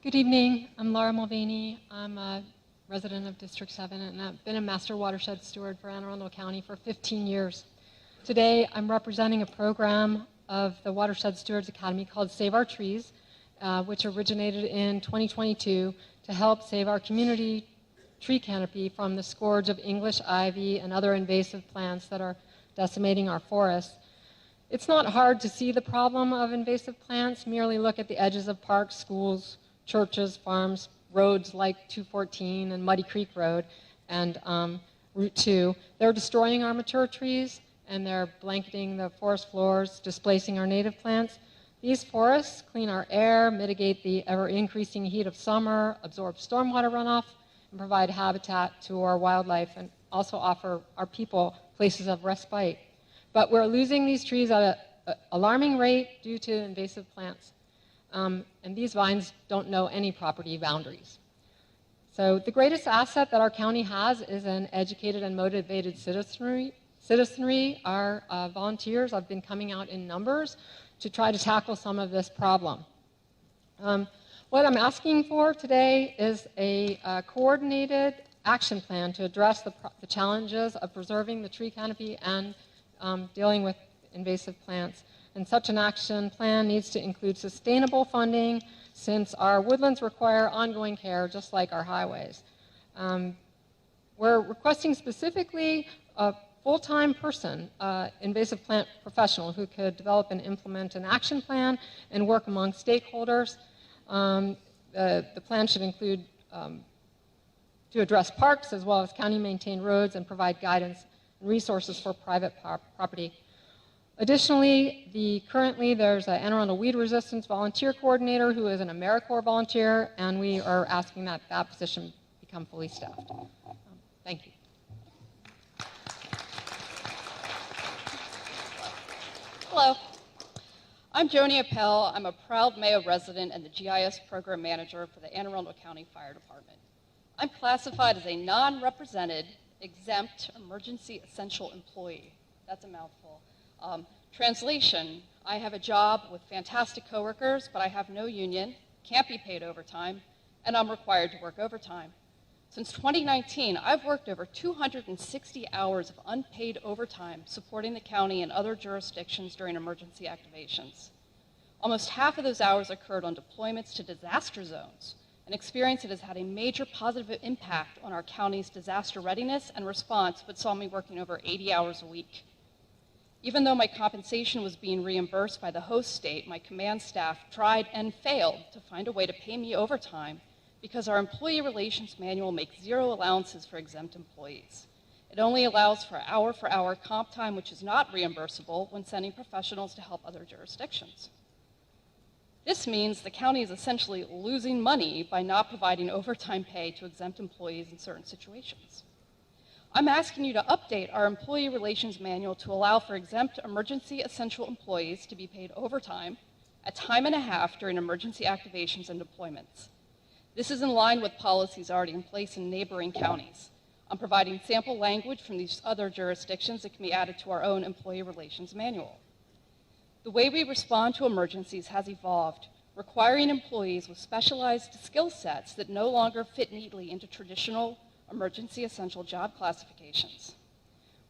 Good evening. I'm Laura Mulvaney. I'm a resident of District 7, and I've been a master watershed steward for Anne Arundel County for 15 years. Today, I'm representing a program of the Watershed Stewards Academy called Save Our Trees, which originated in 2022 to help save our community tree canopy from the scourge of English ivy and other invasive plants that are decimating our forests. It's not hard to see the problem of invasive plants. Merely look at the edges of parks, schools, churches, farms, roads like 214 and Muddy Creek Road and Route 2. They're destroying our mature trees, and they're blanketing the forest floors, displacing our native plants. These forests clean our air, mitigate the ever-increasing heat of summer, absorb stormwater runoff, and provide habitat to our wildlife, and also offer our people places of respite. But we're losing these trees at an alarming rate due to invasive plants. And these vines don't know any property boundaries. So the greatest asset that our county has is an educated and motivated citizenry. Our volunteers have been coming out in numbers to try to tackle some of this problem. What I'm asking for today is a coordinated action plan to address the challenges of preserving the tree canopy and dealing with invasive plants. And such an action plan needs to include sustainable funding, since our woodlands require ongoing care, just like our highways. We're requesting specifically a full-time person, invasive plant professional, who could develop and implement an action plan and work among stakeholders. The plan should include to address parks as well as county-maintained roads and provide guidance and resources for private property. Additionally, currently there's an Anne Arundel Weed Resistance Volunteer Coordinator who is an AmeriCorps volunteer, and we are asking that that position become fully staffed. Thank you. Hello. I'm Joni Appel. I'm a proud Mayo resident and the GIS Program Manager for the Anne Arundel County Fire Department. I'm classified as a non-represented, exempt, emergency essential employee. That's a mouthful. Translation, I have a job with fantastic coworkers, but I have no union, can't be paid overtime, and I'm required to work overtime. Since 2019, I've worked over 260 hours of unpaid overtime supporting the county and other jurisdictions during emergency activations. Almost half of those hours occurred on deployments to disaster zones, an experience that has had a major positive impact on our county's disaster readiness and response, but saw me working over 80 hours a week. Even though my compensation was being reimbursed by the host state, my command staff tried and failed to find a way to pay me overtime because our employee relations manual makes zero allowances for exempt employees. It only allows for hour comp time, which is not reimbursable when sending professionals to help other jurisdictions. This means the county is essentially losing money by not providing overtime pay to exempt employees in certain situations. I'm asking you to update our employee relations manual to allow for exempt emergency essential employees to be paid overtime at time and a half during emergency activations and deployments. This is in line with policies already in place in neighboring counties. I'm providing sample language from these other jurisdictions that can be added to our own employee relations manual. The way we respond to emergencies has evolved, requiring employees with specialized skill sets that no longer fit neatly into traditional emergency essential job classifications.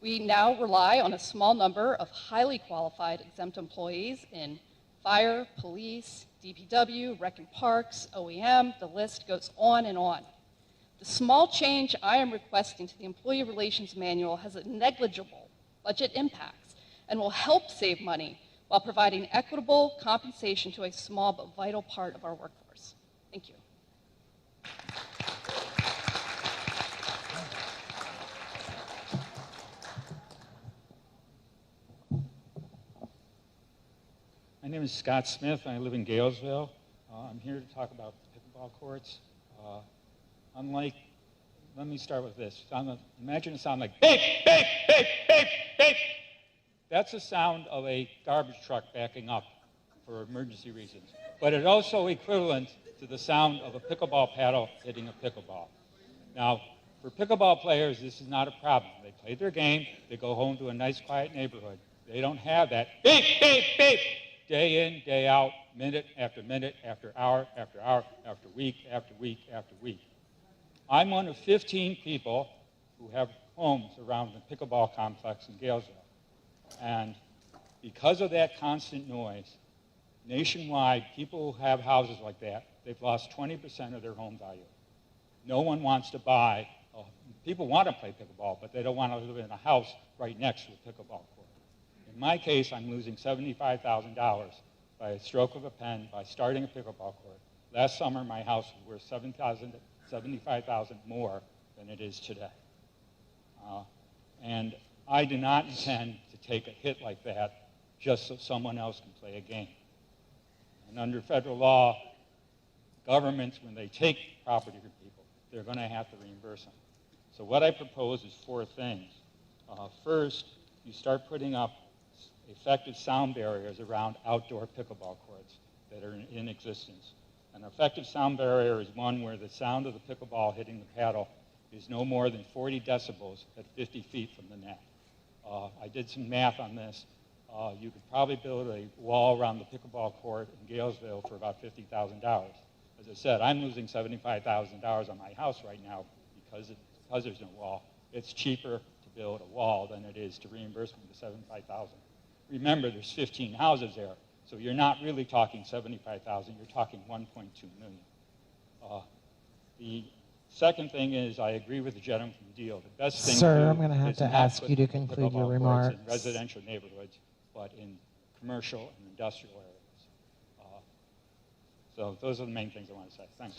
We now rely on a small number of highly qualified exempt employees in fire, police, DPW, rec and parks, OEM, the list goes on and on. The small change I am requesting to the Employee Relations Manual has a negligible budget impacts and will help save money while providing equitable compensation to a small but vital part of our workforce. Thank you. My name is Scott Smith. I live in Galesville. I'm here to talk about pickleball courts. Let me start with this. Imagine a sound like beep, beep, beep, beep, beep. That's the sound of a garbage truck backing up for emergency reasons. But it's also equivalent to the sound of a pickleball paddle hitting a pickleball. Now, for pickleball players, this is not a problem. They play their game. They go home to a nice, quiet neighborhood. They don't have that beep, beep, beep, day in, day out, minute after hour after hour, after week after week after week. I'm one of 15 people who have homes around the pickleball complex in Galesville. And because of that constant noise, nationwide, people who have houses like that, they've lost 20% of their home value. No one wants to buy, people want to play pickleball, but they don't want to live in a house right next to a pickleball court. In my case, I'm losing $75,000 by a stroke of a pen by starting a pickleball court. Last summer, my house was worth $75,000 more than it is today. And I do not intend to take a hit like that just so someone else can play a game. And under federal law, governments, when they take property from people, they're going to have to reimburse them. So what I propose is 4 things. First, you start putting up effective sound barriers around outdoor pickleball courts that are in existence. An effective sound barrier is one where the sound of the pickleball hitting the paddle is no more than 40 decibels at 50 feet from the net. I did some math on this. You could probably build a wall around the pickleball court in Galesville for about $50,000. As I said, I'm losing $75,000 on my house right now because there's no wall. It's cheaper to build a wall than it is to reimburse me the $75,000. Remember, there's 15 houses there, so you're not really talking $75,000. You're talking $1.2 million. The second thing is, I agree with the gentleman from Deal. The best thing Sir, to do I'm going to have is to not ask put you to conclude your pickleball remarks. courts in residential neighborhoods, but in commercial and industrial areas. So those are the main things I want to say. Thanks.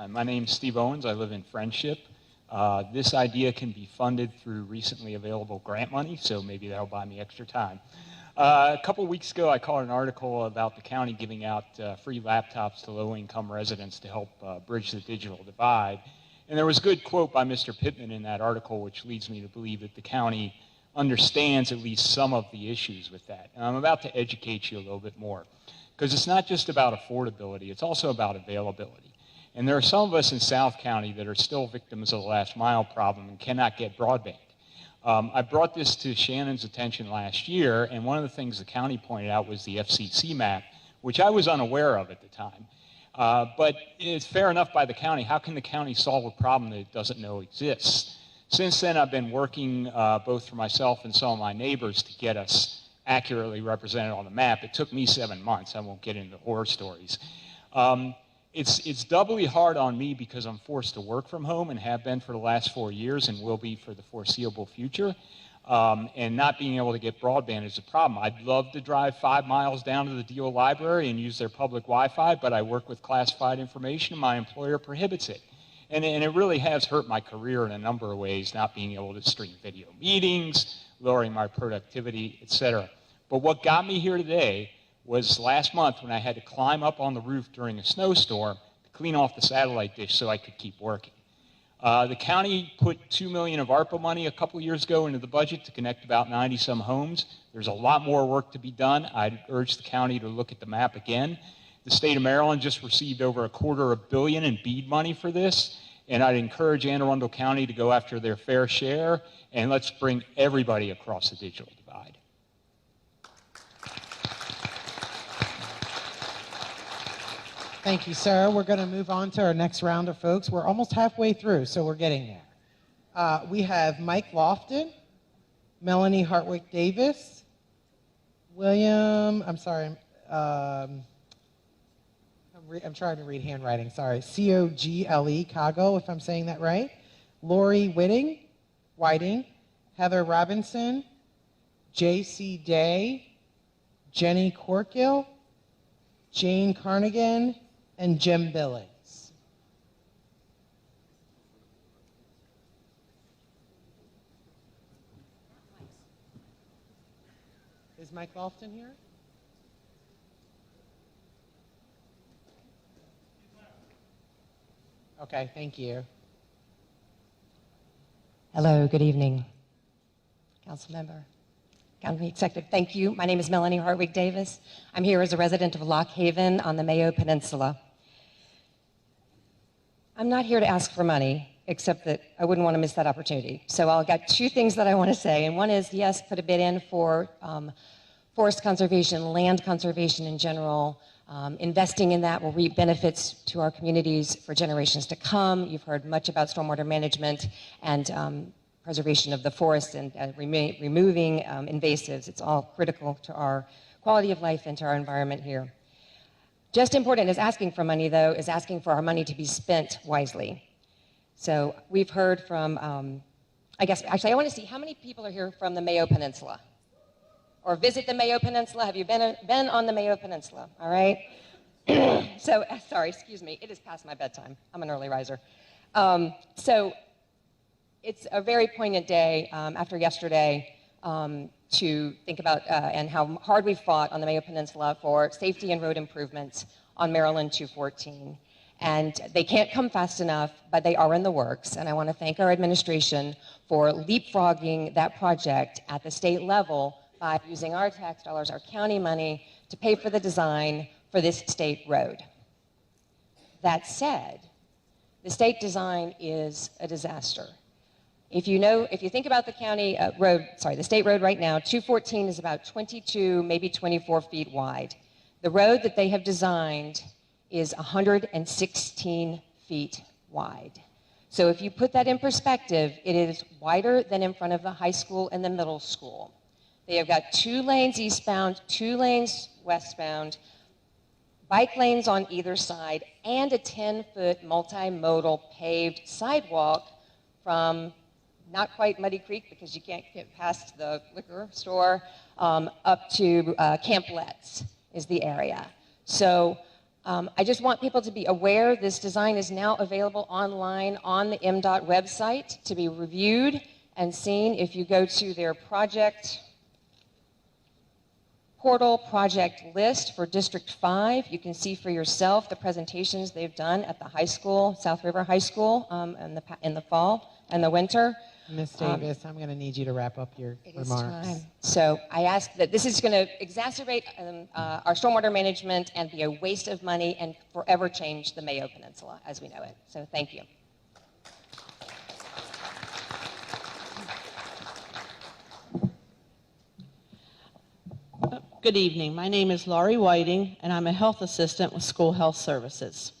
My name's Steve Owens. I live in Friendship. This idea can be funded through recently available grant money, so maybe that'll buy me extra time. A couple weeks ago, I caught an article about the county giving out free laptops to low-income residents to help bridge the digital divide. And there was a good quote by Mr. Pittman in that article, which leads me to believe that the county understands at least some of the issues with that. And I'm about to educate you a little bit more, because it's not just about affordability, it's also about availability. And there are some of us in South County that are still victims of the last mile problem and cannot get broadband. I brought this to Shannon's attention last year, and one of the things the county pointed out was the FCC map, which I was unaware of at the time. But it's fair enough by the county. How can the county solve a problem that it doesn't know exists? Since then, I've been working both for myself and some of my neighbors to get us accurately represented on the map. It took me 7 months. I won't get into horror stories. It's doubly hard on me because I'm forced to work from home and have been for the last 4 years and will be for the foreseeable future. And not being able to get broadband is a problem. I'd love to drive 5 miles down to the Deal Library and use their public Wi-Fi, but I work with classified information and my employer prohibits it. And it really has hurt my career in a number of ways, not being able to stream video meetings, lowering my productivity, etc. But what got me here today was last month when I had to climb up on the roof during a snowstorm to clean off the satellite dish so I could keep working. The county put $2 million of ARPA money a couple years ago into the budget to connect about 90-some homes. There's a lot more work to be done. I'd urge the county to look at the map again. The state of Maryland just received over $250 million in BEAD money for this, and I'd encourage Anne Arundel County to go after their fair share, and let's bring everybody across the digital divide. Thank you, sir. We're going to move on to our next round of folks. We're almost halfway through, so we're getting there. We have Mike Lofton, Melanie Hartwick Davis, William, I'm sorry, I'm trying to read handwriting, sorry, Cogle, Cago, if I'm saying that right, Lori Whiting, Heather Robinson, J.C. Day, Jenny Corkill, Jane Carnigan, and Jim Billings. Is Mike Lofton here? Okay, thank you. Hello, good evening. Council member, County Executive, thank you. My name is Melanie Hartwig Davis. I'm here as a resident of Lock Haven on the Mayo Peninsula. I'm not here to ask for money, except that I wouldn't want to miss that opportunity. So I've got two things that I want to say, and one is, yes, put a bid in for forest conservation, land conservation in general. Investing in that will reap benefits to our communities for generations to come. You've heard much about stormwater management and preservation of the forest and removing invasives. It's all critical to our quality of life and to our environment here. Just important as asking for money, though, is asking for our money to be spent wisely. So we've heard from, I want to see how many people are here from the Mayo Peninsula or visit the Mayo Peninsula. Have you been on the Mayo Peninsula? All right. So, sorry, excuse me. It is past my bedtime. I'm an early riser. So it's a very poignant day after yesterday to think about and how hard we fought on the Mayo Peninsula for safety and road improvements on Maryland 214. And they can't come fast enough, but they are in the works. And I want to thank our administration for leapfrogging that project at the state level by using our tax dollars, our county money, to pay for the design for this state road. That said, the state design is a disaster. If you think about the county the state road right now, 214 is about 22, maybe 24 feet wide. The road that they have designed is 116 feet wide. So if you put that in perspective, it is wider than in front of the high school and the middle school. They have got 2 lanes eastbound, 2 lanes westbound, bike lanes on either side, and a 10-foot multimodal paved sidewalk from not quite Muddy Creek because you can't get past the liquor store, up to Camp Letts is the area. So I just want people to be aware this design is now available online on the MDOT website to be reviewed and seen. If you go to their project portal project list for District 5, you can see for yourself the presentations they've done at the high school, South River High School, in the fall and the winter. Ms. Davis, I'm going to need you to wrap up your remarks. Time. So I ask that this is going to exacerbate our stormwater management and be a waste of money and forever change the Mayo Peninsula as we know it. So thank you. Good evening. My name is Laurie Whiting, and I'm a health assistant with School Health Services.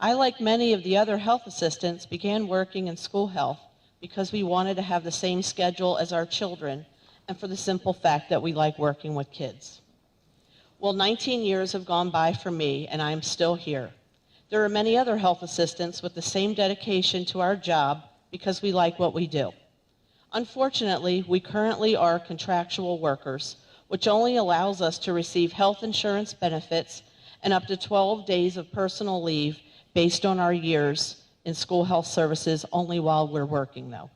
I, like many of the other health assistants, began working in school health because we wanted to have the same schedule as our children, and for the simple fact that we like working with kids. Well, 19 years have gone by for me, and I am still here. There are many other health assistants with the same dedication to our job because we like what we do. Unfortunately, we currently are contractual workers, which only allows us to receive health insurance benefits and up to 12 days of personal leave based on our years in school health services only while we're working, though.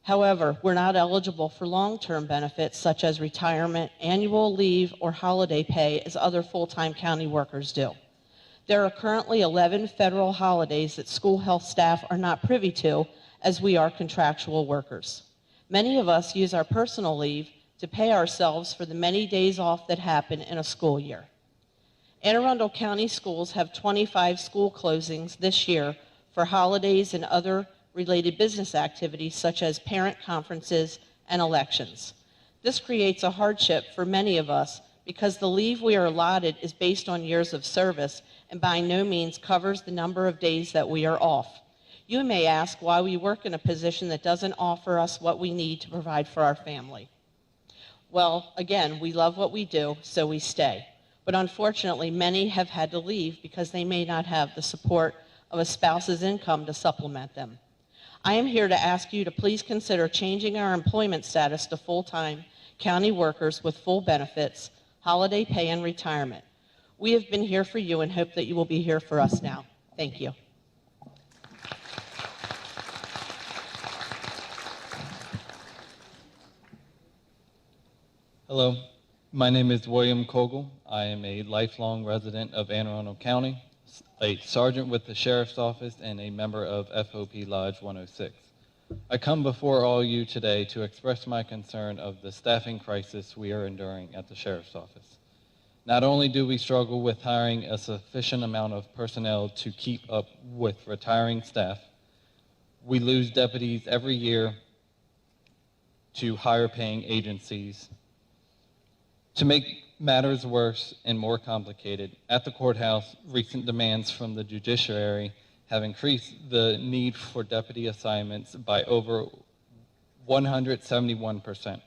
However, we're not eligible for long-term benefits such as retirement, annual leave, or holiday pay as other full-time county workers do. There are currently 11 federal holidays that school health staff are not privy to, as we are contractual workers. Many of us use our personal leave to pay ourselves for the many days off that happen in a school year. Anne Arundel County Schools have 25 school closings this year for holidays and other related business activities such as parent conferences and elections. This creates a hardship for many of us because the leave we are allotted is based on years of service and by no means covers the number of days that we are off. You may ask why we work in a position that doesn't offer us what we need to provide for our family. Well, again, we love what we do, so we stay. But unfortunately, many have had to leave because they may not have the support of a spouse's income to supplement them. I am here to ask you to please consider changing our employment status to full-time county workers with full benefits, holiday pay, and retirement. We have been here for you and hope that you will be here for us now. Thank you. Hello, my name is William Kogel. I am a lifelong resident of Anne Arundel County, a sergeant with the Sheriff's Office, and a member of FOP Lodge 106. I come before all you today to express my concern of the staffing crisis we are enduring at the Sheriff's Office. Not only do we struggle with hiring a sufficient amount of personnel to keep up with retiring staff, we lose deputies every year to higher paying agencies. To make matters worse and more complicated, at the courthouse, recent demands from the judiciary have increased the need for deputy assignments by over 171%.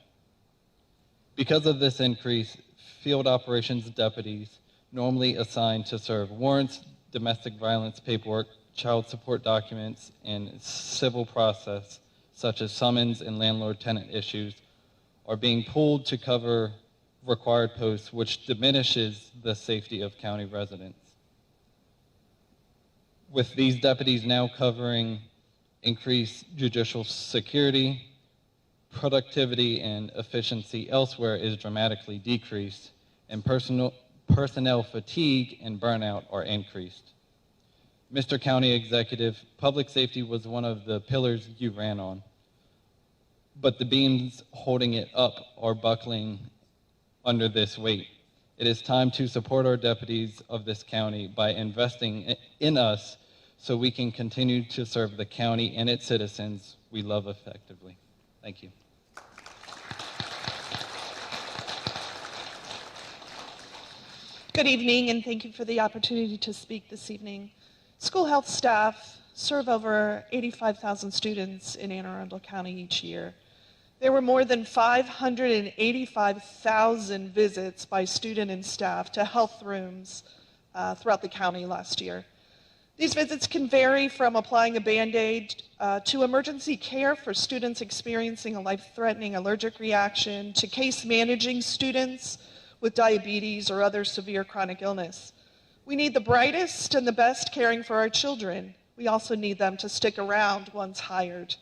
Because of this increase, field operations deputies, normally assigned to serve warrants, domestic violence paperwork, child support documents, and civil process, such as summons and landlord-tenant issues, are being pulled to cover required posts, which diminishes the safety of county residents. With these deputies now covering increased judicial security, productivity and efficiency elsewhere is dramatically decreased, and personnel fatigue and burnout are increased. Mr. County Executive, public safety was one of the pillars you ran on, but the beams holding it up are buckling under this weight. It is time to support our deputies of this county by investing in us so we can continue to serve the county and its citizens we love effectively. Thank you. Good evening, and thank you for the opportunity to speak this evening. School health staff serve over 85,000 students in Anne Arundel County each year. There were more than 585,000 visits by student and staff to health rooms throughout the county last year. These visits can vary from applying a Band-Aid to emergency care for students experiencing a life-threatening allergic reaction, to case managing students with diabetes or other severe chronic illness. We need the brightest and the best caring for our children. We also need them to stick around once hired.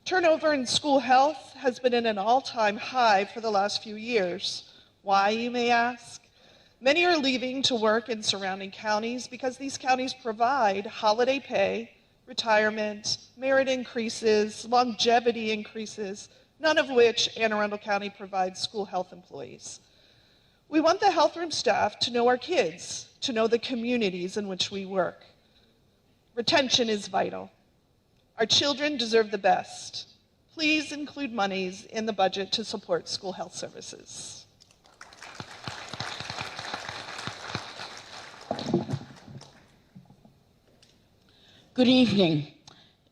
Turnover in school health has been at an all-time high for the last few years. Why, you may ask? Many are leaving to work in surrounding counties because these counties provide holiday pay, retirement, merit increases, longevity increases, none of which Anne Arundel County provides school health employees. We want the health room staff to know our kids, to know the communities in which we work. Retention is vital. Our children deserve the best. Please include monies in the budget to support school health services. Good evening,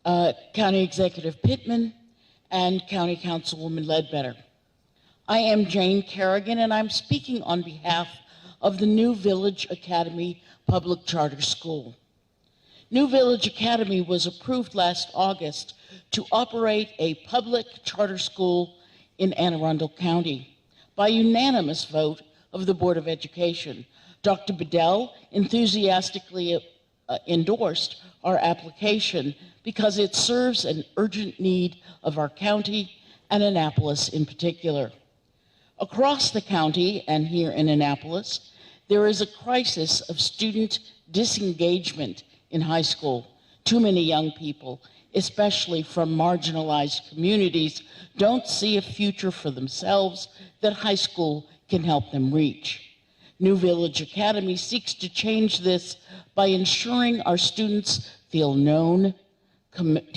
County Executive Pittman and County Councilwoman Ledbetter. I am Jane Kerrigan, and I'm speaking on behalf of the New Village Academy Public Charter School. New Village Academy was approved last August to operate a public charter school in Anne Arundel County by unanimous vote of the Board of Education. Dr. Bedell enthusiastically endorsed our application because it serves an urgent need of our county and Annapolis in particular. Across the county and here in Annapolis, There is a crisis of student disengagement in high school. Too many young people, especially from marginalized communities, don't see a future for themselves that high school can help them reach. New Village Academy seeks to change this by ensuring our students feel known,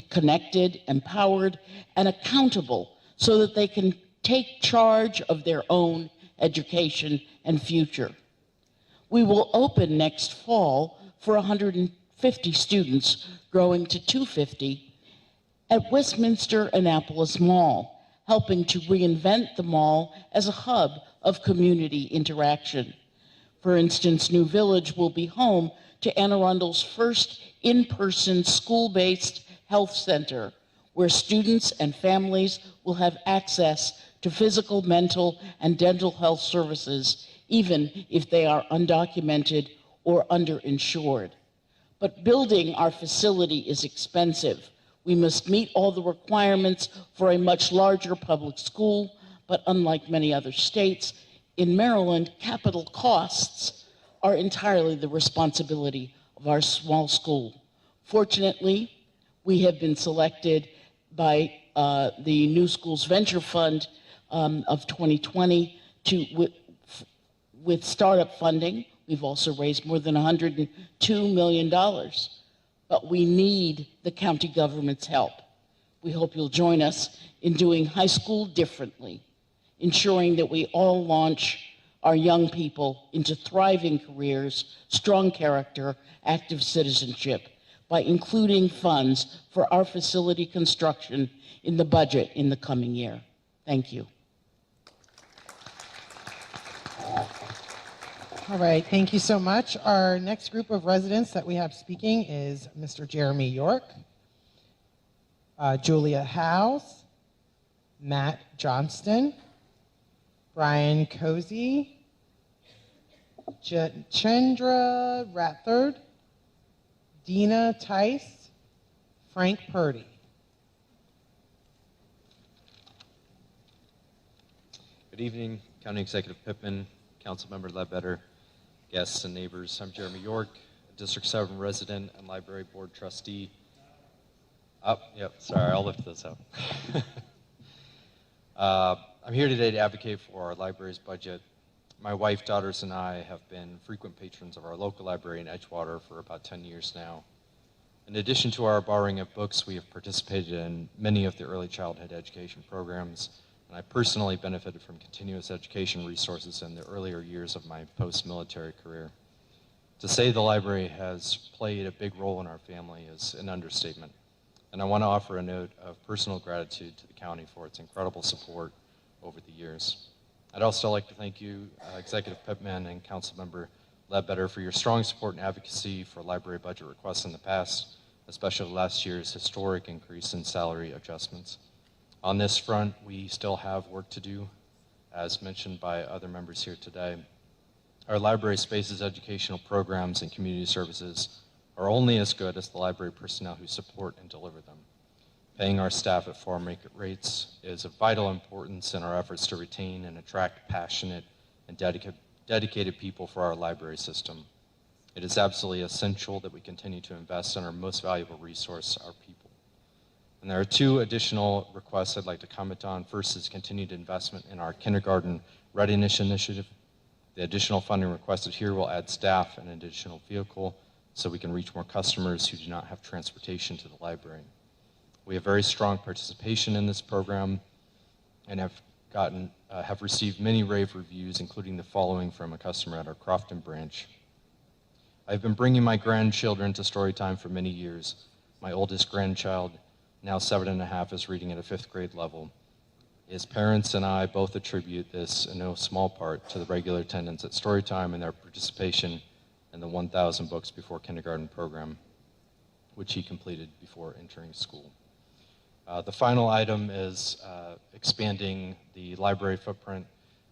connected, empowered, and accountable so that they can take charge of their own education and future. We will open next fall for 150 students, growing to 250, at Westminster Annapolis Mall, helping to reinvent the mall as a hub of community interaction. For instance, New Village will be home to Anne Arundel's first in-person school-based health center, where students and families will have access to physical, mental, and dental health services, even if they are undocumented or underinsured. But building our facility is expensive. We must meet all the requirements for a much larger public school, but unlike many other states, in Maryland, capital costs are entirely the responsibility of our small school. Fortunately, we have been selected by the New Schools Venture Fund of 2020 with startup funding. We've also raised more than $102 million, but we need the county government's help. We hope you'll join us in doing high school differently, ensuring that we all launch our young people into thriving careers, strong character, active citizenship, by including funds for our facility construction in the budget in the coming year. Thank you. All right, thank you so much. Our next group of residents that we have speaking is Mr. Jeremy York, Julia House, Matt Johnston, Brian Cozy, Chandra Rathard, Dina Tice, Frank Purdy. Good evening, County Executive Pittman, Councilmember Ledbetter, guests and neighbors. I'm Jeremy York, a District 7 resident and Library Board trustee. Sorry, I'll lift this up. I'm here today to advocate for our library's budget. My wife, daughters, and I have been frequent patrons of our local library in Edgewater for about 10 years now. In addition to our borrowing of books, we have participated in many of the early childhood education programs, and I personally benefited from continuous education resources in the earlier years of my post-military career. To say the library has played a big role in our family is an understatement, and I want to offer a note of personal gratitude to the county for its incredible support over the years. I'd also like to thank you, Executive Pittman and Councilmember Ledbetter, for your strong support and advocacy for library budget requests in the past, especially last year's historic increase in salary adjustments. On this front, we still have work to do, as mentioned by other members here today. Our library spaces, educational programs, and community services are only as good as the library personnel who support and deliver them. Paying our staff at fair market rates is of vital importance in our efforts to retain and attract passionate and dedicated people for our library system. It is absolutely essential that we continue to invest in our most valuable resource, our people. And there are two additional requests I'd like to comment on. First is continued investment in our kindergarten readiness initiative. The additional funding requested here will add staff and an additional vehicle so we can reach more customers who do not have transportation to the library. We have very strong participation in this program and have received many rave reviews, including the following from a customer at our Crofton branch. I've been bringing my grandchildren to Storytime for many years. My oldest grandchild, now 7.5, is reading at a 5th grade level. His parents and I both attribute this in no small part to the regular attendance at Storytime and their participation in the 1,000 Books Before Kindergarten program, which he completed before entering school. The final item is expanding the library footprint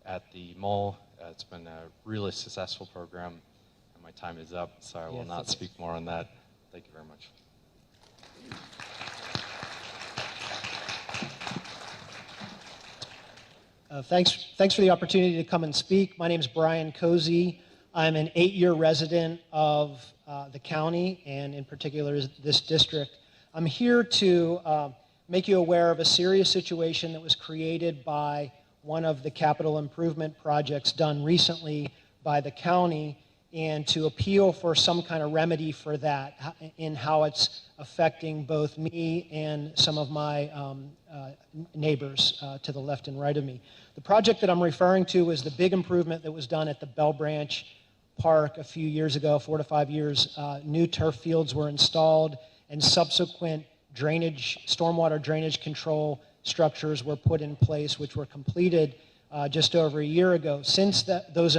at the mall. It's been a really successful program, and my time is up, so I will not speak more on that. Thank you very much. Thanks for the opportunity to come and speak. My name is Brian Cozy. I'm an 8-year resident of the county, and in particular this district. I'm here to make you aware of a serious situation that was created by one of the capital improvement projects done recently by the county, and to appeal for some kind of remedy for that in how it's affecting both me and some of my neighbors to the left and right of me. The project that I'm referring to is the big improvement that was done at the Bell Branch Park a few years ago, 4 to 5 years. New turf fields were installed, and subsequent drainage, stormwater drainage control structures were put in place, which were completed just over a year ago. Since those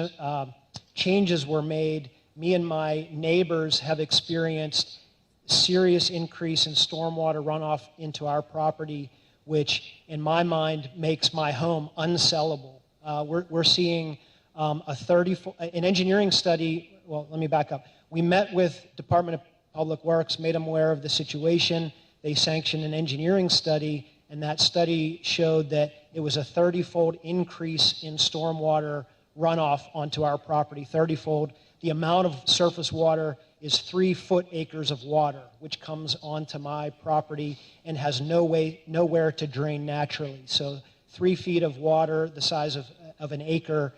changes were made, me and my neighbors have experienced serious increase in stormwater runoff into our property, which in my mind makes my home unsellable. We're seeing an engineering study. Well, let me back up. We met with Department of Public Works, made them aware of the situation. They sanctioned an engineering study, and that study showed that it was a 30-fold increase in stormwater runoff onto our property, 30-fold. The amount of surface water is 3 foot-acres of water, which comes onto my property and has nowhere to drain naturally. So 3 feet of water, the size of an acre,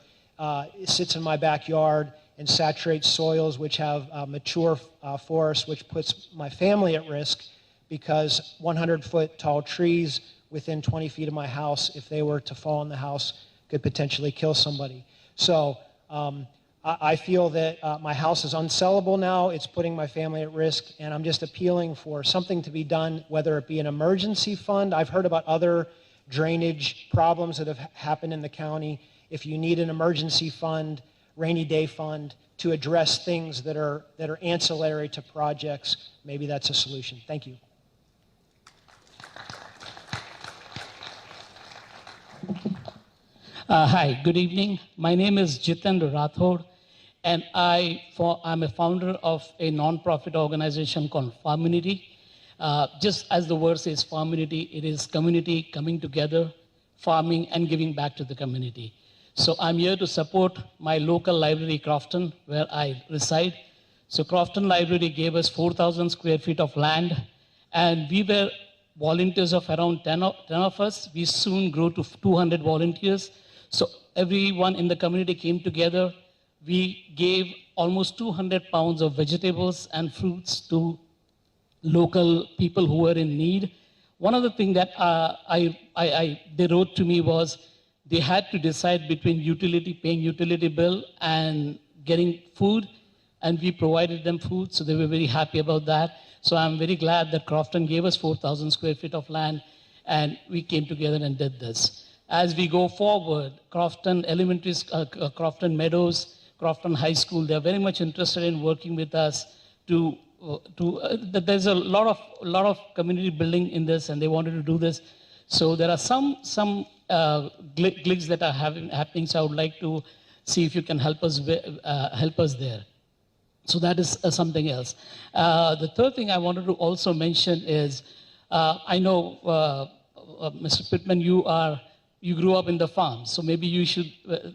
sits in my backyard and saturates soils which have mature forests, which puts my family at risk because 100-foot tall trees within 20 feet of my house, if they were to fall on the house, could potentially kill somebody. So I feel that my house is unsellable now. It's putting my family at risk, and I'm just appealing for something to be done, whether it be an emergency fund. I've heard about other drainage problems that have happened in the county. If you need an emergency fund, rainy day fund, to address things that are ancillary to projects, maybe that's a solution. Thank you. Hi, good evening. My name is Jitendra Rathod, and I'm a founder of a non-profit organization called Farmunity. Just as the word says, Farmunity, it is community coming together, farming, and giving back to the community. So I'm here to support my local library, Crofton, where I reside. So Crofton Library gave us 4,000 square feet of land, and we were volunteers of around 10 of us. We soon grew to 200 volunteers. So everyone in the community came together. We gave almost 200 pounds of vegetables and fruits to local people who were in need. One of the things that they wrote to me was they had to decide between paying utility bill and getting food, and we provided them food, so they were very happy about that. So I'm very glad that Crofton gave us 4,000 square feet of land, and we came together and did this. As we go forward, Crofton Elementary, Crofton Meadows, Crofton High School, they're very much interested in working with us there's a lot of community building in this, and they wanted to do this. So there are some gigs that are happening, so I would like to see if you can help us there. So that is something else. The third thing I wanted to also mention is, I know, Mr. Pittman, you grew up in the farm, so maybe you should,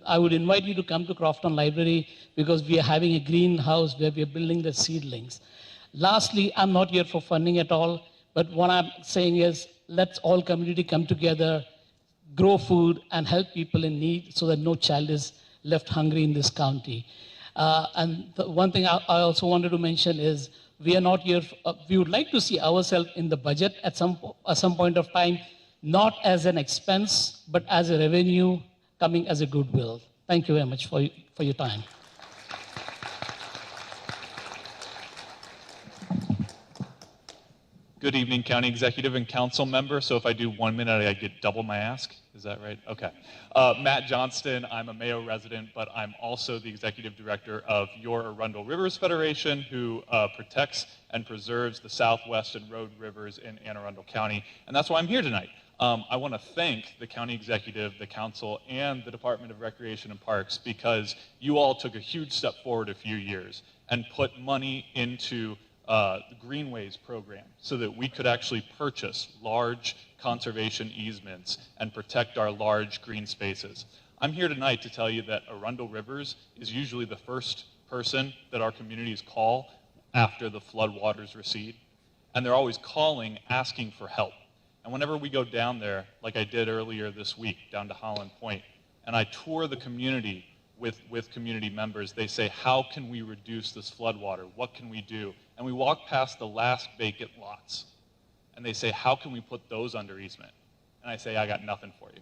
I would invite you to come to Crofton Library because we are having a greenhouse where we are building the seedlings. Lastly, I'm not here for funding at all, but what I'm saying is let's all community come together, grow food, and help people in need so that no child is left hungry in this county. And the one thing I also wanted to mention is we are not here, we would like to see ourselves in the budget at some point of time, not as an expense, but as a revenue coming as a goodwill. Thank you very much for your time. Good evening, County Executive and Council member. So if I do 1 minute, I get double my ask. Is that right? Okay. Matt Johnston, I'm a Mayo resident, but I'm also the Executive Director of your Arundel Rivers Federation, who protects and preserves the Southwest and Road Rivers in Anne Arundel County. And that's why I'm here tonight. I want to thank the County Executive, the Council, and the Department of Recreation and Parks because you all took a huge step forward a few years and put money into the Greenways program so that we could actually purchase large conservation easements and protect our large green spaces. I'm here tonight to tell you that Arundel Rivers is usually the first person that our communities call after the flood waters recede. And they're always calling, asking for help. And whenever we go down there, like I did earlier this week, down to Holland Point, and I tour the community with community members, they say, how can we reduce this floodwater? What can we do? And we walk past the last vacant lots, and they say, how can we put those under easement? And I say, I got nothing for you.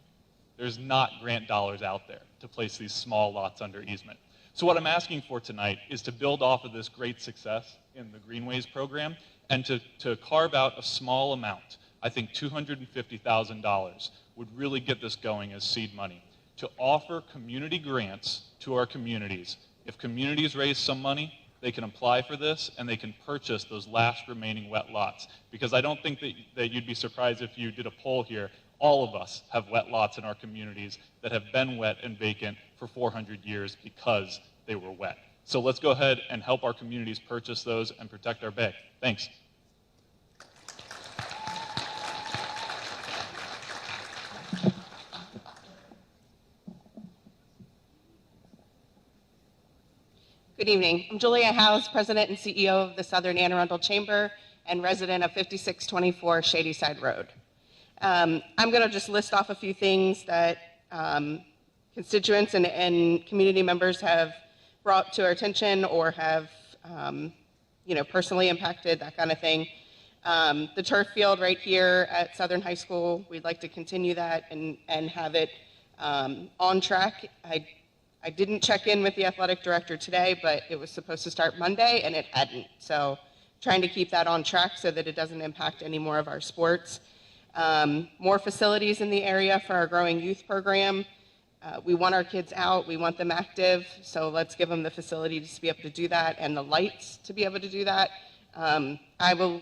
There's not grant dollars out there to place these small lots under easement. So what I'm asking for tonight is to build off of this great success in the Greenways program and to carve out a small amount. I think $250,000 would really get this going as seed money, to offer community grants to our communities. If communities raise some money, they can apply for this and they can purchase those last remaining wet lots. Because I don't think that you'd be surprised if you did a poll here. All of us have wet lots in our communities that have been wet and vacant for 400 years because they were wet. So let's go ahead and help our communities purchase those and protect our bay. Thanks. Good evening. I'm Julia Howes, President and CEO of the Southern Anne Arundel Chamber and resident of 5624 Shadyside Road. I'm going to just list off a few things that constituents and community members have brought to our attention or have personally impacted, that kind of thing. The turf field right here at Southern High School, we'd like to continue that and have it on track. I didn't check in with the athletic director today, but it was supposed to start Monday and it hadn't. So trying to keep that on track so that it doesn't impact any more of our sports. More facilities in the area for our growing youth program. We want our kids out, we want them active, so let's give them the facilities to be able to do that and the lights to be able to do that. I will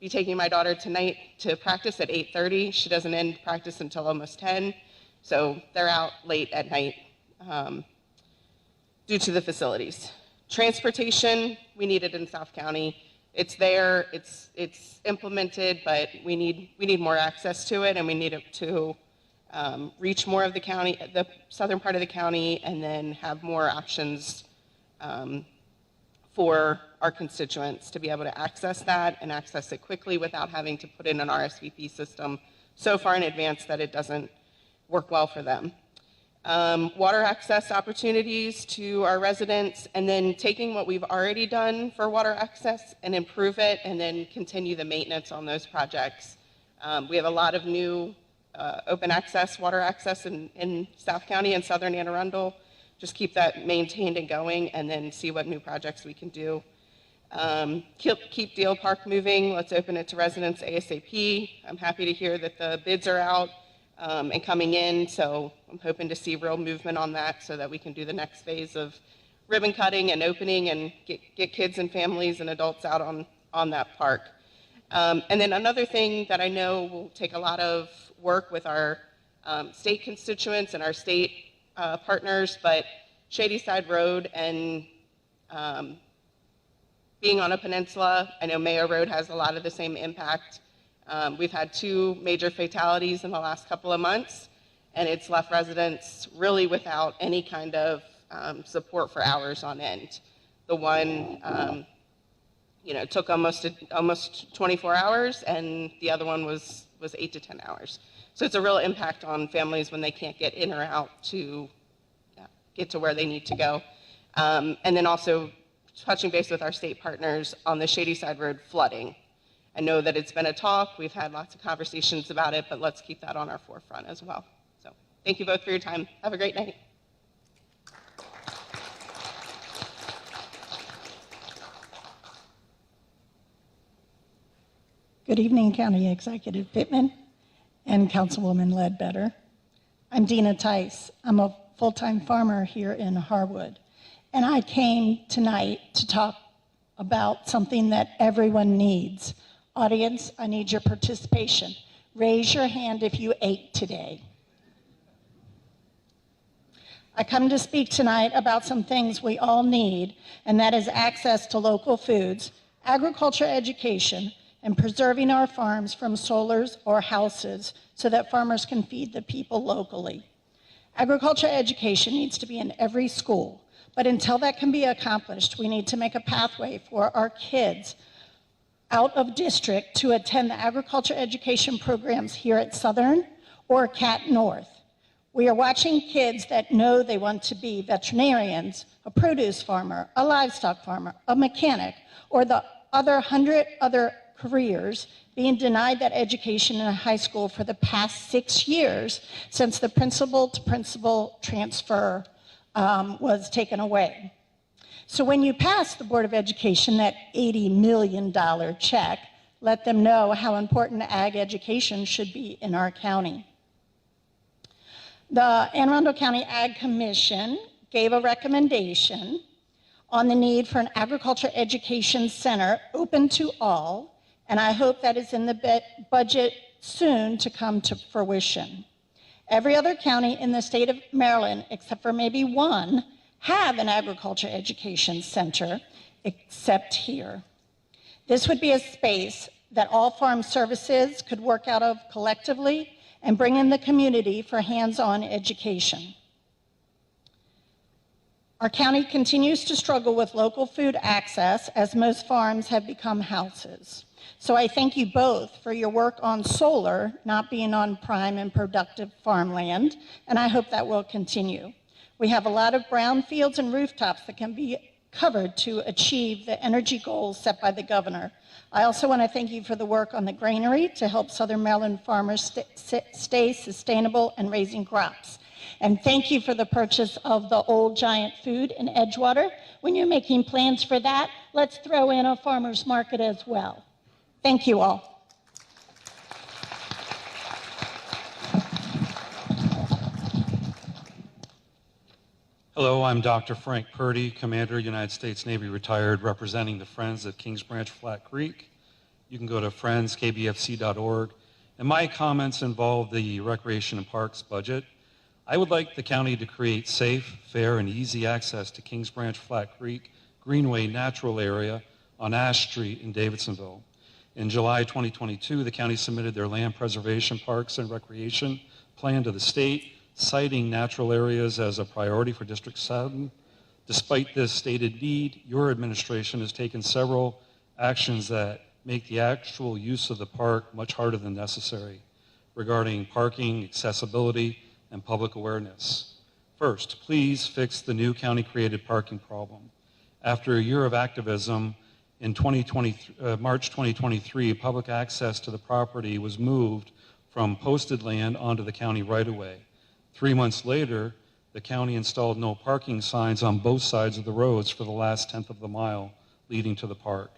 be taking my daughter tonight to practice at 8:30. She doesn't end practice until almost 10, so they're out late at night due to the facilities. Transportation, we need it in South County. It's there, it's implemented, but we need more access to it, and we need it to reach more of the county, the southern part of the county, and then have more options for our constituents to be able to access that and access it quickly without having to put in an RSVP system so far in advance that it doesn't work well for them. Water access opportunities to our residents, and then taking what we've already done for water access and improve it, and then continue the maintenance on those projects. We have a lot of new open access, water access in South County and Southern Anne Arundel. Just keep that maintained and going, and then see what new projects we can do. Keep Deal Park moving. Let's open it to residents ASAP. I'm happy to hear that the bids are out and coming in, so I'm hoping to see real movement on that so that we can do the next phase of ribbon cutting and opening and get kids and families and adults out on that park. And then another thing that I know will take a lot of work with our state constituents and our state partners, but Shadyside Road and being on a peninsula, I know Mayo Road has a lot of the same impact. We've had 2 major fatalities in the last couple of months, and it's left residents really without any kind of support for hours on end. The one, took almost 24 hours, and the other one was 8 to 10 hours. So it's a real impact on families when they can't get in or out to get to where they need to go. And then also touching base with our state partners on the Shadyside Road flooding. I know that it's been a talk, we've had lots of conversations about it, but let's keep that on our forefront as well. So thank you both for your time. Have a great night. Good evening, County Executive Pittman and Councilwoman Ledbetter. I'm Dina Tice. I'm a full-time farmer here in Harwood, and I came tonight to talk about something that everyone needs. Audience, I need your participation. Raise your hand if you ate today. I come to speak tonight about some things we all need, and that is access to local foods, agriculture education, and preserving our farms from solars or houses so that farmers can feed the people locally. Agriculture education needs to be in every school, but until that can be accomplished, we need to make a pathway for our kids out of district to attend the agriculture education programs here at Southern or Cat North. We are watching kids that know they want to be veterinarians, a produce farmer, a livestock farmer, a mechanic, or the other 100 other careers being denied that education in a high school for the past 6 years since the principal to principal transfer was taken away. So when you pass the Board of Education that $80 million check, let them know how important ag education should be in our county. The Anne Arundel County Ag Commission gave a recommendation on the need for an agriculture education center open to all, and I hope that is in the budget soon to come to fruition. Every other county in the state of Maryland, except for maybe one, have an agriculture education center, except here. This would be a space that all farm services could work out of collectively and bring in the community for hands-on education. Our county continues to struggle with local food access as most farms have become houses. So I thank you both for your work on solar not being on prime and productive farmland, and I hope that will continue. We have a lot of brown fields and rooftops that can be covered to achieve the energy goals set by the governor. I also want to thank you for the work on the granary to help Southern Maryland farmers stay sustainable and raising crops. And thank you for the purchase of the old giant food in Edgewater. When you're making plans for that, let's throw in a farmer's market as well. Thank you all. Hello, I'm Dr. Frank Purdy, Commander, United States Navy retired, representing the Friends of Kings Branch Flat Creek. You can go to friendskbfc.org. And my comments involve the Recreation and Parks budget. I would like the county to create safe, fair, and easy access to Kings Branch Flat Creek Greenway Natural Area on Ash Street in Davidsonville. In July 2022, the county submitted their land preservation, parks, and recreation plan to the state, citing natural areas as a priority for District 7. Despite this stated need, your administration has taken several actions that make the actual use of the park much harder than necessary regarding parking, accessibility, and public awareness. First, please fix the new county-created parking problem. After a year of activism, in March 2023, public access to the property was moved from posted land onto the county right-of-way. 3 months later, the county installed no parking signs on both sides of the roads for the last 1/10 of the mile leading to the park.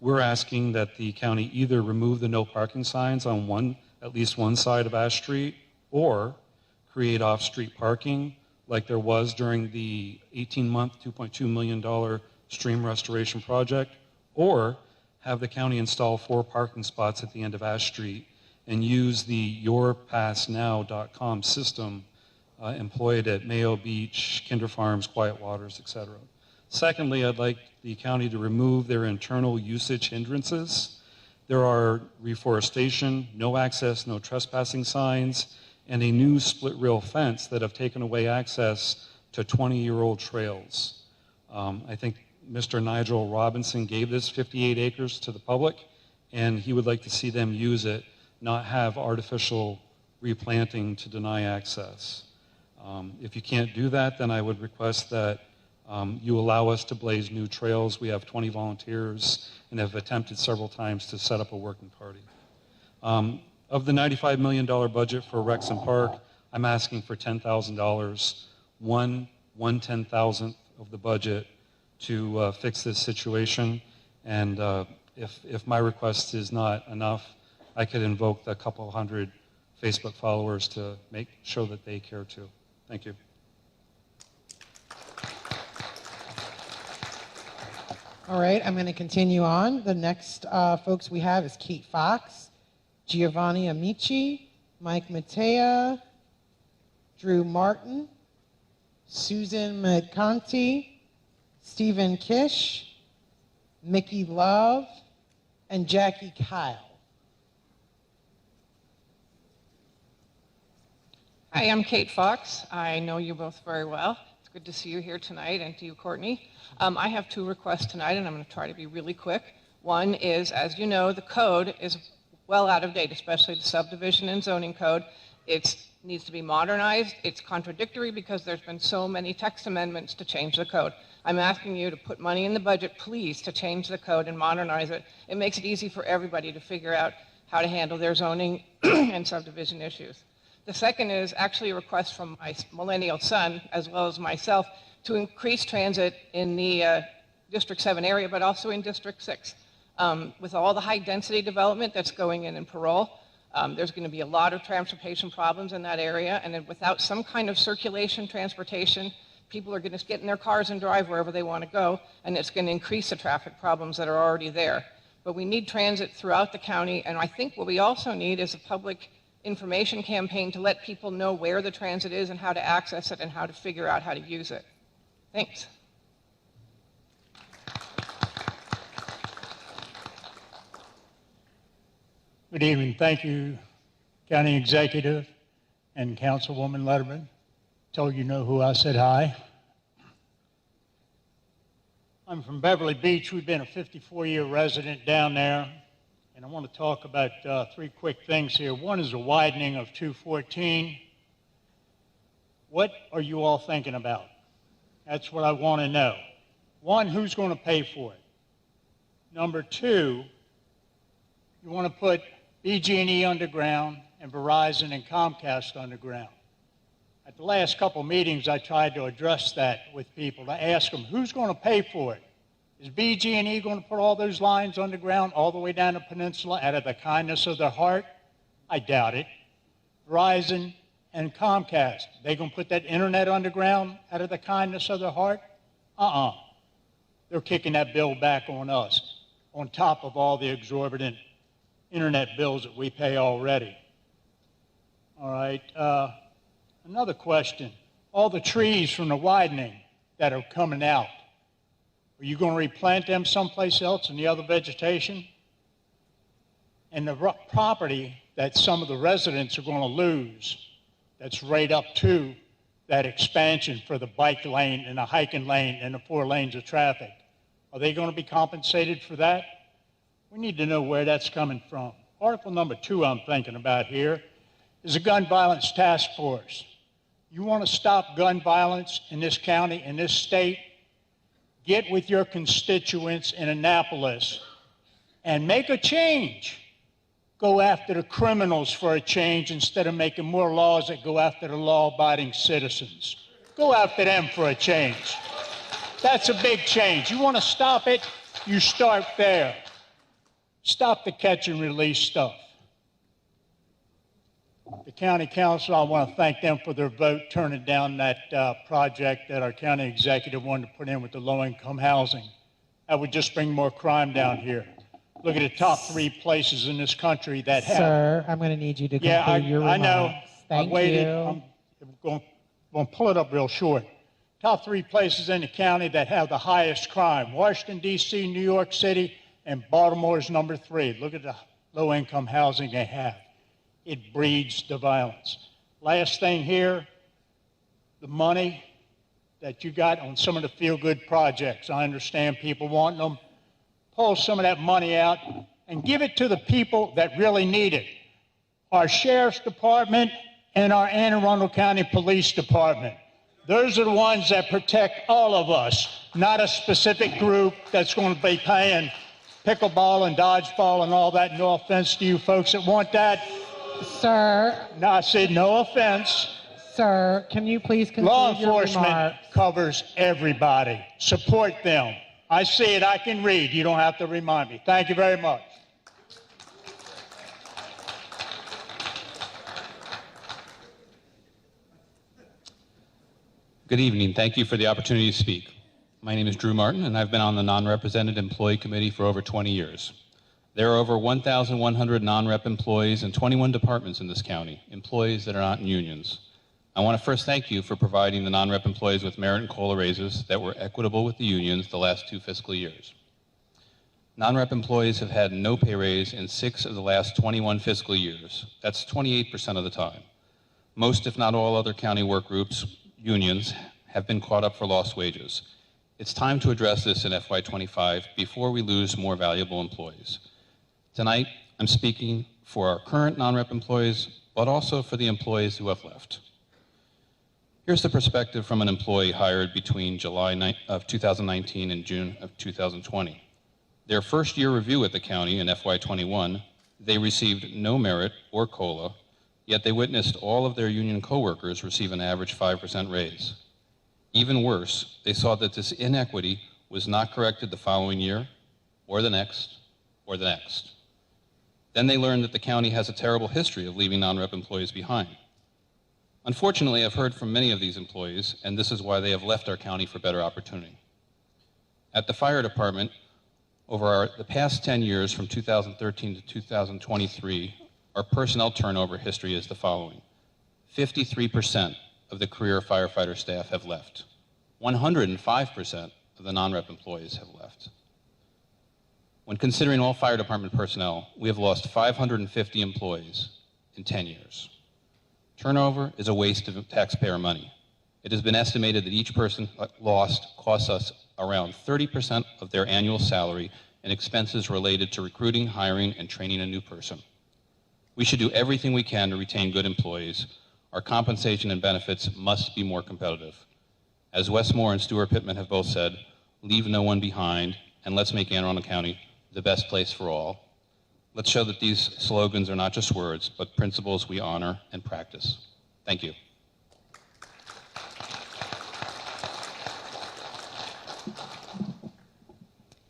We're asking that the county either remove the no parking signs on at least one side of Ash Street, or create off-street parking like there was during the 18-month, $2.2 million stream restoration project, or have the county install 4 parking spots at the end of Ash Street and use the yourpassnow.com system employed at Mayo Beach, Kinder Farms, Quiet Waters, etc. Secondly, I'd like the county to remove their internal usage hindrances. There are reforestation, no access, no trespassing signs, and a new split rail fence that have taken away access to 20-year-old trails. I think Mr. Nigel Robinson gave this 58 acres to the public, and he would like to see them use it, not have artificial replanting to deny access. If you can't do that, then I would request that you allow us to blaze new trails. We have 20 volunteers and have attempted several times to set up a working party. Of the $95 million budget for Rex and Park, I'm asking for $10,000, one 1/10,000th of the budget to fix this situation. And if my request is not enough, I could invoke the couple hundred Facebook followers to show that they care too. Thank you. All right, I'm going to continue on. The next folks we have is Kate Fox, Giovanni Amici, Mike Matea, Drew Martin, Susan Medcanti, Stephen Kish, Mickey Love, and Jackie Kyle. Hi, I'm Kate Fox. I know you both very well. It's good to see you here tonight, and to you, Courtney. I have two requests tonight, and I'm going to try to be really quick. One is, as you know, the code is well out of date, especially the subdivision and zoning code. It needs to be modernized. It's contradictory because there's been so many text amendments to change the code. I'm asking you to put money in the budget, please, to change the code and modernize it. It makes it easy for everybody to figure out how to handle their zoning and subdivision issues. The second is actually a request from my millennial son, as well as myself, to increase transit in the District 7 area, but also in District 6. With all the high-density development that's going in Parole, there's going to be a lot of transportation problems in that area, and then without some kind of circulation transportation, people are going to get in their cars and drive wherever they want to go, and it's going to increase the traffic problems that are already there. But we need transit throughout the county, and I think what we also need is a public information campaign to let people know where the transit is and how to access it and how to figure out how to use it. Thanks. Good evening. Thank you, County Executive and Councilwoman Letterman. Told you know who I said hi. I'm from Beverly Beach. We've been a 54-year resident down there, and I want to talk about three quick things here. One is the widening of 214. What are you all thinking about? That's what I want to know. One, who's going to pay for it? Number two, you want to put BG&E underground and Verizon and Comcast underground. At the last couple meetings, I tried to address that with people, to ask them, who's going to pay for it? Is BG&E going to put all those lines underground all the way down the peninsula out of the kindness of their heart? I doubt it. Verizon and Comcast, they going to put that internet underground out of the kindness of their heart? They're kicking that bill back on us, on top of all the exorbitant internet bills that we pay already. All right. Another question. All the trees from the widening that are coming out, are you going to replant them someplace else in the other vegetation? And the property that some of the residents are going to lose, that's right up to that expansion for the bike lane and the hiking lane and the 4 lanes of traffic, are they going to be compensated for that? We need to know where that's coming from. Article number 2 I'm thinking about here is a gun violence task force. You want to stop gun violence in this county, in this state? Get with your constituents in Annapolis and make a change. Go after the criminals for a change instead of making more laws that go after the law-abiding citizens. Go after them for a change. That's a big change. You want to stop it? You start there. Stop the catch and release stuff. The county council, I want to thank them for their vote turning down that project that our county executive wanted to put in with the low-income housing. That would just bring more crime down here. Look at the top 3 places in this country that have. Sir, I'm going to need you to conclude your remarks. I know. Thank I waited. you. I'm going to pull it up real short. Top 3 places in the county that have the highest crime: Washington, D.C., New York City, and Baltimore's number 3. Look at the low-income housing they have. It breeds the violence. Last thing here, the money that you got on some of the feel-good projects. I understand people want them. Pull some of that money out and give it to the people that really need it. Our Sheriff's Department and our Anne Arundel County Police Department. Those are the ones that protect all of us, not a specific group that's going to be paying pickleball and dodgeball and all that. No offense to you folks that want that. Sir. No, I said no offense. Sir, can you please conclude Law your enforcement remarks? covers everybody. Support them. I see it. I can read. You don't have to remind me. Thank you very much. Good evening. Thank you for the opportunity to speak. My name is Drew Martin, and I've been on the Non-Represented Employee Committee for over 20 years. There are over 1,100 non-rep employees in 21 departments in this county, employees that are not in unions. I want to first thank you for providing the non-rep employees with merit and COLA raises that were equitable with the unions the last 2 fiscal years. Non-rep employees have had no pay raise in 6 of the last 21 fiscal years. That's 28% of the time. Most, if not all, other county work groups, unions, have been caught up for lost wages. It's time to address this in FY25 before we lose more valuable employees. Tonight, I'm speaking for our current non-rep employees, but also for the employees who have left. Here's the perspective from an employee hired between July of 2019 and June of 2020. Their first year review at the county in FY21, they received no merit or COLA, yet they witnessed all of their union coworkers receive an average 5% raise. Even worse, they saw that this inequity was not corrected the following year, or the next, or the next. Then they learned that the county has a terrible history of leaving non-rep employees behind. Unfortunately, I've heard from many of these employees, and this is why they have left our county for better opportunity. At the fire department, over the past 10 years, from 2013 to 2023, our personnel turnover history is the following. 53% of the career firefighter staff have left. 105% of the non-rep employees have left. When considering all fire department personnel, we have lost 550 employees in 10 years. Turnover is a waste of taxpayer money. It has been estimated that each person lost costs us around 30% of their annual salary in expenses related to recruiting, hiring, and training a new person. We should do everything we can to retain good employees. Our compensation and benefits must be more competitive. As Wes Moore and Stuart Pittman have both said, leave no one behind, and let's make Anne Arundel County the best place for all. Let's show that these slogans are not just words, but principles we honor and practice. Thank you.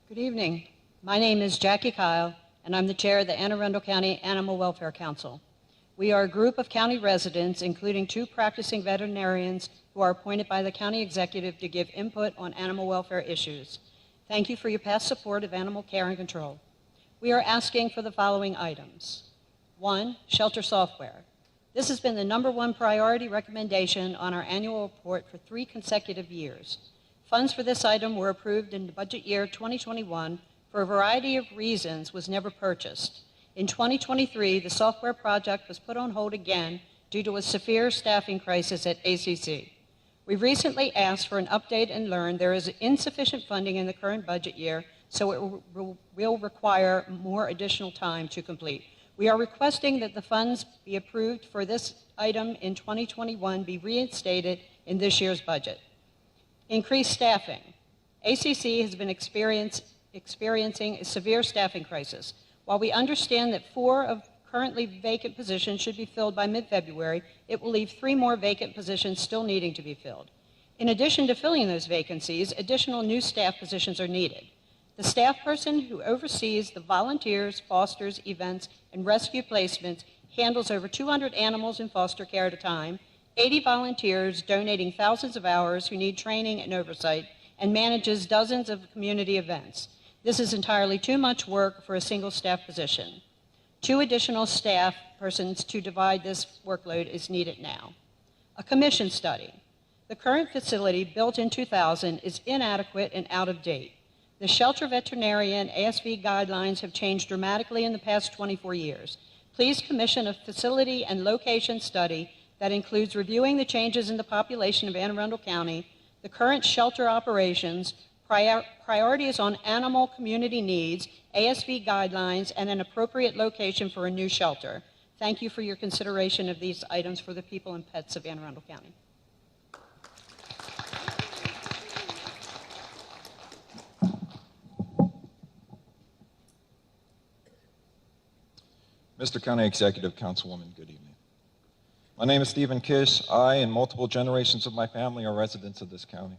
Good evening. My name is Jackie Kyle, and I'm the chair of the Anne Arundel County Animal Welfare Council. We are a group of county residents, including 2 practicing veterinarians who are appointed by the county executive to give input on animal welfare issues. Thank you for your past support of animal care and control. We are asking for the following items. 1, shelter software. This has been the #1 priority recommendation on our annual report for 3 consecutive years. Funds for this item were approved in the budget year 2021 for a variety of reasons was never purchased. In 2023, the software project was put on hold again due to a severe staffing crisis at ACC. We recently asked for an update and learned there is insufficient funding in the current budget year, so it will require more additional time to complete. We are requesting that the funds be approved for this item in 2021 be reinstated in this year's budget. Increased staffing. ACC has been experiencing a severe staffing crisis. While we understand that 4 of currently vacant positions should be filled by mid-February, it will leave 3 more vacant positions still needing to be filled. In addition to filling those vacancies, additional new staff positions are needed. The staff person who oversees the volunteers, fosters, events, and rescue placements handles over 200 animals in foster care at a time, 80 volunteers donating thousands of hours who need training and oversight, and manages dozens of community events. This is entirely too much work for a single staff position. 2 additional staff persons to divide this workload is needed now. A commission study. The current facility, built in 2000, is inadequate and out of date. The shelter veterinarian ASV guidelines have changed dramatically in the past 24 years. Please commission a facility and location study that includes reviewing the changes in the population of Anne Arundel County, the current shelter operations, priorities on animal community needs, ASV guidelines, and an appropriate location for a new shelter. Thank you for your consideration of these items for the people and pets of Anne Arundel County. Mr. County Executive, Councilwoman, good evening. My name is Stephen Kish. I and multiple generations of my family are residents of this county.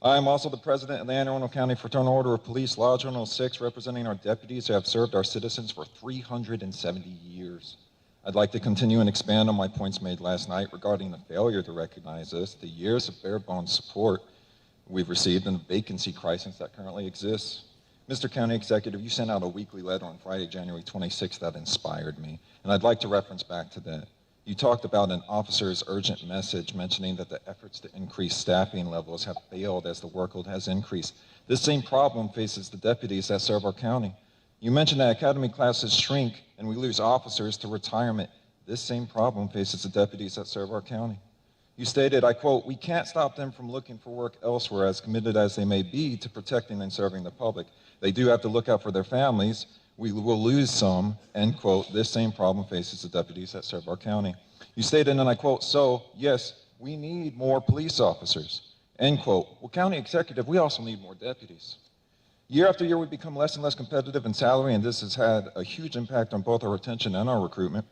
I am also the president of the Anne Arundel County Fraternal Order of Police, Lodge 106, representing our deputies who have served our citizens for 370 years. I'd like to continue and expand on my points made last night regarding the failure to recognize this, the years of bare-bones support we've received, and the vacancy crisis that currently exists. Mr. County Executive, you sent out a weekly letter on Friday, January 26th that inspired me, and I'd like to reference back to that. You talked about an officer's urgent message mentioning that the efforts to increase staffing levels have failed as the workload has increased. This same problem faces the deputies that serve our county. You mentioned that academy classes shrink and we lose officers to retirement. this same problem faces the deputies that serve our county. You stated, I quote, "We can't stop them from looking for work elsewhere, as committed as they may be to protecting and serving the public. They do have to look out for their families. We will lose some," end quote. "This same problem faces the deputies that serve our county." You stated, and I quote, "So, yes, we need more police officers," end quote. Well, County Executive, we also need more deputies. Year after year, we become less and less competitive in salary, and this has had a huge impact on both our retention and our recruitment.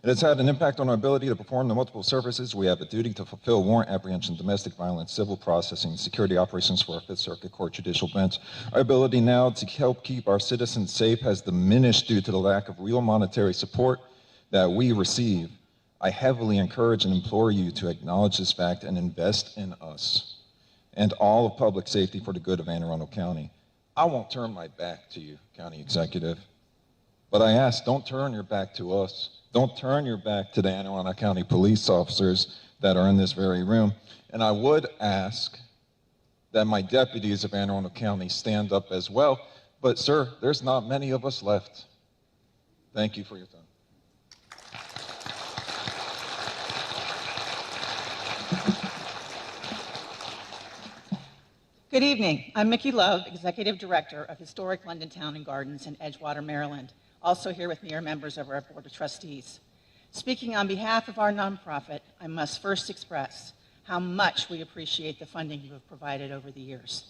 It has had an impact on our ability to perform the multiple services. We have a duty to fulfill warrant apprehension, domestic violence, civil processing, security operations for our Fifth Circuit Court judicial bench. Our ability now to help keep our citizens safe has diminished due to the lack of real monetary support that we receive. I heavily encourage and implore you to acknowledge this fact and invest in us and all of public safety for the good of Anne Arundel County. I won't turn my back to you, County Executive, but I ask, don't turn your back to us. Don't turn your back to the Anne Arundel County police officers that are in this very room. And I would ask that my deputies of Anne Arundel County stand up as well. But sir, there's not many of us left. Thank you for your time. Good evening. I'm Mickey Love, Executive Director of Historic London Town and Gardens in Edgewater, Maryland. Also here with me are members of our Board of Trustees. Speaking on behalf of our nonprofit, I must first express how much we appreciate the funding you have provided over the years.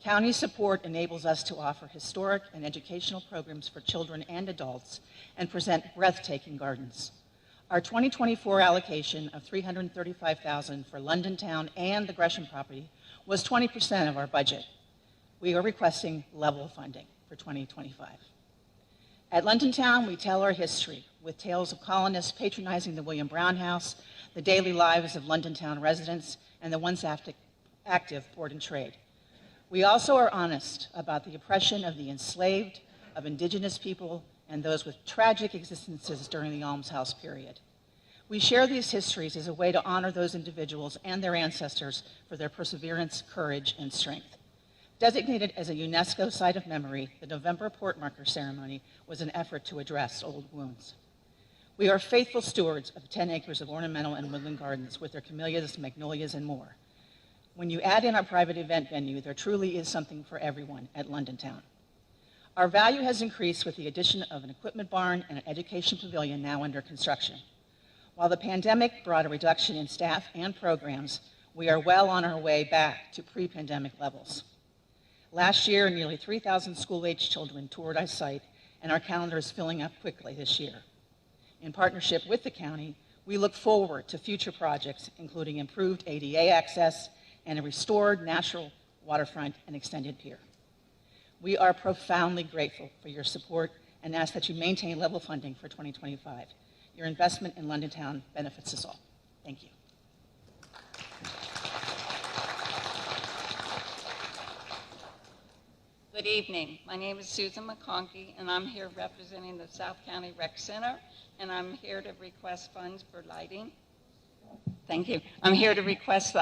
County support enables us to offer historic and educational programs for children and adults and present breathtaking gardens. Our 2024 allocation of $335,000 for London Town and the Gresham property was 20% of our budget. We are requesting level funding for 2025. At London Town, we tell our history with tales of colonists patronizing the William Brown House, the daily lives of London Town residents, and the once active port and trade. We also are honest about the oppression of the enslaved, of indigenous people, and those with tragic existences during the almshouse period. We share these histories as a way to honor those individuals and their ancestors for their perseverance, courage, and strength. Designated as a UNESCO Site of Memory, the November Port Marker ceremony was an effort to address old wounds. We are faithful stewards of 10 acres of ornamental and woodland gardens with their camellias, magnolias, and more. When you add in our private event venue, there truly is something for everyone at London Town. Our value has increased with the addition of an equipment barn and an education pavilion now under construction. While the pandemic brought a reduction in staff and programs, we are well on our way back to pre-pandemic levels. Last year, nearly 3,000 school-age children toured our site, and our calendar is filling up quickly this year. In partnership with the county, we look forward to future projects, including improved ADA access and a restored natural waterfront and extended pier. We are profoundly grateful for your support and ask that you maintain level funding for 2025. Your investment in London Town benefits us all. Thank you. Good evening. My name is Susan McConkey, and I'm here representing the South County Rec Center, and I'm here to request funds for lighting. Thank you. I'm here to request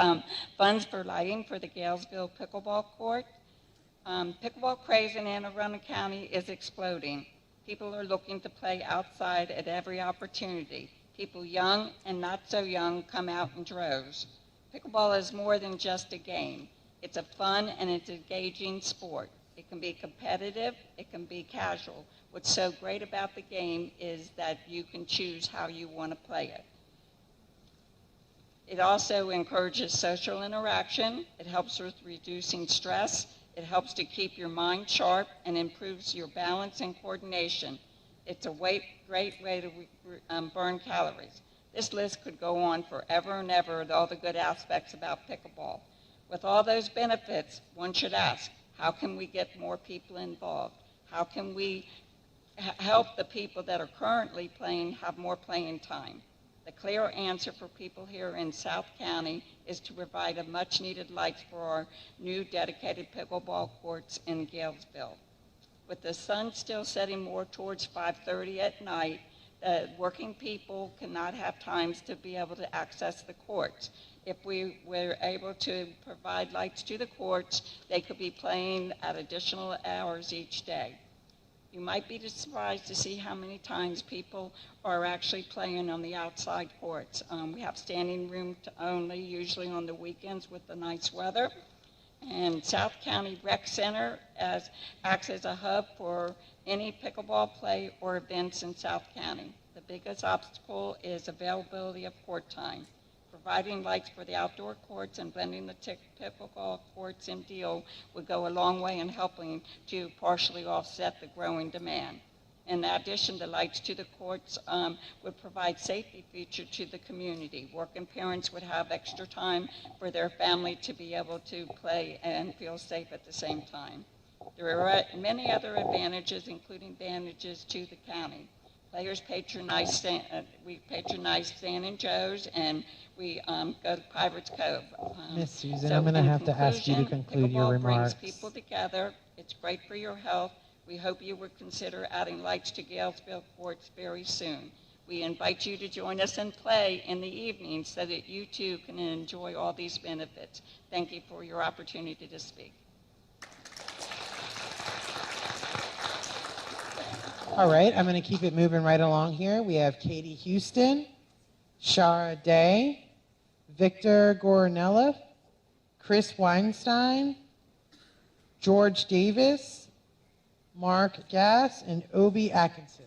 funds for lighting for the Galesville pickleball court. Pickleball craze in Anne Arundel County is exploding. People are looking to play outside at every opportunity. People young and not so young come out in droves. Pickleball is more than just a game. It's a fun and it's engaging sport. It can be competitive, it can be casual. What's so great about the game is that you can choose how you want to play it. It also encourages social interaction. It helps with reducing stress. It helps to keep your mind sharp and improves your balance and coordination. It's a great way to burn calories. This list could go on forever and ever with all the good aspects about pickleball. With all those benefits, one should ask, how can we get more people involved? How can we help the people that are currently playing have more playing time? The clear answer for people here in South County is to provide a much-needed light for our new dedicated pickleball courts in Galesville. With the sun still setting more towards 5:30 at night, working people cannot have times to be able to access the courts. If we were able to provide lights to the courts, they could be playing at additional hours each day. You might be surprised to see how many times people are actually playing on the outside courts. We have standing room only, usually on the weekends with the nice weather. And South County Rec Center acts as a hub for any pickleball play or events in South County. The biggest obstacle is availability of court time. Providing lights for the outdoor courts and blending the pickleball courts in deal would go a long way in helping to partially offset the growing demand. In addition, the lights to the courts would provide safety feature to the community. Working parents would have extra time for their family to be able to play and feel safe at the same time. There are many other advantages, including advantages to the county. Players patronize, we patronize Stan and Joe's, and we go to Pirates Cove. Miss Susan, I'm going to have to ask you to conclude your remarks. Brings people together. It's great for your health. We hope you would consider adding lights to Galesville courts very soon. We invite you to join us and play in the evening so that you too can enjoy all these benefits. Thank you for your opportunity to speak. All right, I'm going to keep it moving right along here. We have Katie Houston, Shara Day, Victor Goranelov, Chris Weinstein, George Davis, Mark Gass, and Obi Atkinson.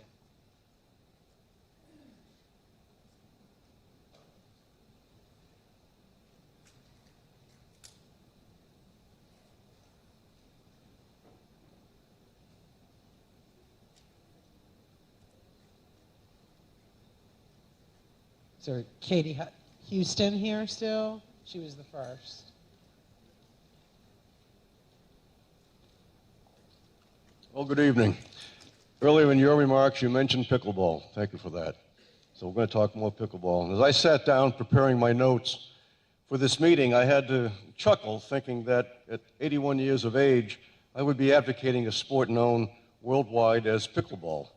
So Katie Houston here still? She was the first. Well, good evening. Earlier in your remarks, you mentioned pickleball. Thank you for that. So we're going to talk more pickleball. And as I sat down preparing my notes for this meeting, I had to chuckle thinking that at 81 years of age, I would be advocating a sport known worldwide as pickleball.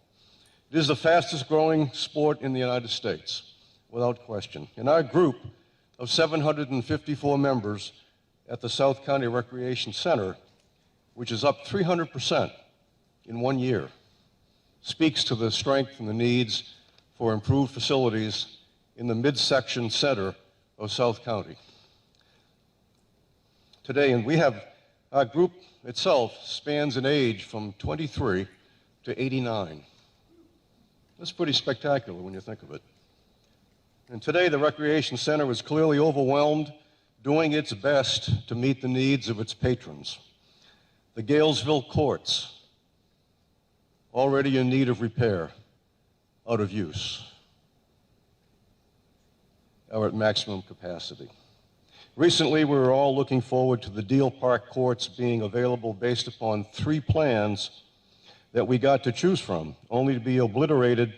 It is the fastest growing sport in the United States, without question. In our group of 754 members at the South County Recreation Center, which is up 300% in 1 year, speaks to the strength and the needs for improved facilities in the midsection center of South County. Today, and we have, our group itself spans an age from 23 to 89. That's pretty spectacular when you think of it. And today, the Recreation Center is clearly overwhelmed, doing its best to meet the needs of its patrons. The Galesville courts, already in need of repair, out of use, are at maximum capacity. Recently, we were all looking forward to the Deal Park courts being available based upon 3 plans that we got to choose from, only to be obliterated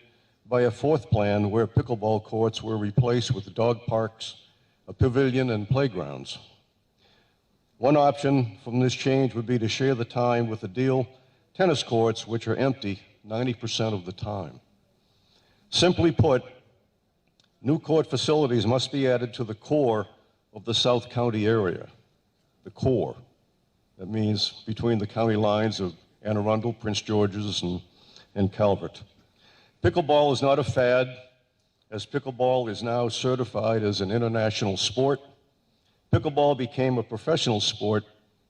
by a 4th plan where pickleball courts were replaced with dog parks, a pavilion, and playgrounds. One option from this change would be to share the time with the Deal tennis courts, which are empty 90% of the time. Simply put, new court facilities must be added to the core of the South County area. The core. That means between the county lines of Anne Arundel, Prince George's, and Calvert. Pickleball is not a fad, as pickleball is now certified as an international sport. Pickleball became a professional sport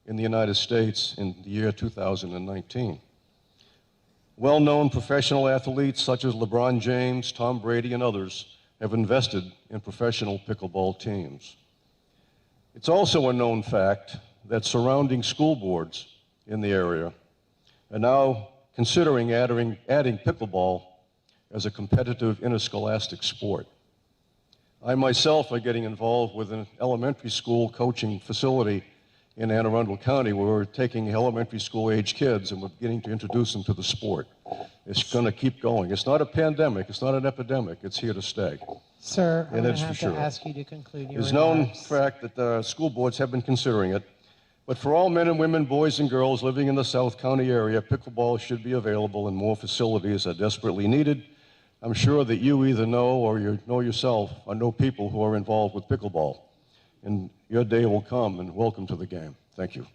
in the United States in the year 2019. Well-known professional athletes such as LeBron James, Tom Brady, and others have invested in professional pickleball teams. It's also a known fact that surrounding school boards in the area are now considering adding pickleball as a competitive interscholastic sport. I myself are getting involved with an elementary school coaching facility in Anne Arundel County where we're taking elementary school age kids and we're beginning to introduce them to the sport. It's going to keep going. It's not a pandemic. It's not an epidemic. It's here to stay. Sir, I'm And going it's to for have sure. to ask you to conclude your It's known remarks. fact that the school boards have been considering it. But for all men and women, boys and girls living in the South County area, pickleball should be available and more facilities are desperately needed. I'm sure that you either know or you know yourself or know people who are involved with pickleball. And your day will come, and welcome to the game. Thank you.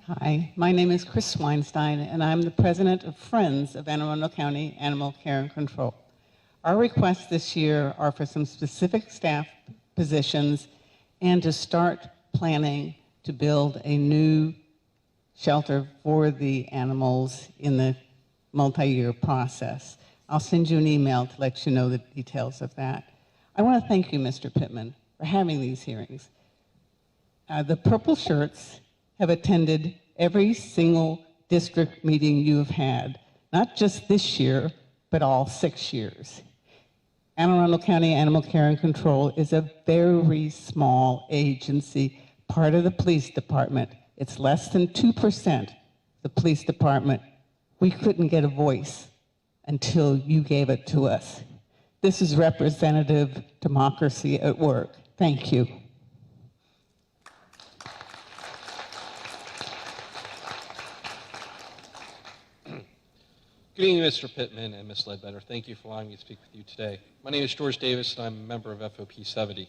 Hi, my name is Chris Weinstein, and I'm the president of Friends of Anne Arundel County Animal Care and Control. Our requests this year are for some specific staff positions and to start planning to build a new shelter for the animals in the multi-year process. I'll send you an email to let you know the details of that. I want to thank you, Mr. Pittman, for having these hearings. The purple shirts have attended every single district meeting you have had, not just this year, but all 6 years. Anne Arundel County Animal Care and Control is a very small agency, part of the police department. It's less than 2% the police department. We couldn't get a voice until you gave it to us. This is representative democracy at work. Thank you. Good evening, Mr. Pittman and Ms. Ledbetter. Thank you for allowing me to speak with you today. My name is George Davis, and I'm a member of FOP 70.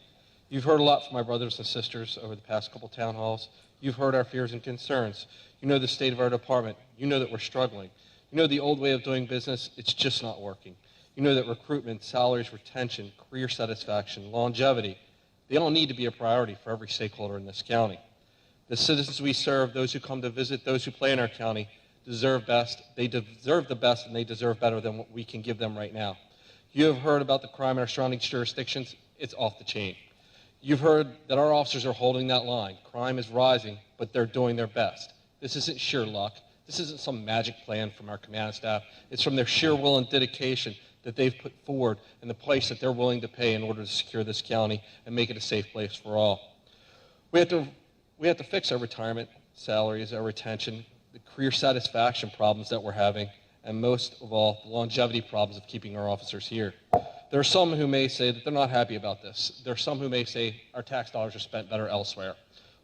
You've heard a lot from my brothers and sisters over the past couple town halls. You've heard our fears and concerns. You know the state of our department. You know that we're struggling. You know the old way of doing business, it's just not working. You know that recruitment, salaries, retention, career satisfaction, longevity, they all need to be a priority for every stakeholder in this county. The citizens we serve, those who come to visit, those who play in our county, deserve best. They deserve the best, and they deserve better than what we can give them right now. You have heard about the crime in our surrounding jurisdictions. It's off the chain. You've heard that our officers are holding that line. Crime is rising, but they're doing their best. This isn't sheer luck. This isn't some magic plan from our command staff. It's from their sheer will and dedication that they've put forward and the price that they're willing to pay in order to secure this county and make it a safe place for all. We have to fix our retirement salaries, our retention, the career satisfaction problems that we're having, and most of all, the longevity problems of keeping our officers here. There are some who may say that they're not happy about this. There are some who may say our tax dollars are spent better elsewhere.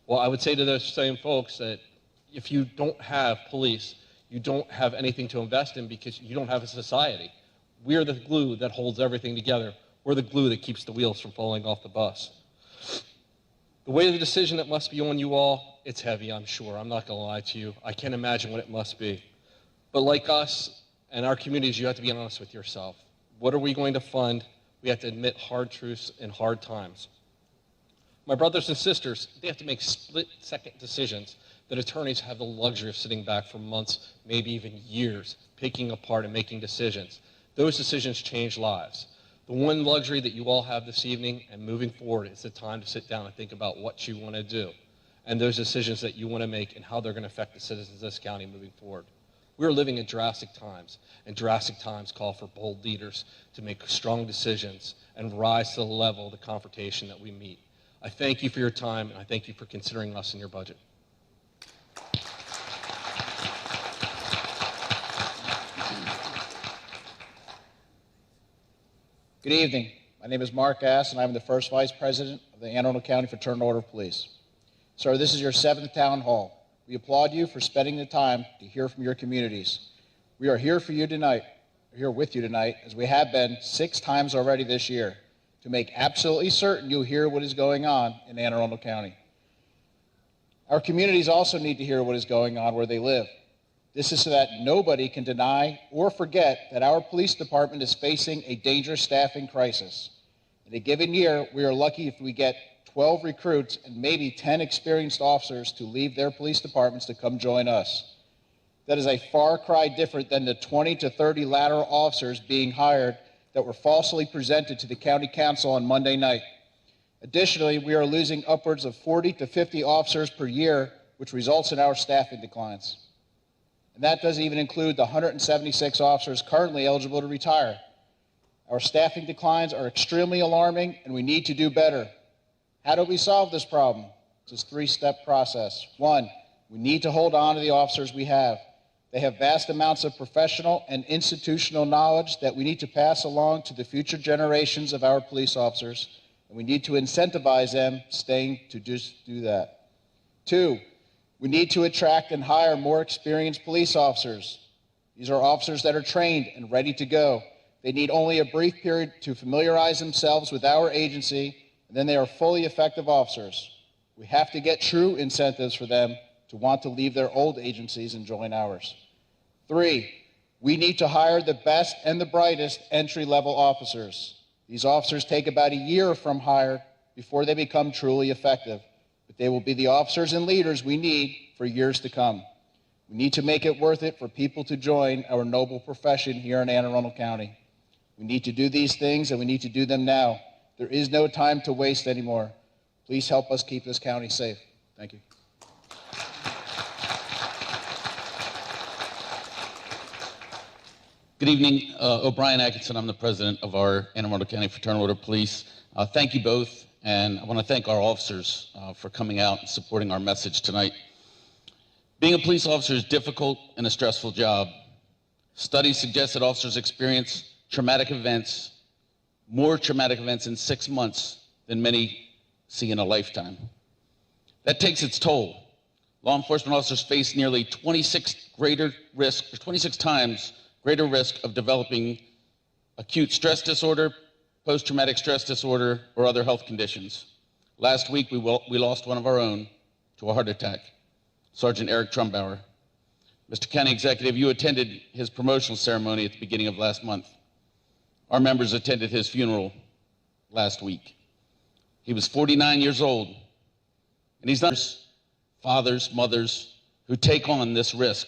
Well, I would say to those same folks that if you don't have police, you don't have anything to invest in because you don't have a society. We are the glue that holds everything together. We're the glue that keeps the wheels from falling off the bus. The weight of the decision that must be on you all, it's heavy, I'm sure. I'm not going to lie to you. I can't imagine what it must be. But like us and our communities, you have to be honest with yourself. What are we going to fund? We have to admit hard truths in hard times. My brothers and sisters, they have to make split-second decisions that attorneys have the luxury of sitting back for months, maybe even years, picking apart and making decisions. Those decisions change lives. The one luxury that you all have this evening and moving forward is the time to sit down and think about what you want to do and those decisions that you want to make and how they're going to affect the citizens of this county moving forward. We're living in drastic times, and drastic times call for bold leaders to make strong decisions and rise to the level of the confrontation that we meet. I thank you for your time, and I thank you for considering us in your budget. Good evening. My name is Mark Ass, and I'm the first Vice President of the Anne Arundel County Fraternal Order of Police. Sir, this is your 7th town hall. We applaud you for spending the time to hear from your communities. We are here for you tonight, here with you tonight, as we have been 6 times already this year, to make absolutely certain you'll hear what is going on in Anne Arundel County. Our communities also need to hear what is going on where they live. This is so that nobody can deny or forget that our police department is facing a dangerous staffing crisis. In a given year, we are lucky if we get 12 recruits and maybe 10 experienced officers to leave their police departments to come join us. That is a far cry different than the 20 to 30 lateral officers being hired that were falsely presented to the county council on Monday night. Additionally, we are losing upwards of 40 to 50 officers per year, which results in our staffing declines. And that doesn't even include the 176 officers currently eligible to retire. Our staffing declines are extremely alarming, and we need to do better. How do we solve this problem? It's a 3-step process. 1, we need to hold on to the officers we have. They have vast amounts of professional and institutional knowledge that we need to pass along to the future generations of our police officers, and we need to incentivize them staying to just do that. 2, we need to attract and hire more experienced police officers. These are officers that are trained and ready to go. They need only a brief period to familiarize themselves with our agency, and then they are fully effective officers. We have to get true incentives for them to to want to leave their old agencies and join ours. 3, we need to hire the best and the brightest entry-level officers. These officers take about a year from hire before they become truly effective, but they will be the officers and leaders we need for years to come. We need to make it worth it for people to join our noble profession here in Anne Arundel County. We need to do these things, and we need to do them now. There is no time to waste anymore. Please help us keep this county safe. Thank you. Good evening, O'Brien Atkinson. I'm the president of our Anne Arundel County Fraternal Order of Police. Thank you both, and I want to thank our officers for coming out and supporting our message tonight. Being a police officer is difficult and a stressful job. Studies suggest that officers experience more traumatic events in 6 months than many see in a lifetime. That takes its toll. Law enforcement officers face nearly 26 times greater risk of developing acute stress disorder, post-traumatic stress disorder, or other health conditions. Last week, we lost one of our own to a heart attack, Sergeant Eric Trumbauer. Mr. County Executive, you attended his promotional ceremony at the beginning of last month. Our members attended his funeral last week. He was 49 years old, and he's not fathers, mothers who take on this risk.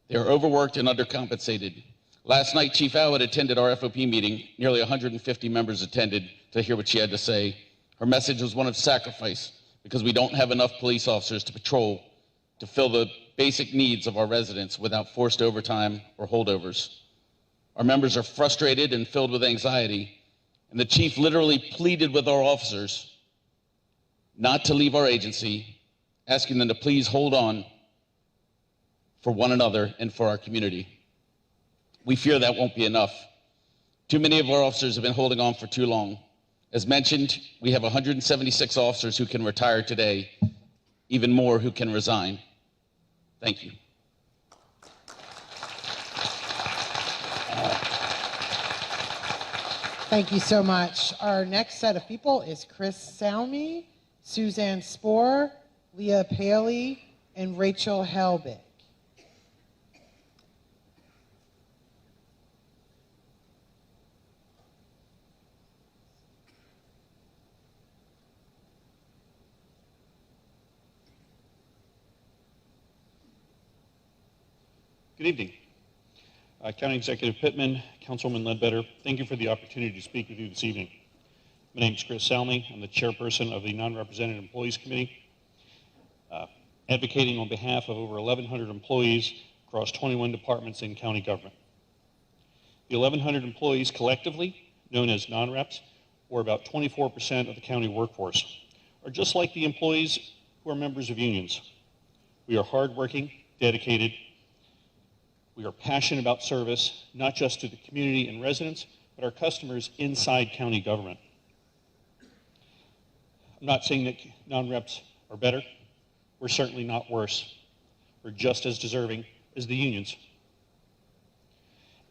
They are overworked and undercompensated. Last night, Chief Howard attended our FOP meeting. Nearly 150 members attended to hear what she had to say. Her message was one of sacrifice because we don't have enough police officers to patrol to fill the basic needs of our residents without forced overtime or holdovers. Our members are frustrated and filled with anxiety, and the chief literally pleaded with our officers not to leave our agency, asking them to please hold on for one another and for our community. We fear that won't be enough. Too many of our officers have been holding on for too long. As mentioned, we have 176 officers who can retire today, even more who can resign. Thank you. Thank you so much. Our next set of people is Chris Salmi, Suzanne Spohr, Leah Paley, and Rachel Helbig. Good evening. County Executive Pittman, Councilwoman Ledbetter, thank you for the opportunity to speak with you this evening. My name is Chris Salmi. I'm the chairperson of the Non-Represented Employees Committee, advocating on behalf of over 1,100 employees across 21 departments in county government. The 1,100 employees collectively, known as non-reps, or about 24% of the county workforce, are just like the employees who are members of unions. We are hardworking, dedicated. We are passionate about service, not just to the community and residents, but our customers inside county government. I'm not saying that non-reps are better. We're certainly not worse. We're just as deserving as the unions.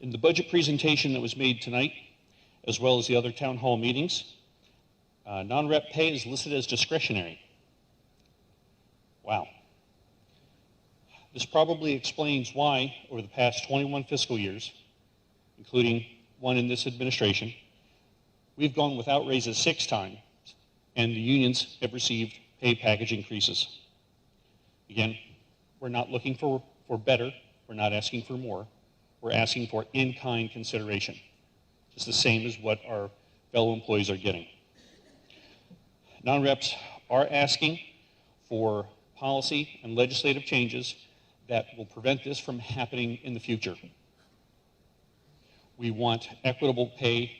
In the budget presentation that was made tonight, as well as the other town hall meetings, non-rep pay is listed as discretionary. Wow. This probably explains why, over the past 21 fiscal years, including one in this administration, we've gone without raises 6 times, and the unions have received pay package increases. Again, we're not looking for better. We're not asking for more. We're asking for in-kind consideration, just the same as what our fellow employees are getting. Non-reps are asking for policy and legislative changes that will prevent this from happening in the future. We want equitable pay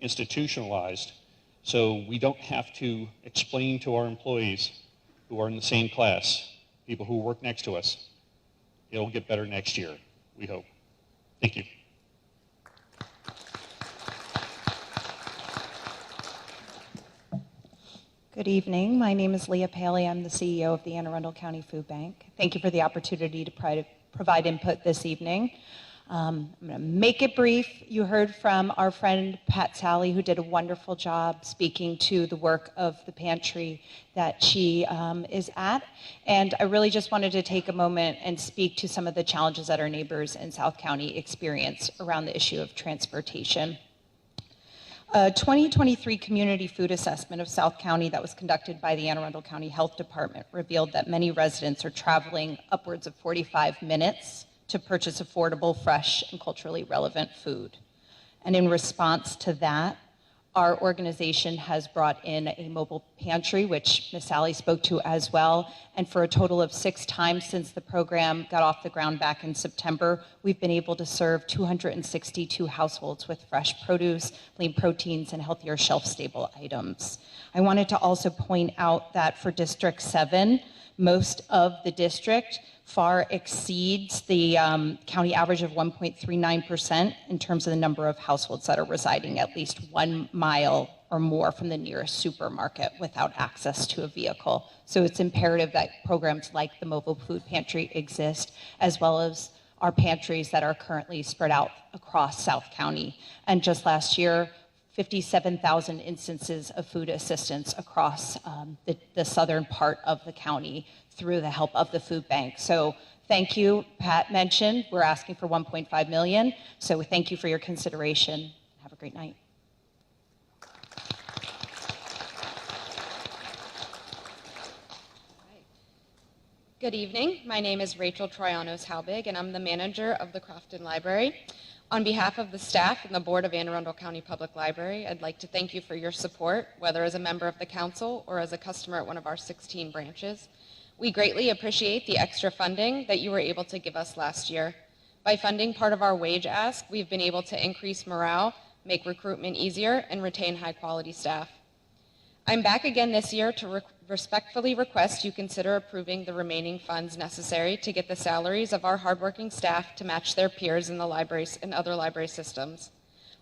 institutionalized so we don't have to explain to our employees who are in the same class, people who work next to us, it'll get better next year, we hope. Thank you. Good evening. My name is Leah Paley. I'm the CEO of the Anne Arundel County Food Bank. Thank you for the opportunity to provide input this evening. I'm going to make it brief. You heard from our friend Pat Sally, who did a wonderful job speaking to the work of the pantry that she is at. And I really just wanted to take a moment and speak to some of the challenges that our neighbors in South County experience around the issue of transportation. A 2023 community food assessment of South County that was conducted by the Anne Arundel County Health Department revealed that many residents are traveling upwards of 45 minutes to purchase affordable, fresh, and culturally relevant food. And in response to that, our organization has brought in a mobile pantry, which Ms. Sally spoke to as well. And for a total of 6 times since the program got off the ground back in September, we've been able to serve 262 households with fresh produce, lean proteins, and healthier shelf-stable items. I wanted to also point out that for District 7, most of the district far exceeds the county average of 1.39% in terms of the number of households that are residing at least 1 mile or more from the nearest supermarket without access to a vehicle. So it's imperative that programs like the mobile food pantry exist, as well as our pantries that are currently spread out across South County. And just last year, 57,000 instances of food assistance across the southern part of the county through the help of the food bank. So thank you. Pat mentioned we're asking for 1.5 million. So thank you for your consideration. Have a great night. Good evening. My name is Rachel Troyanos-Halbig, and I'm the manager of the Crofton Library. On behalf of the staff and the board of Anne Arundel County Public Library, I'd like to thank you for your support, whether as a member of the council or as a customer at one of our 16 branches. We greatly appreciate the extra funding that you were able to give us last year. By funding part of our wage ask, we've been able to increase morale, make recruitment easier, and retain high-quality staff. I'm back again this year to respectfully request you consider approving the remaining funds necessary to get the salaries of our hardworking staff to match their peers in the libraries and other library systems.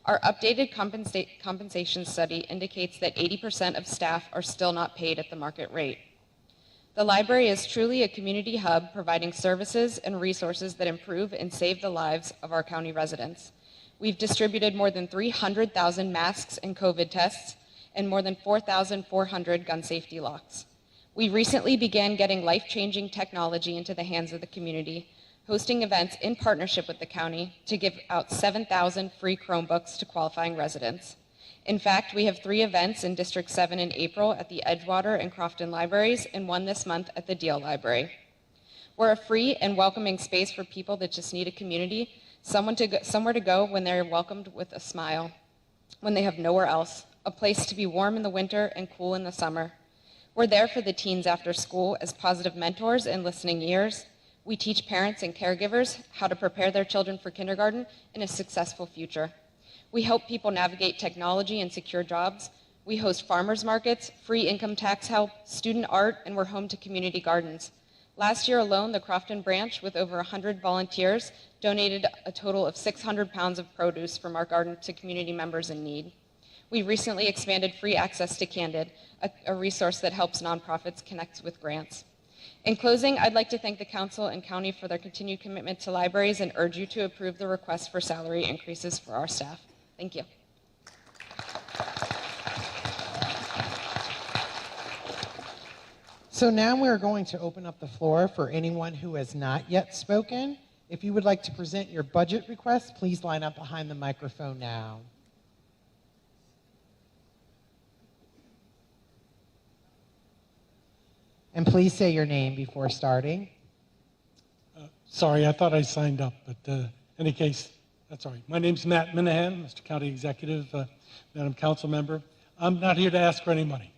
Our updated compensation study indicates that 80% of staff are still not paid at the market rate. The library is truly a community hub providing services and resources that improve and save the lives of our county residents. We've distributed more than 300,000 masks and COVID tests and more than 4,400 gun safety locks. We recently began getting life-changing technology into the hands of the community, hosting events in partnership with the county to give out 7,000 free Chromebooks to qualifying residents. In fact, we have 3 events in District 7 in April at the Edgewater and Crofton libraries and 1 this month at the Deal Library. We're a free and welcoming space for people that just need a community, somewhere to go when they're welcomed with a smile, when they have nowhere else, a place to be warm in the winter and cool in the summer. We're there for the teens after school as positive mentors and listening ears. We teach parents and caregivers how to prepare their children for kindergarten and a successful future. We help people navigate technology and secure jobs. We host farmers markets, free income tax help, student art, and we're home to community gardens. Last year alone, the Crofton branch, with over 100 volunteers, donated a total of 600 pounds of produce from our garden to community members in need. We recently expanded free access to Candid, a resource that helps nonprofits connect with grants. In closing, I'd like to thank the council and county for their continued commitment to libraries and urge you to approve the request for salary increases for our staff. Thank you. So now we're going to open up the floor for anyone who has not yet spoken. If you would like to present your budget request, please line up behind the microphone now. And please say your name before starting. Sorry, I thought I signed up, but in any case, that's all right. My name's Matt Minahan, Mr. County Executive, Madam Council Member. I'm not here to ask for any money.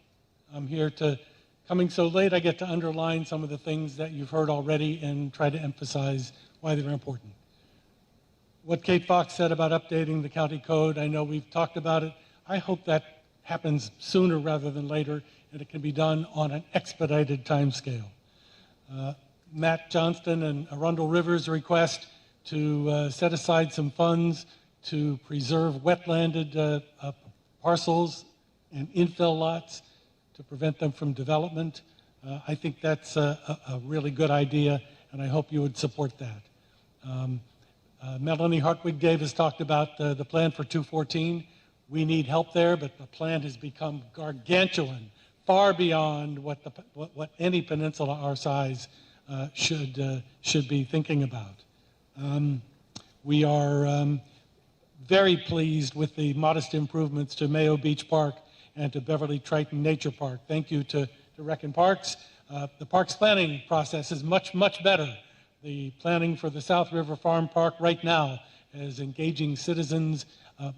I'm here to, coming so late, I get to underline some of the things that you've heard already and try to emphasize why they're important. What Kate Fox said about updating the county code, I know we've talked about it. I hope that happens sooner rather than later, and it can be done on an expedited timescale. Matt Johnston and Arundel River's request to set aside some funds to preserve wetlanded parcels and infill lots to prevent them from development. I think that's a really good idea, and I hope you would support that. Melanie Hartwig Davis talked about the plan for 214. We need help there, but the plan has become gargantuan, far beyond what any peninsula our size should be thinking about. We are very pleased with the modest improvements to Mayo Beach Park and to Beverly Triton Nature Park. Thank you to Rec and Parks. The parks planning process is much, much better. The planning for the South River Farm Park right now is engaging citizens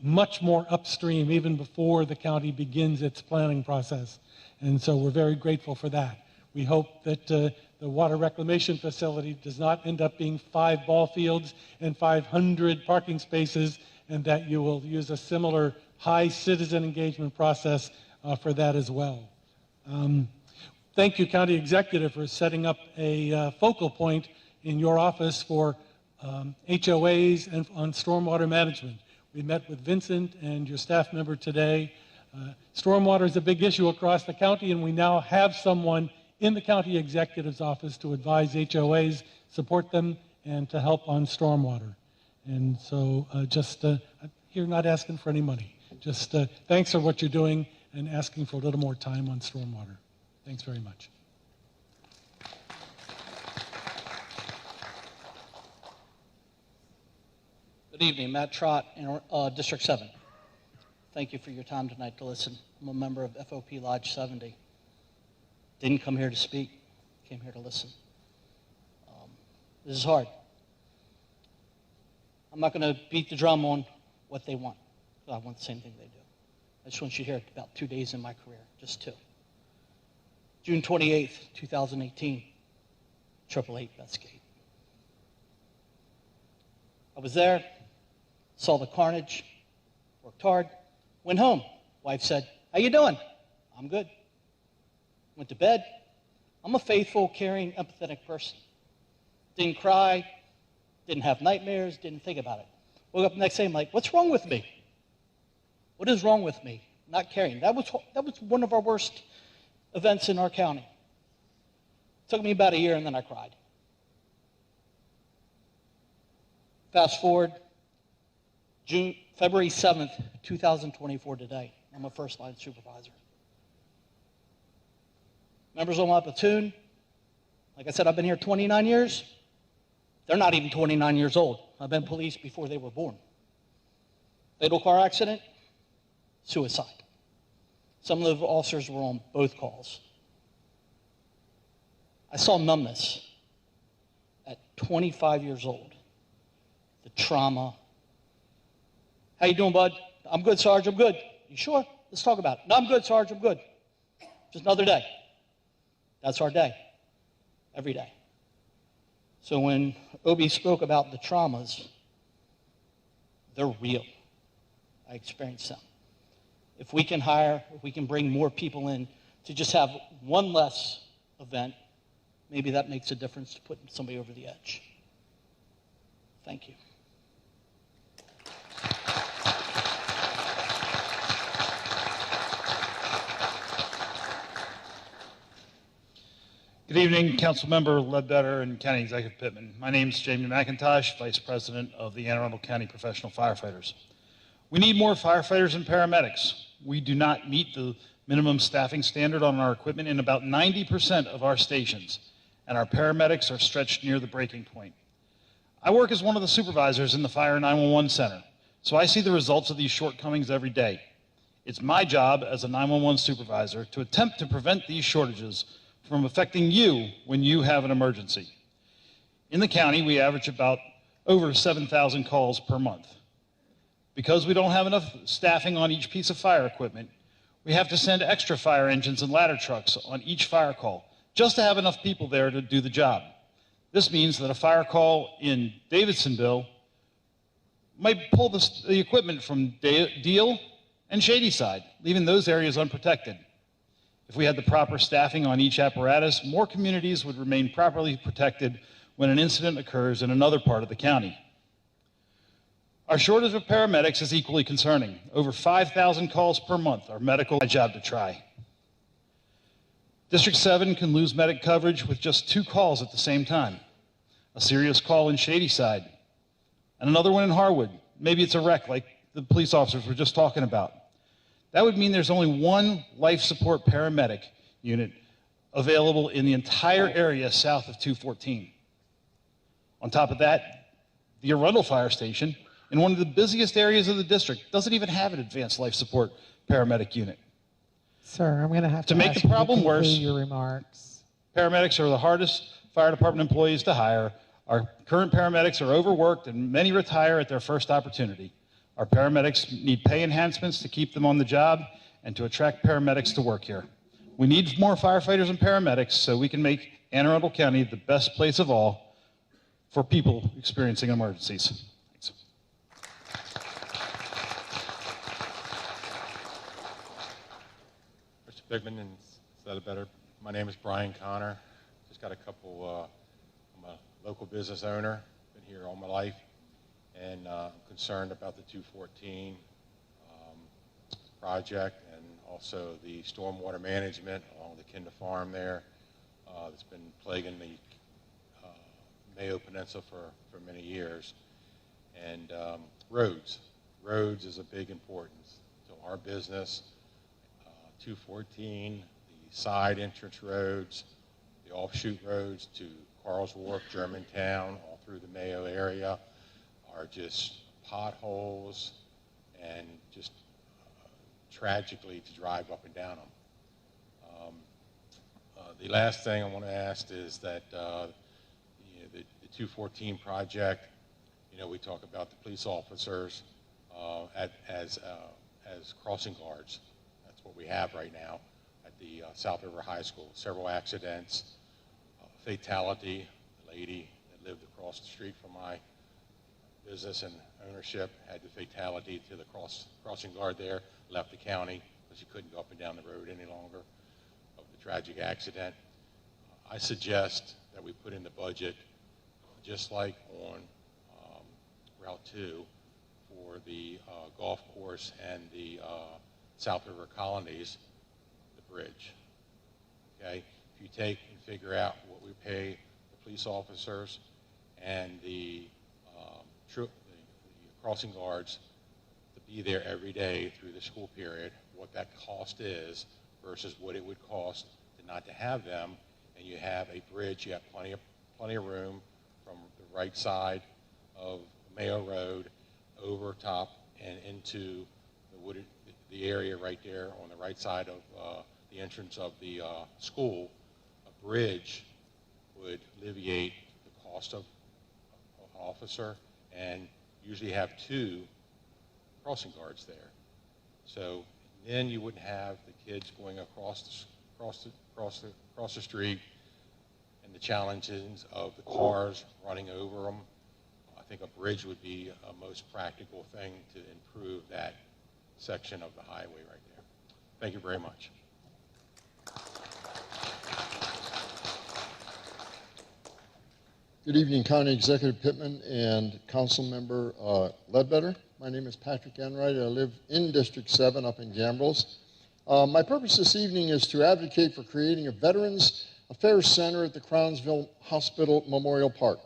much more upstream, even before the county begins its planning process. And so we're very grateful for that. We hope that the water reclamation facility does not end up being 5 ball fields and 500 parking spaces, and that you will use a similar high citizen engagement process for that as well. Thank you, County Executive, for setting up a focal point in your office for HOAs and on stormwater management. We met with Vincent and your staff member today. Stormwater is a big issue across the county, and we now have someone in the county executive's office to advise HOAs, support them, and to help on stormwater. And so here not asking for any money. Just thanks for what you're doing and asking for a little more time on stormwater. Thanks very much. Good evening, Matt Trott, District 7. Thank you for your time tonight to listen. I'm a member of FOP Lodge 70. Didn't come here to speak, came here to listen. This is hard. I'm not going to beat the drum on what they want, because I want the same thing they do. I just want you to hear about 2 days in my career, just 2. June 28th, 2018, 888 Bethsgate. I was there, saw the carnage, worked hard, went home. Wife said, "How you doing?" "I'm good." Went to bed. I'm a faithful, caring, empathetic person. Didn't cry, didn't have nightmares, didn't think about it. Woke up the next day, I'm like, what's wrong with me? What is wrong with me? Not caring. That was one of our worst events in our county. It took me about a year, and then I cried. Fast forward, February 7th, 2024 today. I'm a first-line supervisor. Members on my platoon, like I said, I've been here 29 years. They're not even 29 years old. I've been police before they were born. Fatal car accident, suicide. Some of the officers were on both calls. I saw numbness at 25 years old. The trauma. How you doing, bud? I'm good, Sarge, I'm good. You sure? Let's talk about it. No, I'm good, Sarge, I'm good. Just another day. That's our day. Every day. So when Obi spoke about the traumas, they're real. I experienced them. If we can bring more people in to just have one less event, maybe that makes a difference to put somebody over the edge. Thank you. Good evening, Councilmember Ledbetter and County Executive Pittman. My name is Jamie McIntosh, Vice President of the Anne Arundel County Professional Firefighters. We need more firefighters and paramedics. We do not meet the minimum staffing standard on our equipment in about 90% of our stations, and our paramedics are stretched near the breaking point. I work as one of the supervisors in the Fire 911 Center, so I see the results of these shortcomings every day. It's my job as a 911 supervisor to attempt to prevent these shortages from affecting you when you have an emergency. In the county, we average about over 7,000 calls per month. Because we don't have enough staffing on each piece of fire equipment, we have to send extra fire engines and ladder trucks on each fire call just to have enough people there to do the job. This means that a fire call in Davidsonville might pull the equipment from Deal and Shadyside, leaving those areas unprotected. If we had the proper staffing on each apparatus, more communities would remain properly protected when an incident occurs in another part of the county. Our shortage of paramedics is equally concerning. Over 5,000 calls per month are medical. My job to try. District 7 can lose medic coverage with just 2 calls at the same time. A serious call in Shadyside and another one in Harwood. Maybe it's a wreck like the police officers were just talking about. That would mean there's only one life support paramedic unit available in the entire area south of 214. On top of that, the Arundel Fire Station, in one of the busiest areas of the district, doesn't even have an advanced life support paramedic unit. Sir, I'm going to have to make ask the you problem conclude worse, your remarks. paramedics are the hardest fire department employees to hire. Our current paramedics are overworked and many retire at their first opportunity. Our paramedics need pay enhancements to keep them on the job and to attract paramedics to work here. We need more firefighters and paramedics so we can make Anne Arundel County the best place of all for people experiencing emergencies. Thanks. Mr. Bigman and said it better. My name is Brian Connor. Just got a couple, I'm a local business owner, been here all my life, and I'm concerned about the 214 project and also the stormwater management along the Kinda Farm there that's been plaguing the Mayo Peninsula for many years. And roads. Roads is a big importance to our business. 214, the side entrance roads, the offshoot roads to Carl's Wharf, Germantown, all through the Mayo area are just potholes and just tragically to drive up and down them. The last thing I want to ask is that the 214 project, we talk about the police officers as crossing guards. That's what we have right now at the South River High School. Several accidents, fatality. The lady that lived across the street from my business and ownership had the fatality to the crossing guard there, left the county because she couldn't go up and down the road any longer of the tragic accident. I suggest that we put in the budget, just like on Route 2 for the golf course and the South River Colonies, the bridge. Okay? If you take and figure out what we pay the police officers and the crossing guards to be there every day through the school period, what that cost is versus what it would cost to not to have them, and you have a bridge, you have plenty of room from the right side of Mayo Road over top and into the area right there on the right side of the entrance of the school. A bridge would alleviate the cost of an officer and usually have 2 crossing guards there. So then you wouldn't have the kids going across the street and the challenges of the cars running over them. I think a bridge would be a most practical thing to improve that section of the highway right there. Thank you very much. Good evening, County Executive Pittman and Council Member Ledbetter. My name is Patrick Enright. I live in District 7 up in Gambrills. My purpose this evening is to advocate for creating a Veterans Affairs Center at the Crownsville Hospital Memorial Park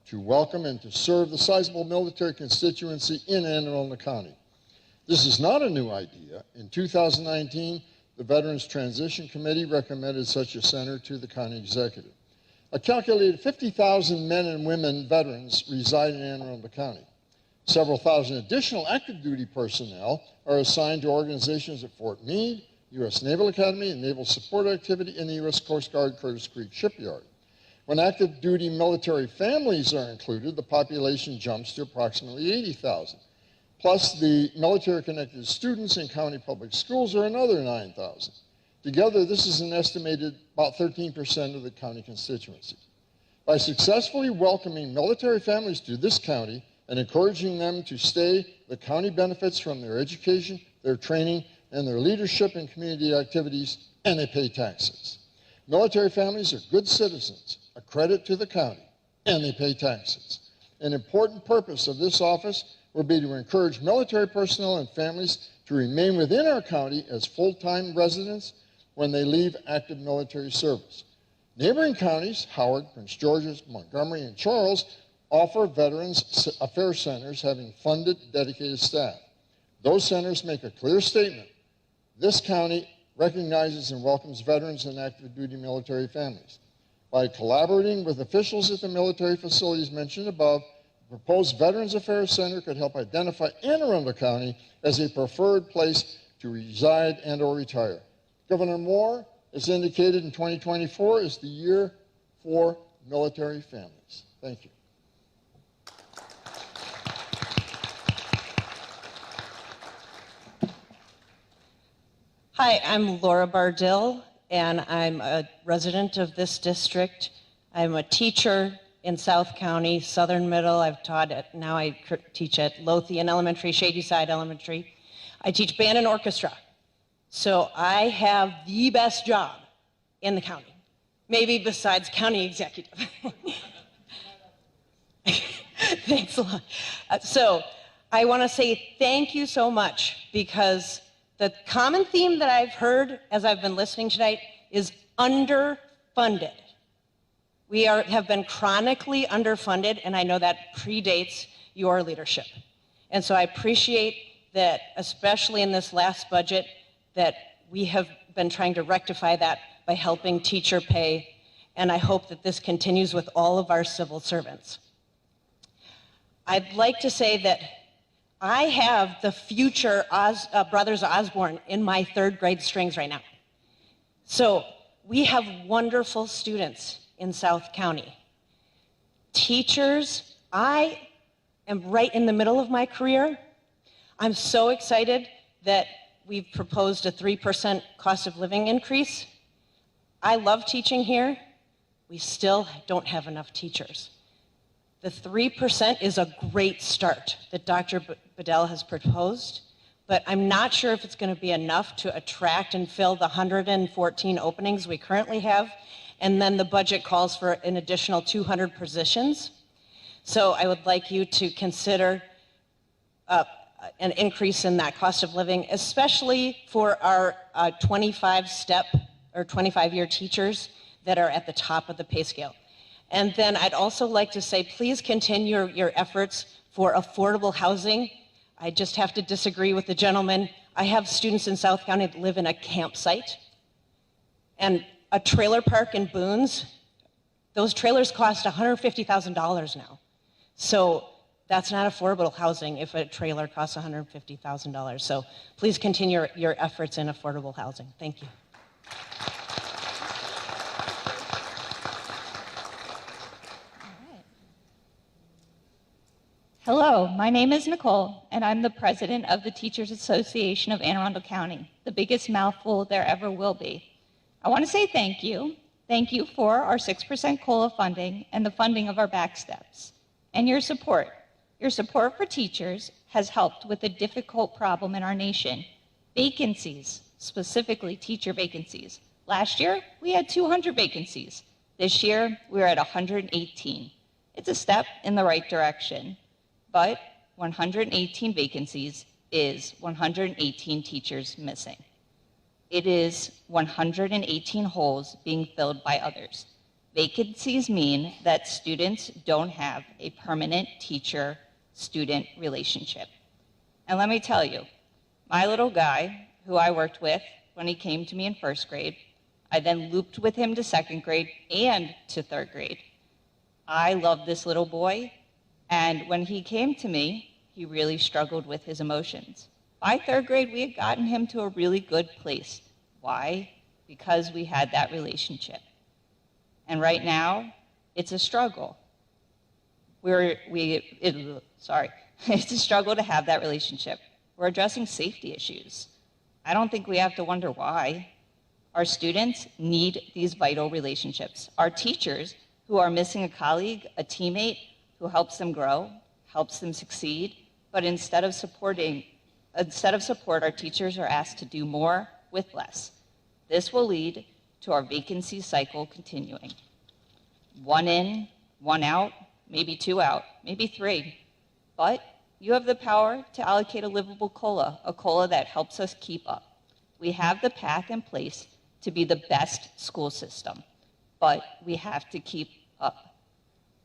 to welcome and to serve the sizable military constituency in Anne Arundel County. This is not a new idea. In 2019, the Veterans Transition Committee recommended such a center to the county executive. A calculated 50,000 men and women veterans reside in Anne Arundel County. Several thousand additional active duty personnel are assigned to organizations at Fort Meade, U.S. Naval Academy, and Naval Support Activity in the U.S. Coast Guard Curtis Creek Shipyard. When active duty military families are included, the population jumps to approximately 80,000. Plus, the military-connected students in county public schools are another 9,000. Together, this is an estimated about 13% of the county constituency. By successfully welcoming military families to this county and encouraging them to stay, the county benefits from their education, their training, and their leadership in community activities, and they pay taxes. Military families are good citizens, a credit to the county, and they pay taxes. An important purpose of this office will be to encourage military personnel and families to remain within our county as full-time residents when they leave active military service. Neighboring counties, Howard, Prince George's, Montgomery, and Charles, offer Veterans Affairs Centers having funded, dedicated staff. Those centers make a clear statement. This county recognizes and welcomes veterans and active duty military families. By collaborating with officials at the military facilities mentioned above, the proposed Veterans Affairs Center could help identify Anne Arundel County as a preferred place to reside and or retire. Governor Moore has indicated in 2024 is the year for military families. Thank you. Hi, I'm Laura Bardill, and I'm a resident of this district. I'm a teacher in South County, Southern Middle. I've taught at, now I teach at Lothian Elementary, Shadyside Elementary. I teach band and orchestra. So I have the best job in the county, maybe besides county executive. Thanks a lot. So I want to say thank you so much, because the common theme that I've heard as I've been listening tonight is underfunded. We have been chronically underfunded, and I know that predates your leadership. And so I appreciate that, especially in this last budget, that we have been trying to rectify that by helping teacher pay, and I hope that this continues with all of our civil servants. I'd like to say that I have the future Brothers Osborne in my 3rd grade strings right now. So we have wonderful students in South County. Teachers, I am right in the middle of my career. I'm so excited that we've proposed a 3% cost of living increase. I love teaching here. We still don't have enough teachers. The 3% is a great start that Dr. Bedell has proposed, but I'm not sure if it's going to be enough to attract and fill the 114 openings we currently have, and then the budget calls for an additional 200 positions. So I would like you to consider an increase in that cost of living, especially for our 25-step or 25-year teachers that are at the top of the pay scale. And then I'd also like to say, please continue your efforts for affordable housing. I just have to disagree with the gentleman. I have students in South County that live in a campsite and a trailer park in Boones. Those trailers cost $150,000 now. So that's not affordable housing if a trailer costs $150,000. So please continue your efforts in affordable housing. Thank you. Hello, my name is Nicole, and I'm the president of the Teachers Association of Anne Arundel County, the biggest mouthful there ever will be. I want to say thank you. Thank you for our 6% COLA funding and the funding of our back steps. And your support. Your support for teachers has helped with a difficult problem in our nation. Vacancies, specifically teacher vacancies. Last year, we had 200 vacancies. This year, we're at 118. It's a step in the right direction. But 118 vacancies is 118 teachers missing. It is 118 holes being filled by others. Vacancies mean that students don't have a permanent teacher-student relationship. And let me tell you, my little guy, who I worked with when he came to me in 1st grade, I then looped with him to 2nd grade and to 3rd grade. I love this little boy. And when he came to me, he really struggled with his emotions. By 3rd grade, we had gotten him to a really good place. Why? Because we had that relationship. And right now, it's a struggle. It's a struggle to have that relationship. We're addressing safety issues. I don't think we have to wonder why. Our students need these vital relationships. Our teachers, who are missing a colleague, a teammate, who helps them grow, helps them succeed, but instead of support, our teachers are asked to do more with less. This will lead to our vacancy cycle continuing. 1 in, 1 out, maybe 2 out, maybe 3. But you have the power to allocate a livable COLA, a COLA that helps us keep up. We have the path in place to be the best school system, but we have to keep up.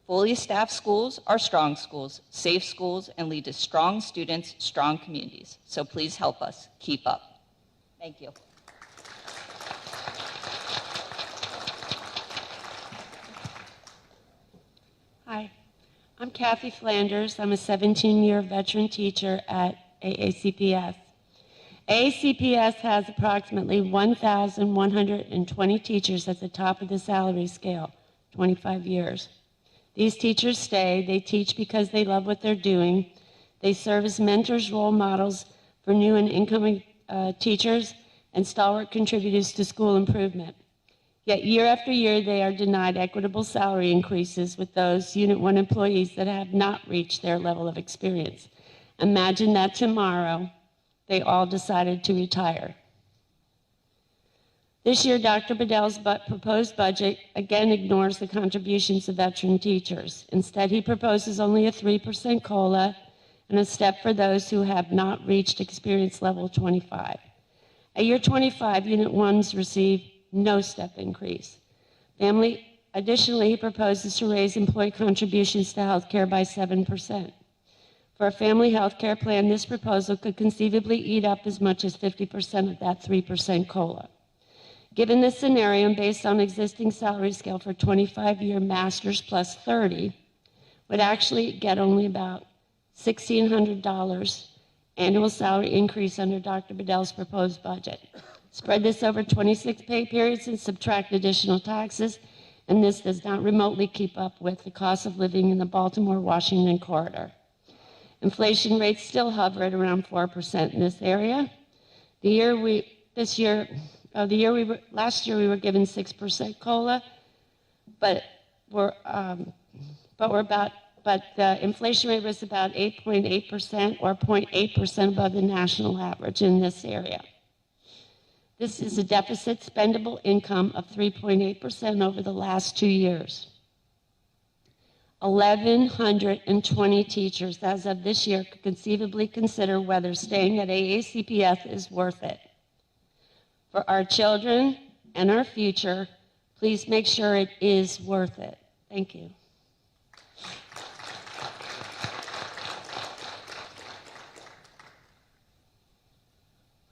Fully staffed schools are strong schools, safe schools, and lead to strong students, strong communities. So please help us keep up. Thank you. Hi, I'm Kathy Flanders. I'm a 17-year veteran teacher at AACPS. AACPS has approximately 1,120 teachers at the top of the salary scale, 25 years. These teachers stay. They teach because they love what they're doing. They serve as mentors, role models for new and incoming teachers, and stalwart contributors to school improvement. Yet year after year, they are denied equitable salary increases with those Unit 1 employees that have not reached their level of experience. Imagine that tomorrow they all decided to retire. This year, Dr. Bedell's proposed budget again ignores the contributions of veteran teachers. Instead, he proposes only a 3% COLA and a step for those who have not reached experience level 25. At year 25, Unit 1s receive no step increase. Additionally, he proposes to raise employee contributions to health care by 7%. For a family health care plan, this proposal could conceivably eat up as much as 50% of that 3% COLA. Given this scenario, and based on existing salary scale for 25-year masters plus 30, would actually get only about $1,600 annual salary increase under Dr. Bedell's proposed budget. Spread this over 26 pay periods and subtract additional taxes, and this does not remotely keep up with the cost of living in the Baltimore-Washington corridor. Inflation rates still hover at around 4% in this area. Last year we were given 6% COLA, but the inflation rate was about 8.8% or 0.8% above the national average in this area. This is a deficit spendable income of 3.8% over the last 2 years. 1,120 teachers as of this year could conceivably consider whether staying at AACPS is worth it. For our children and our future, please make sure it is worth it. Thank you.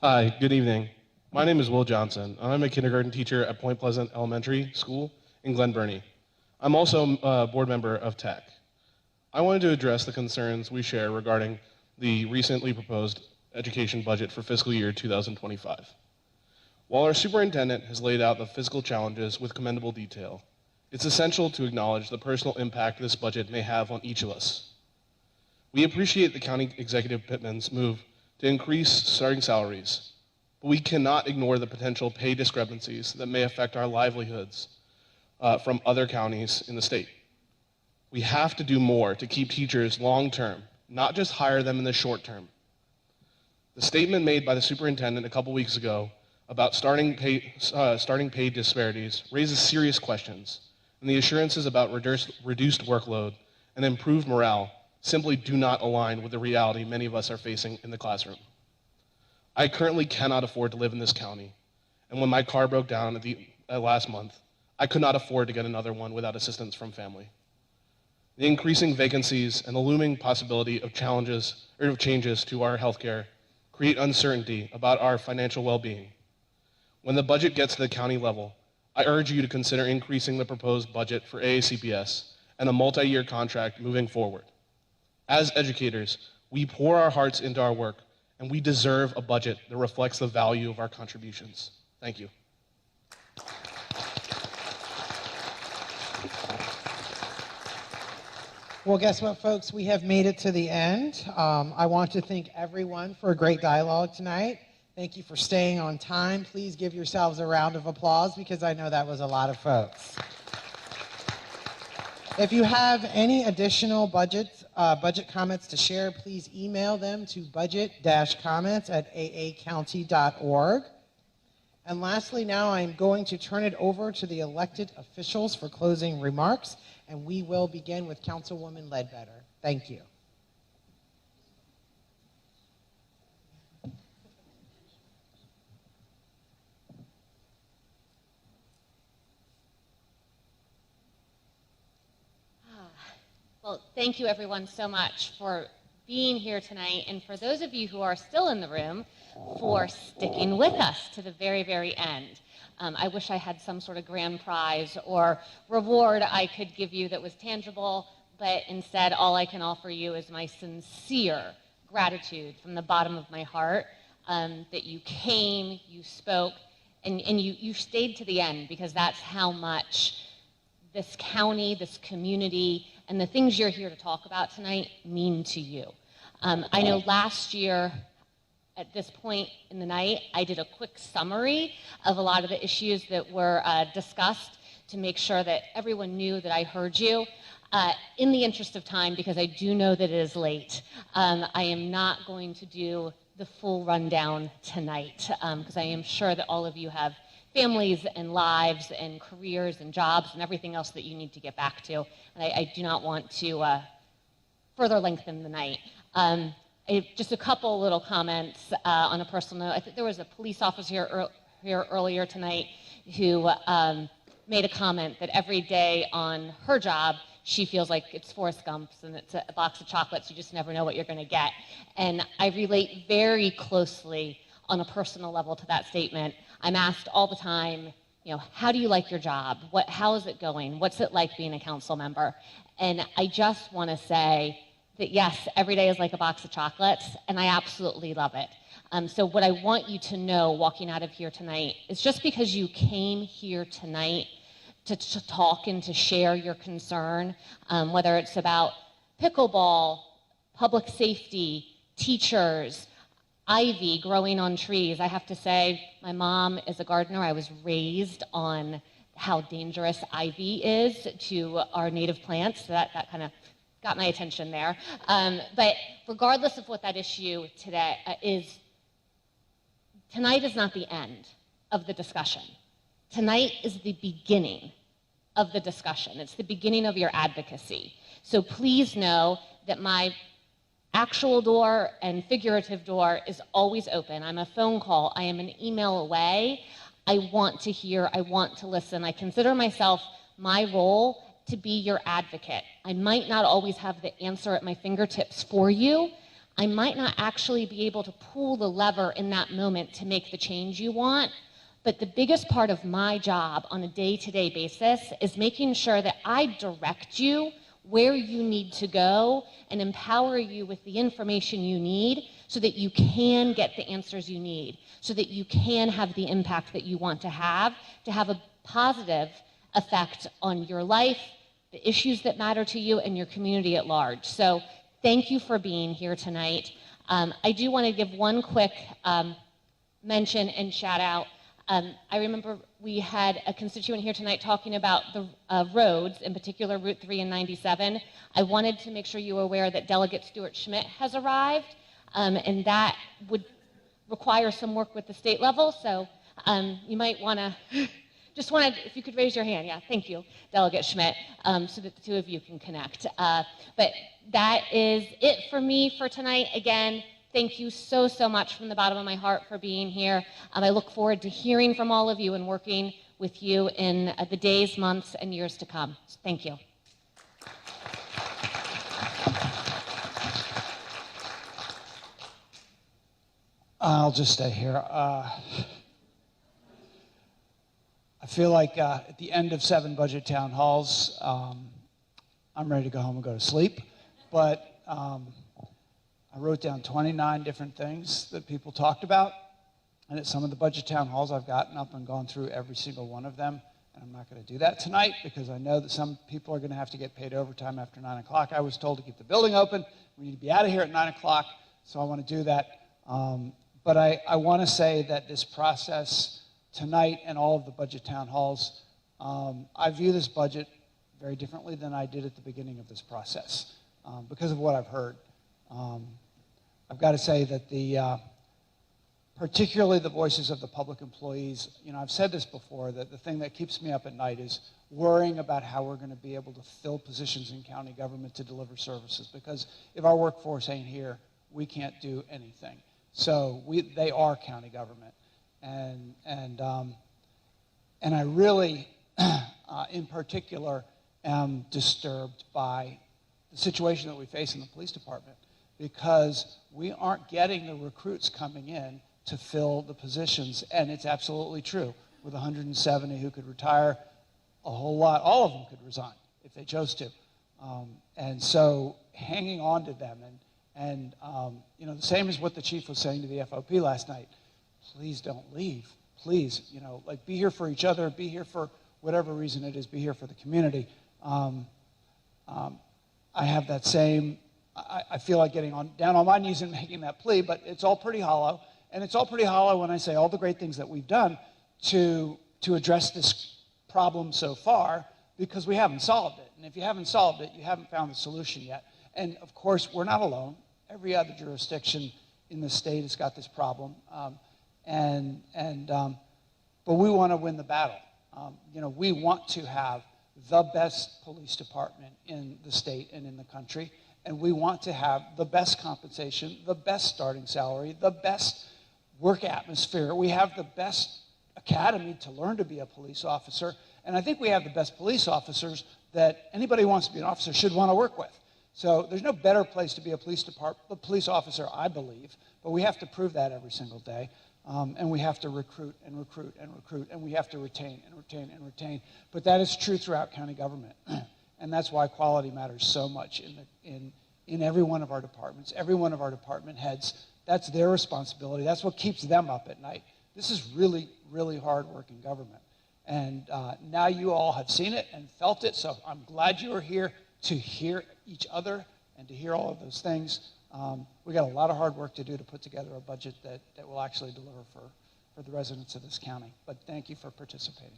Hi, good evening. My name is Will Johnson. I'm a kindergarten teacher at Point Pleasant Elementary School in Glen Burnie. I'm also a board member of TAC. I wanted to address the concerns we share regarding the recently proposed education budget for fiscal year 2025. While our superintendent has laid out the fiscal challenges with commendable detail, it's essential to acknowledge the personal impact this budget may have on each of us. We appreciate the County Executive Pittman's move to increase starting salaries, but we cannot ignore the potential pay discrepancies that may affect our livelihoods from other counties in the state. We have to do more to keep teachers long-term, not just hire them in the short term. The statement made by the superintendent a couple weeks ago about starting pay disparities raises serious questions, and the assurances about reduced workload and improved morale simply do not align with the reality many of us are facing in the classroom. I currently cannot afford to live in this county, and when my car broke down last month, I could not afford to get another one without assistance from family. The increasing vacancies and the looming possibility of changes to our healthcare create uncertainty about our financial well-being. When the budget gets to the county level, I urge you to consider increasing the proposed budget for AACPS and a multi-year contract moving forward. As educators, we pour our hearts into our work, and we deserve a budget that reflects the value of our contributions. Thank you. Well, guess what, folks? We have made it to the end. I want to thank everyone for a great dialogue tonight. Thank you for staying on time. Please give yourselves a round of applause because I know that was a lot of folks. If you have any additional budget comments to share, please email them to budget-comments@aacounty.org. And lastly, now I'm going to turn it over to the elected officials for closing remarks, and we will begin with Councilwoman Ledbetter. Thank you. thank you everyone so much for being here tonight, and for those of you who are still in the room, for sticking with us to the very, very end. I wish I had some sort of grand prize or reward I could give you that was tangible, but instead all I can offer you is my sincere gratitude from the bottom of my heart that you came, you spoke, and you stayed to the end, because that's how much this county, this community, and the things you're here to talk about tonight mean to you. I know last year, at this point in the night, I did a quick summary of a lot of the issues that were discussed to make sure that everyone knew that I heard you. In the interest of time, because I do know that it is late, I am not going to do the full rundown tonight, because I am sure that all of you have families and lives and careers and jobs and everything else that you need to get back to. And I do not want to further lengthen the night. Just a couple little comments on a personal note. I think there was a police officer here earlier tonight who made a comment that every day on her job, she feels like it's Forrest Gump's and it's a box of chocolates. You just never know what you're going to get. And I relate very closely on a personal level to that statement. I'm asked all the time, how do you like your job? How is it going? What's it like being a council member? And I just want to say that yes, every day is like a box of chocolates, and I absolutely love it. So what I want you to know walking out of here tonight is, just because you came here tonight to talk and to share your concern, whether it's about pickleball, public safety, teachers, ivy growing on trees. I have to say, my mom is a gardener. I was raised on how dangerous ivy is to our native plants. So that kind of got my attention there. But regardless of what that issue today is, tonight is not the end of the discussion. Tonight is the beginning of the discussion. It's the beginning of your advocacy. So please know that my actual door and figurative door is always open. I'm a phone call. I am an email away. I want to hear. I want to listen. I consider myself, my role, to be your advocate. I might not always have the answer at my fingertips for you. I might not actually be able to pull the lever in that moment to make the change you want. But the biggest part of my job on a day-to-day basis is making sure that I direct you where you need to go and empower you with the information you need so that you can get the answers you need, so that you can have the impact that you want to have a positive effect on your life, the issues that matter to you, and your community at large. So thank you for being here tonight. I do want to give one quick mention and shout out. I remember we had a constituent here tonight talking about the roads, in particular Route 3 and 97. I wanted to make sure you were aware that Delegate Stuart Schmidt has arrived, and that would require some work with the state level. So you might want to, if you could raise your hand. Yeah, thank you, Delegate Schmidt, so that the two of you can connect. But that is it for me for tonight. Again, thank you so, so much from the bottom of my heart for being here. I look forward to hearing from all of you and working with you in the days, months, and years to come. So thank you. I'll just stay here. I feel like at the end of 7 budget town halls, I'm ready to go home and go to sleep. But I wrote down 29 different things that people talked about. And at some of the budget town halls, I've gotten up and gone through every single one of them. And I'm not going to do that tonight because I know that some people are going to have to get paid overtime after 9 o'clock. I was told to keep the building open. We need to be out of here at 9 o'clock, so I want to do that. But I want to say that this process tonight and all of the budget town halls, I view this budget very differently than I did at the beginning of this process because of what I've heard. I've got to say that particularly the voices of the public employees, I've said this before, that the thing that keeps me up at night is worrying about how we're going to be able to fill positions in county government to deliver services. Because if our workforce ain't here, we can't do anything. So they are county government. And I really, in particular, am disturbed by the situation that we face in the police department, because we aren't getting the recruits coming in to fill the positions. And it's absolutely true. With 170 who could retire, a whole lot, all of them could resign if they chose to. And so hanging on to them, and you know, the same as what the chief was saying to the FOP last night, please don't leave. Please, you know, like, be here for each other, be here for whatever reason it is, be here for the community. I have that same, I feel like getting down on my knees and making that plea, but it's all pretty hollow. And it's all pretty hollow when I say all the great things that we've done to address this problem so far, because we haven't solved it. And if you haven't solved it, you haven't found the solution yet. And of course, we're not alone. Every other jurisdiction in the state has got this problem. But we want to win the battle. You know, we want to have the best police department in the state and in the country, and we want to have the best compensation, the best starting salary, the best work atmosphere. We have the best academy to learn to be a police officer, and I think we have the best police officers that anybody who wants to be an officer should want to work with. So there's no better place to be a police officer, I believe, but we have to prove that every single day. And we have to recruit and recruit and recruit, and we have to retain and retain and retain. But that is true throughout county government. And that's why quality matters so much in every one of our departments, every one of our department heads. That's their responsibility. That's what keeps them up at night. This is really, really hard work in government. And now you all have seen it and felt it, so I'm glad you are here to hear each other and to hear all of those things. We got a lot of hard work to do to put together a budget that will actually deliver for the residents of this county. But thank you for participating.